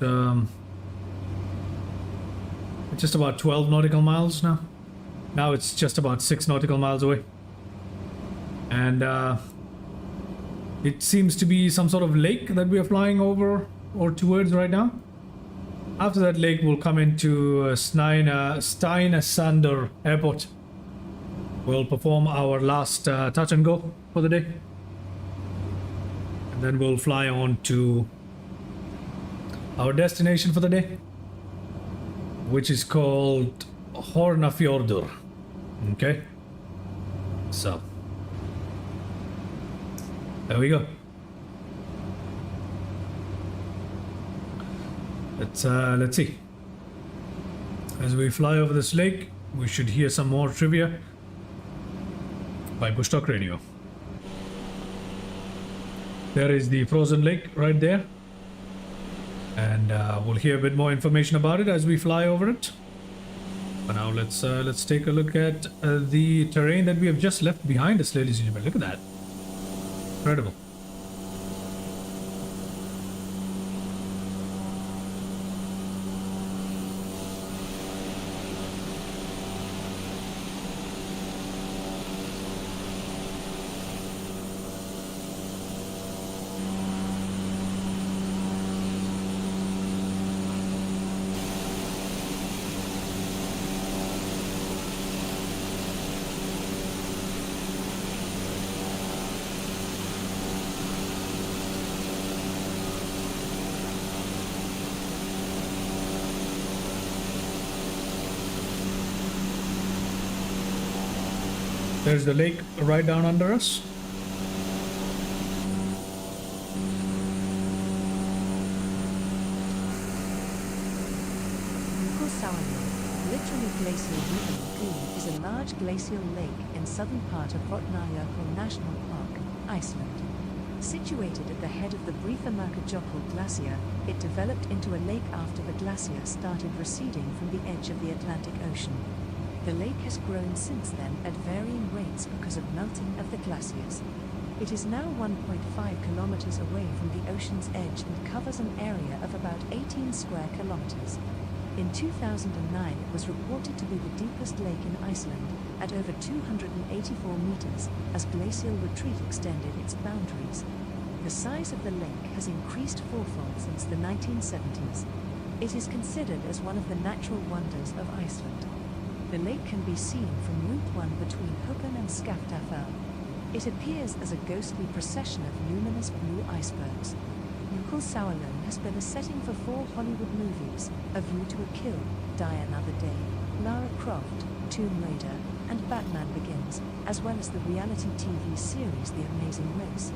12 nautical miles now. Now it's just about 6 nautical miles away, and it seems to be some sort of lake that we are flying over or towards right now. After that lake, we'll come into Steinasander Airport. We'll perform our last touch and go for the day, and then we'll fly on to our destination for the day, which is called Hornafjordur. Okay, so there we go. Let's see. As we fly over this lake, we should hear some more trivia by Bush Talk Radio. There is the frozen lake right there, and we'll hear a bit more information about it as we fly over it. But now let's take a look at the terrain that we have just left behind us, ladies and gentlemen. Look at that, incredible. There's the lake right down under us. Literally glacial river lagoon, is a large glacial lake in southern part of Vatnajökull National Park, Iceland. Situated at the head of the Breiðamerkurjökull glacier, it developed into a lake after the glacier started receding from the edge of the Atlantic Ocean. The lake has grown since then at varying rates because of melting of the glaciers. It is now 1.5 kilometers away from the ocean's edge and covers an area of about 18 square kilometers. In 2009, it was reported to be the deepest lake in Iceland, at over 284 meters, as glacial retreat extended its boundaries. The size of the lake has increased fourfold since the 1970s. It is considered as one of the natural wonders of Iceland. The lake can be seen from Route 1 between Hupin and Skaftafell. It appears as a ghostly procession of luminous blue icebergs. Jökulsárlón has been a setting for 4 Hollywood movies, A View to a Kill, Die Another Day, Lara Croft, Tomb Raider, and Batman Begins, as well as the reality TV series The Amazing Race.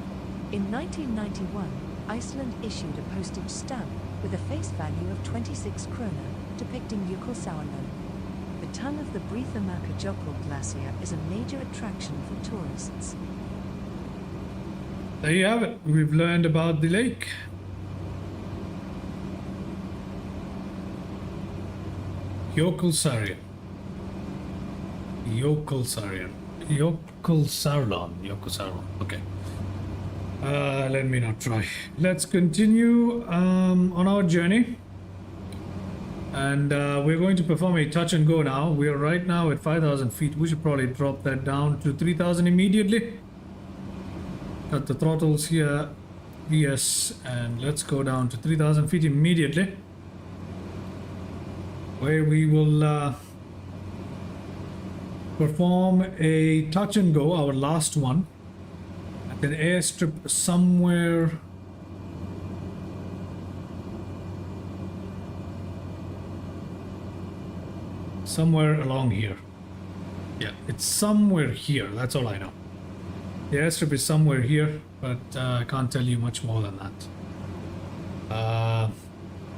In 1991, Iceland issued a postage stamp with a face value of 26 krona, depicting Jökulsárlón. The tongue of the Breiðamerkurjökull glacier is a major attraction for tourists. There you have it. We've learned about the lake. Jökulsárlón. Okay. Let me not try. Let's continue on our journey. And we're going to perform a touch and go now. We are right now at 5,000 feet. We should probably drop that down to 3,000 immediately. Cut the throttles here, VS, and let's go down to 3,000 feet immediately, where we will perform a touch and go, our last one, at an airstrip somewhere along here. Yeah, it's somewhere here, that's all I know. The airstrip is somewhere here, but I can't tell you much more than that.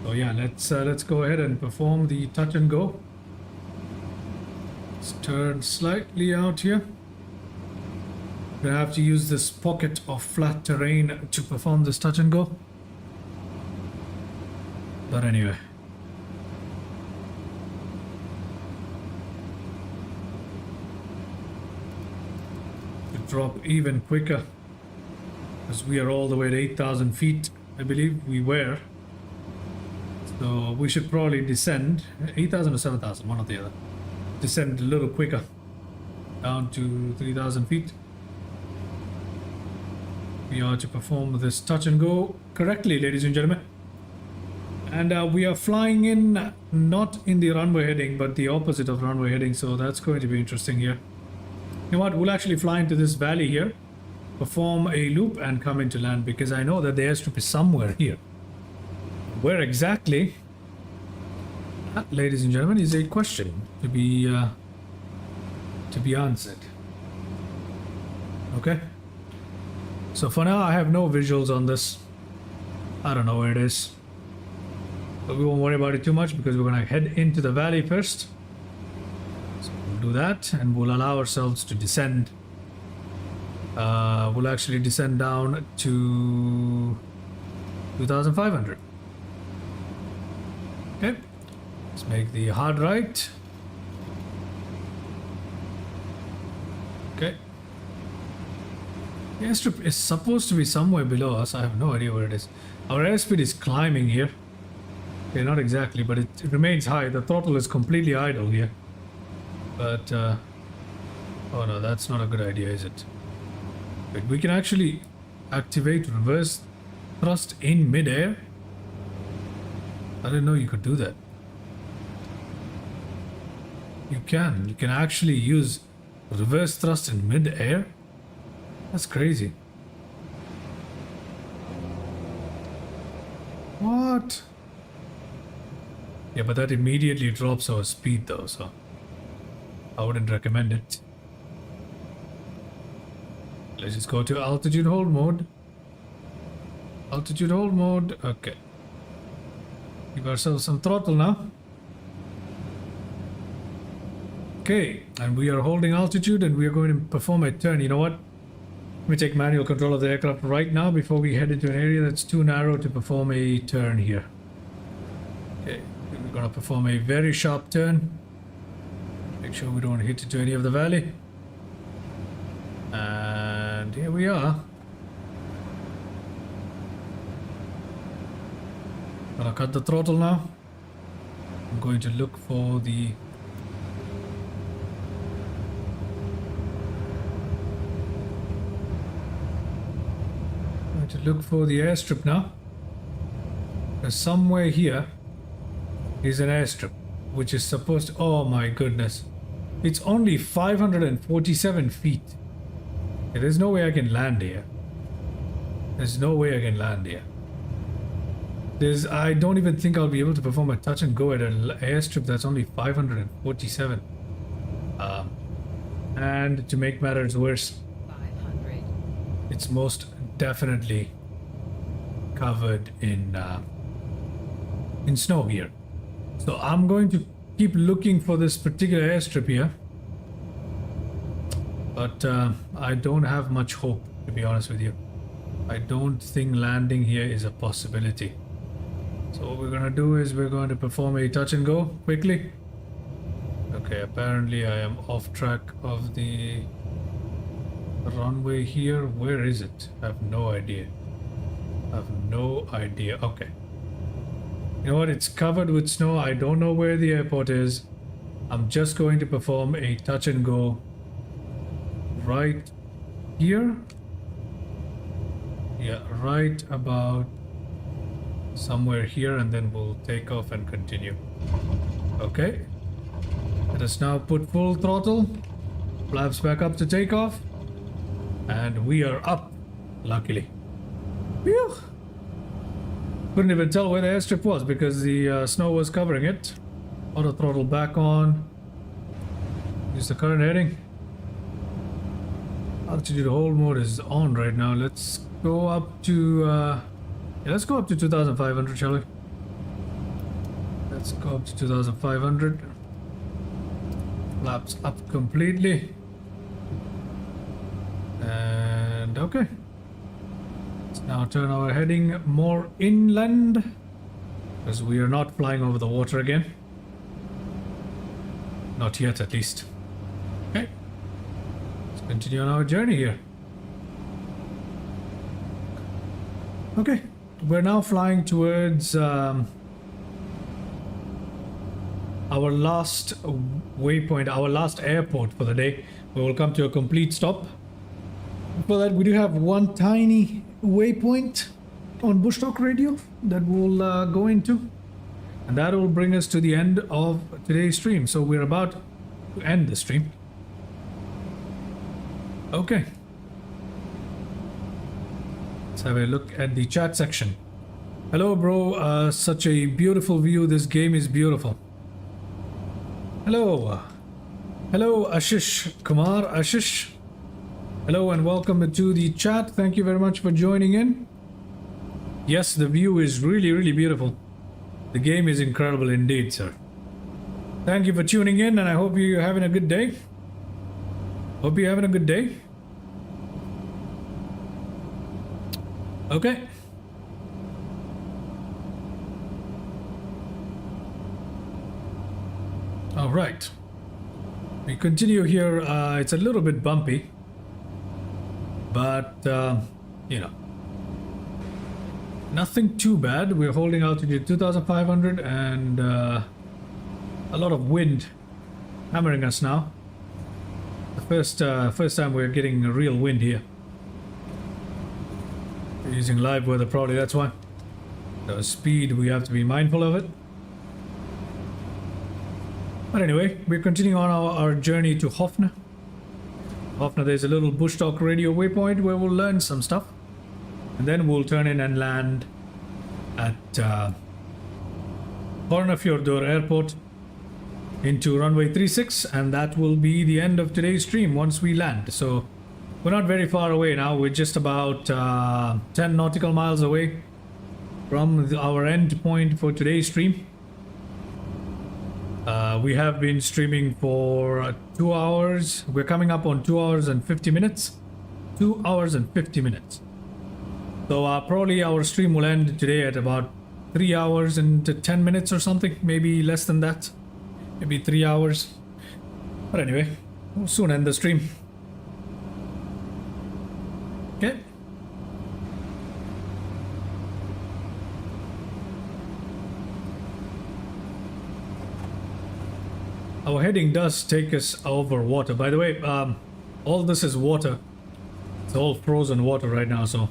So yeah, let's go ahead and perform the touch and go. Let's turn slightly out here. We're gonna have to use this pocket of flat terrain to perform this touch and go. But anyway. drop even quicker, because we are all the way at 8,000 feet, I believe we were. So we should probably descend 8,000 or 7,000, one or the other. Descend a little quicker down to 3,000 feet. We are to perform this touch and go correctly, ladies and gentlemen. And we are flying in, not in the runway heading, but the opposite of runway heading, so that's going to be interesting here. You know what, we'll actually fly into this valley here, perform a loop and come into land, because I know that the airstrip is somewhere here. Where exactly, that, ladies and gentlemen, is a question to be answered. Okay, so for now I have no visuals on this. I don't know where it is, but we won't worry about it too much, because we're gonna head into the valley first. So we'll do that, and we'll allow ourselves to descend. We'll actually descend down to 2,500. Okay, let's make the hard right. Okay, the airstrip is supposed to be somewhere below us. I have no idea where it is. Our airspeed is climbing here. Okay, not exactly, but it remains high. The throttle is completely idle here. But, oh no, that's not a good idea, is it? Wait, we can actually activate reverse thrust in midair? I didn't know you could do that. You can actually use reverse thrust in mid-air? That's crazy. What? Yeah, but that immediately drops our speed though, so I wouldn't recommend it. Let's just go to altitude hold mode. Altitude hold mode, okay. Give ourselves some throttle now. Okay, and we are holding altitude and we are going to perform a turn. You know what? Let me take manual control of the aircraft right now before we head into an area that's too narrow to perform a turn here. Okay, we're going to perform a very sharp turn. Make sure we don't hit into any of the valley. And here we are. Gonna cut the throttle now. I'm going to look for the airstrip now. Because somewhere here is an airstrip, which is supposed to, oh my goodness, it's only 547 feet. Okay, there's no way I can land here. There's no way I can land here. I don't even think I'll be able to perform a touch and go at an airstrip that's only 547. And to make matters worse, 500. It's most definitely covered in snow here. So I'm going to keep looking for this particular airstrip here. But I don't have much hope, to be honest with you. I don't think landing here is a possibility. So what we're gonna do is we're going to perform a touch and go quickly. Okay, apparently I am off track of the runway here. Where is it? I have no idea. I have no idea. Okay. You know what? It's covered with snow. I don't know where the airport is. I'm just going to perform a touch and go right here. Yeah, right about somewhere here, and then we'll take off and continue. Okay, let us now put full throttle, flaps back up to take off, and we are up, luckily. Phew. Couldn't even tell where the airstrip was because the snow was covering it. Auto throttle back on. Use the current heading. Altitude hold mode is on right now. Let's go up to let's go up to 2,500, shall we? Let's go up to 2,500. Flaps up completely. And okay. Let's now turn our heading more inland, because we are not flying over the water again. Not yet, at least. Okay. Let's continue on our journey here. Okay, we're now flying towards our last waypoint, our last airport for the day. We will come to a complete stop. For that, we do have one tiny waypoint on Bush Talk Radio that we'll go into, and that will bring us to the end of today's stream. So we're about to end the stream. Okay. Let's have a look at the chat section. Hello, bro. Such a beautiful view. This game is beautiful. Hello. Hello, Ashish Kumar. Ashish. Hello and welcome to the chat. Thank you very much for joining in. Yes, the view is really, really beautiful. The game is incredible indeed, sir. Thank you for tuning in, and I hope you're having a good day. Hope you're having a good day. Okay. All right. We continue here. It's a little bit bumpy, but you know, nothing too bad. We're holding altitude 2,500 and a lot of wind hammering us now. The first time we're getting a real wind here. We're using live weather, probably that's why. The speed, we have to be mindful of it. But anyway, we're continuing on our journey to Hofna. Hofna, there's a little Bush Talk Radio waypoint where we'll learn some stuff. And then we'll turn in and land at Hornafjordur Airport into runway 36, and that will be the end of today's stream once we land. So we're not very far away now. We're just about 10 nautical miles away from our end point for today's stream. We have been streaming for 2 hours. We're coming up on 2 hours and 50 minutes. 2 hours and 50 minutes. So probably our stream will end today at about 3 hours and 10 minutes or something. Maybe less than that. Maybe 3 hours. But anyway, we'll soon end the stream. Okay. Our heading does take us over water. By the way, all this is water. It's all frozen water right now, so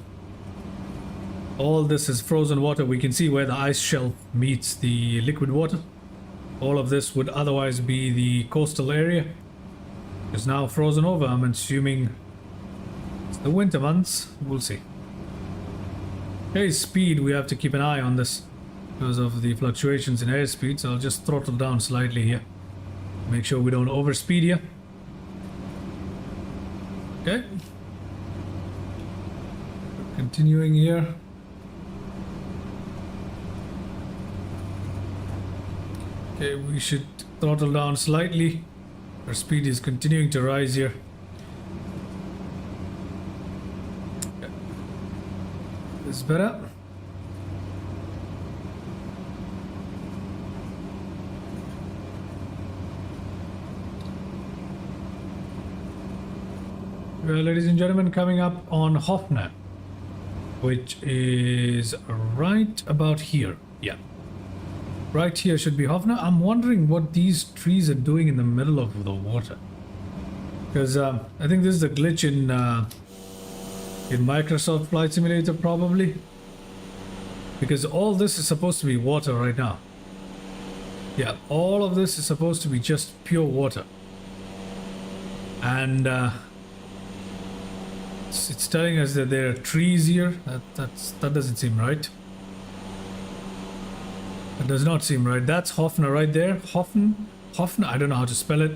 all this is frozen water. We can see where the ice shelf meets the liquid water. All of this would otherwise be the coastal area. It's now frozen over. I'm assuming it's the winter months. We'll see. Okay, speed, we have to keep an eye on this because of the fluctuations in airspeed, so I'll just throttle down slightly here. Make sure we don't overspeed here. Okay. Continuing here. Okay, we should throttle down slightly. Our speed is continuing to rise here. Okay. This is better. Well, ladies and gentlemen, coming up on Hofna, which is right about here. Yeah. Right here should be Hofna. I'm wondering what these trees are doing in the middle of the water. Because I think this is a glitch in Microsoft Flight Simulator, probably. Because all this is supposed to be water right now. Yeah, all of this is supposed to be just pure water. And it's telling us that there are trees here. That doesn't seem right. That does not seem right. That's Hofna right there. Hofna. I don't know how to spell it.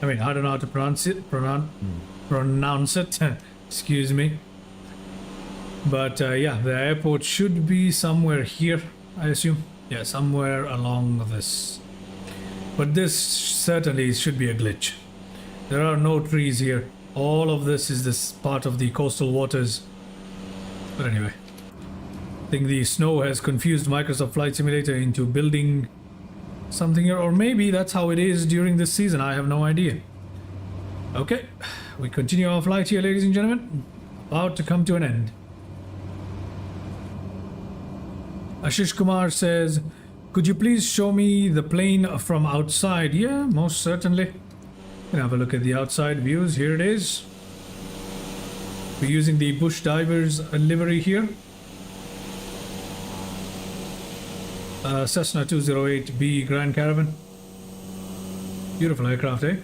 I mean, I don't know how to pronounce it. Pronounce it. Excuse me. But yeah, the airport should be somewhere here, I assume. Yeah, somewhere along this. But this certainly should be a glitch. There are no trees here. All of this is this part of the coastal waters. But anyway, I think the snow has confused Microsoft Flight Simulator into building something here, or maybe that's how it is during this season. I have no idea. Okay, we continue our flight here, ladies and gentlemen. About to come to an end. Ashish Kumar says, could you please show me the plane from outside? Yeah, most certainly. You can have a look at the outside views. Here it is. We're using the Bush Divers livery here. Cessna 208B Grand Caravan. Beautiful aircraft, eh?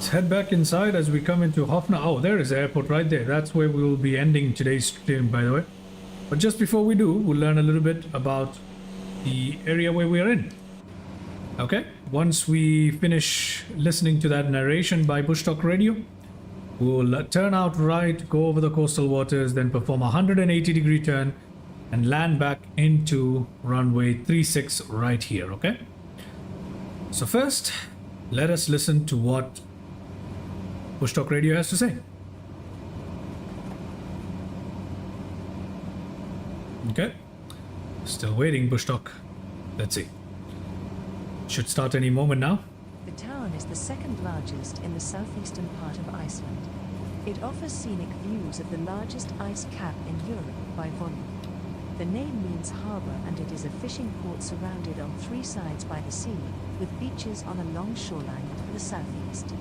Head back inside as we come into Hofna. Oh, there is the airport right there. That's where we will be ending today's stream, by the way. But just before we do, we'll learn a little bit about the area where we are in. Okay, once we finish listening to that narration by Bush Talk Radio, we'll turn out right, go over the coastal waters, then perform a 180-degree turn and land back into runway 36 right here, okay? So first, let us listen to what Bush Talk Radio has to say. Okay, still waiting, Bush Talk. Let's see. Should start any moment now. The town is the second largest in the southeastern part of Iceland. It offers scenic views of the largest ice cap in Europe by volume. The name means harbour, and it is a fishing port surrounded on three sides by the sea, with beaches on a long shoreline to the southeast.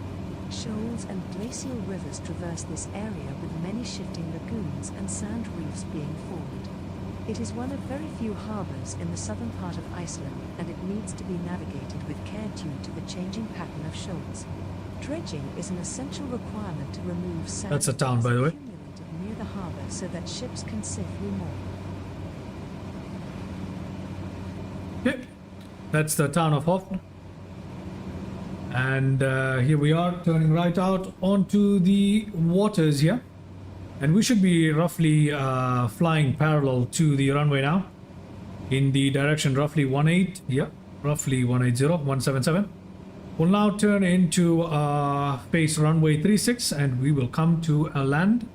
Shoals and glacial rivers traverse this area, with many shifting lagoons and sand reefs being formed. It is one of very few harbours in the southern part of Iceland, and it needs to be navigated with care due to the changing pattern of shoals. Dredging is an essential requirement to remove sand. That's a town, by the way. Accumulated near the harbour so that ships can safely moor. Yep, that's the town of Hofna. And here we are turning right out onto the waters here, and we should be roughly flying parallel to the runway now in the direction roughly 18, yeah, roughly 180, 177. We'll now turn into face runway 36 and we will come to a land.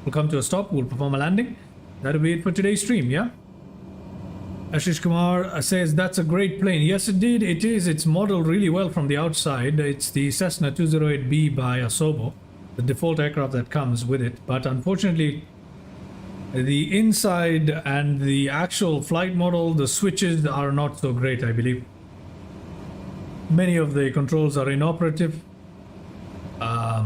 We'll come to a stop, we'll perform a landing. That'll be it for today's stream, yeah? Ashish Kumar says that's a great plane. Yes, indeed, it is. It's modeled really well from the outside. It's the Cessna 208B by Asobo, the default aircraft that comes with it. But unfortunately, the inside and the actual flight model, the switches are not so great, I believe. Many of the controls are inoperative. Yeah,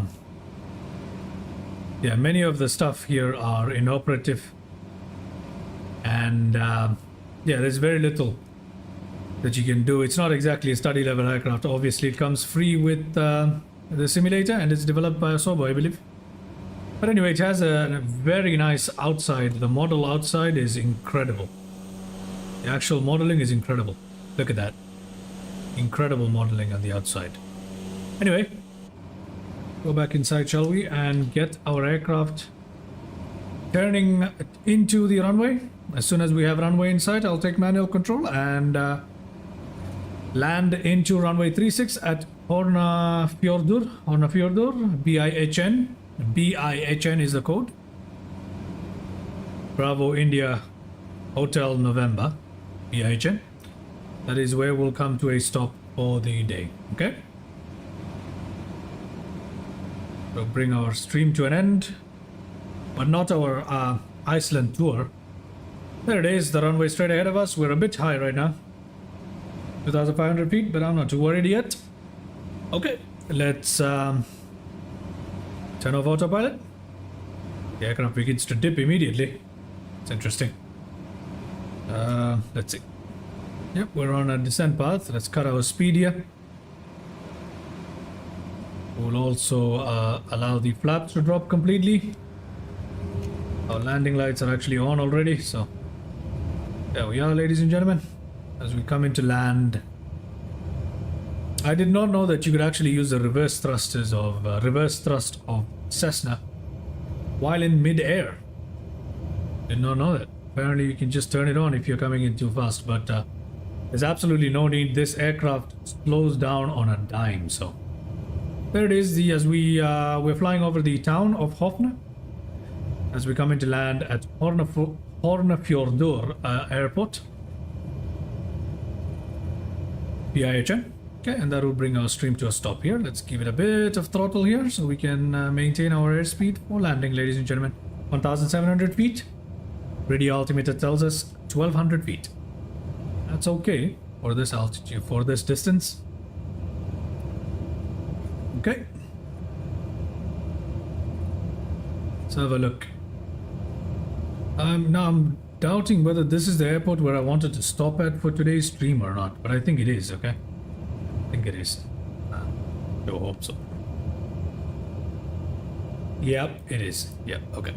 many of the stuff here are inoperative. And yeah, there's very little that you can do. It's not exactly a study level aircraft. Obviously, it comes free with the simulator, and it's developed by Asobo, I believe. But anyway, it has a very nice outside. The model outside is incredible. The actual modeling is incredible. Look at that. Incredible modeling on the outside. Anyway, go back inside, shall we, and get our aircraft turning into the runway. As soon as we have runway in sight, I'll take manual control and land into runway 36 at Hornafjordur, BIHN. BIHN is the code. Bravo India Hotel November, BIHN. That is where we'll come to a stop for the day, okay? We'll bring our stream to an end, but not our Iceland tour. There it is, the runway straight ahead of us. We're a bit high right now, 2,500 feet, but I'm not too worried yet. Okay, let's turn off autopilot. The aircraft begins to dip immediately. It's interesting. Let's see. Yep, we're on a descent path. Let's cut our speed here. We'll also allow the flaps to drop completely. Our landing lights are actually on already, so there we are, ladies and gentlemen, as we come into land. I did not know that you could actually use the reverse thrust of Cessna while in mid-air. Did not know that. Apparently you can just turn it on if you're coming in too fast, but There's absolutely no need. This aircraft slows down on a dime. So there it is. As we're flying over the town of Hofna as we come into land at Hornafjordur airport. PIHN. Okay, and that will bring our stream to a stop here. Let's give it a bit of throttle here so we can maintain our airspeed for landing, ladies and gentlemen. 1,700 feet. Radio altimeter tells us 1,200 feet. That's okay for this altitude, for this distance. Okay. Let's have a look. Now I'm doubting whether this is the airport where I wanted to stop at for today's stream or not, but I think it is, okay? I think it is. I hope so. Yep, it is. Yep, okay.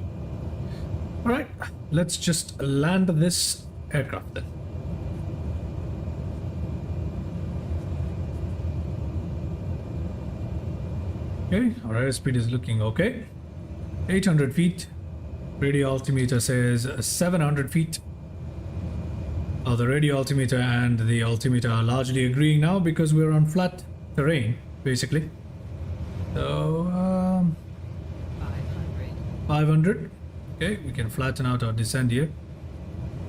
Alright, let's just land this aircraft then. Okay, our airspeed is looking okay. 800 feet. Radio altimeter says 700 feet. The radio altimeter and the altimeter are largely agreeing now because we're on flat terrain, basically. So, 500. Okay, we can flatten out our descent here.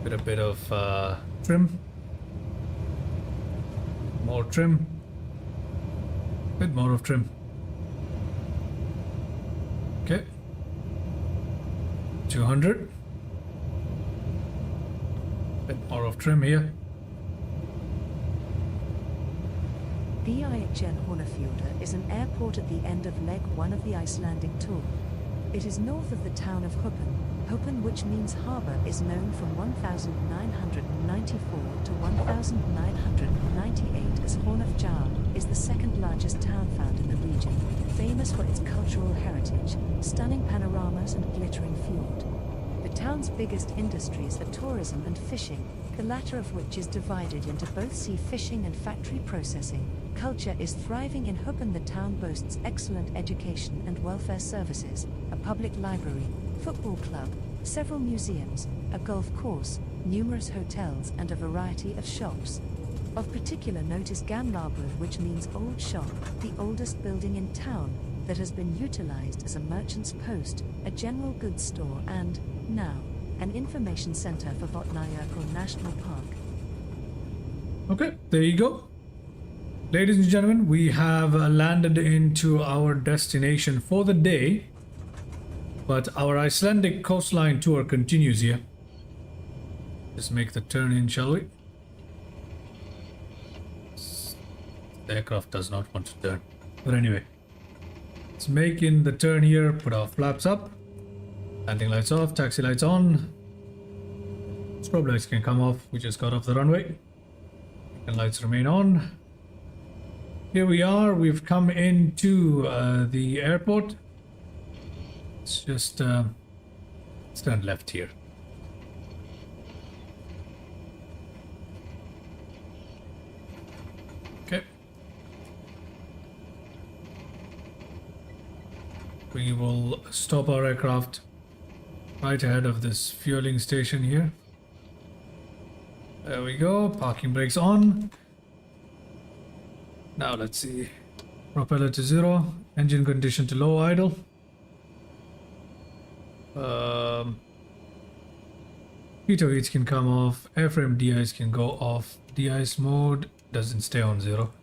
With a bit of trim. More trim. Bit more of trim. Okay. 200. Bit more of trim here. PIHN Hornafjordur is an airport at the end of leg 1 of the Icelandic tour. It is north of the town of Höpn. Höpn, which means harbour, is known from 1994 to 1998 as Hornafjörður is the second largest town found in the region, famous for its cultural heritage, stunning panoramas and glittering fjord. The town's biggest industries are tourism and fishing, the latter of which is divided into both sea fishing and factory processing. Culture is thriving in Höpn. The town boasts excellent education and welfare services, a public library, football club, several museums, a golf course, numerous hotels and a variety of shops. Of particular note is Gamlabur, which means old shop, the oldest building in town that has been utilized as a merchant's post, a general goods store and, now, an information center for Vatnajökull National Park. Okay, there you go. Ladies and gentlemen, we have landed into our destination for the day. But our Icelandic coastline tour continues here. Just make the turn in, shall we? The aircraft does not want to turn. But anyway, let's make in the turn here, put our flaps up. Landing lights off, taxi lights on. Strobe lights can come off, we just got off the runway. And lights remain on. Here we are, we've come into the airport. Let's just stand left here. Okay. We will stop our aircraft right ahead of this fueling station here. There we go, parking brakes on. Now let's see. Propeller to 0, engine condition to low idle. Heater heats can come off, airframe de-ice can go off, de-ice mode doesn't stay on 0.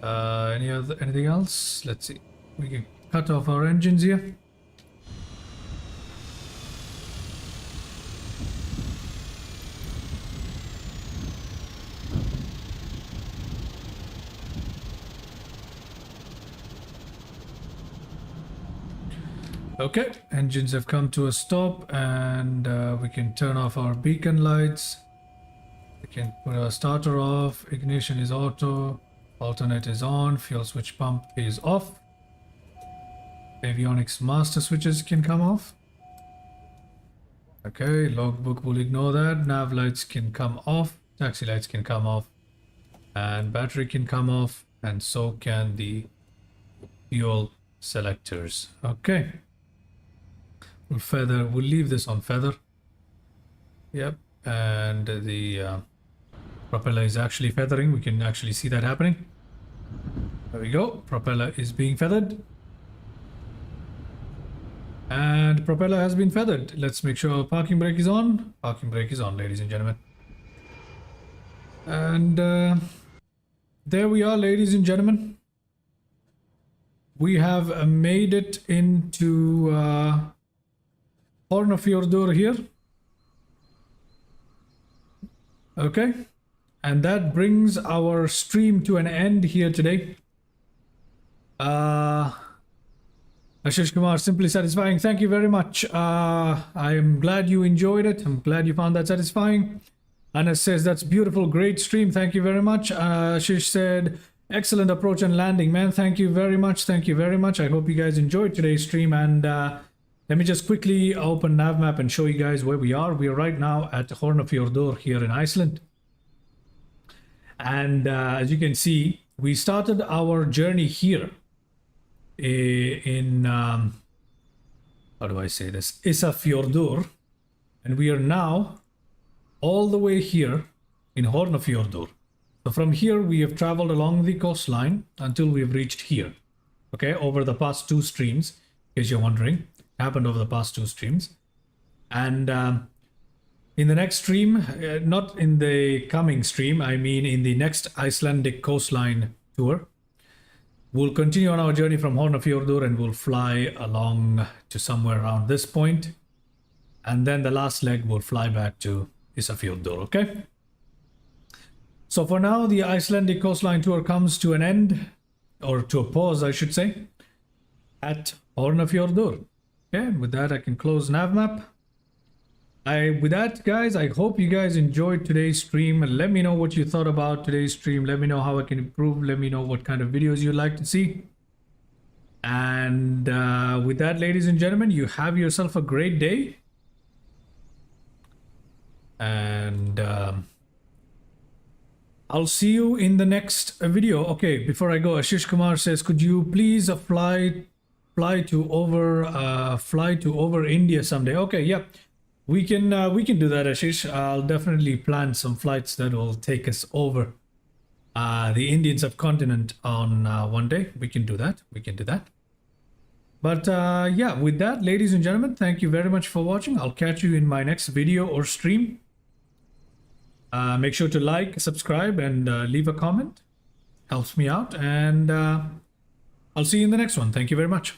Anything else? Let's see. We can cut off our engines here. Okay, engines have come to a stop and we can turn off our beacon lights. We can put our starter off, ignition is auto, alternate is on, fuel switch pump is off. Avionics master switches can come off. Okay, logbook will ignore that. Nav lights can come off, taxi lights can come off, and battery can come off, and so can the fuel selectors. Okay. We'll leave this on feather. Yep, and the Propeller is actually feathering. We can actually see that happening. There we go. Propeller is being feathered. And propeller has been feathered. Let's make sure parking brake is on. Parking brake is on, ladies and gentlemen. And there we are, ladies and gentlemen. We have made it into Hornafjordur here. Okay. And that brings our stream to an end here today. Ashish Kumar, simply satisfying. Thank you very much. I am glad you enjoyed it. I'm glad you found that satisfying. Anas says, that's beautiful. Great stream. Thank you very much. Ashish said, excellent approach and landing, man. Thank you very much. Thank you very much. I hope you guys enjoyed today's stream. And let me just quickly open NavMap and show you guys where we are. We are right now at Hornafjordur here in Iceland. And as you can see, we started our journey here in how do I say this, Isafjordur, and we are now all the way here in Hornafjordur. So from here we have traveled along the coastline until we have reached here. Okay, over the past 2 streams, in case you're wondering, happened over the past 2 streams. And in the next stream, not in the coming stream, I mean in the next Icelandic coastline tour, we'll continue on our journey from Hornafjordur and we'll fly along to somewhere around this point. And then the last leg will fly back to Isafjordur, okay? So for now, the Icelandic coastline tour comes to an end, or to a pause, I should say, at Hornafjordur. Okay, and with that, I can close NavMap. With that, guys, I hope you guys enjoyed today's stream. Let me know what you thought about today's stream. Let me know how I can improve. Let me know what kind of videos you'd like to see. And with that, ladies and gentlemen, you have yourself a great day. And I'll see you in the next video. Okay, before I go, Ashish Kumar says, could you please fly to over India someday? Okay, yeah. We can do that, Ashish. I'll definitely plan some flights that will take us over the Indian subcontinent on one day. We can do that. We can do that. But yeah, with that, ladies and gentlemen, thank you very much for watching. I'll catch you in my next video or stream. Make sure to like, subscribe, and leave a comment. Helps me out. And I'll see you in the next one. Thank you very much.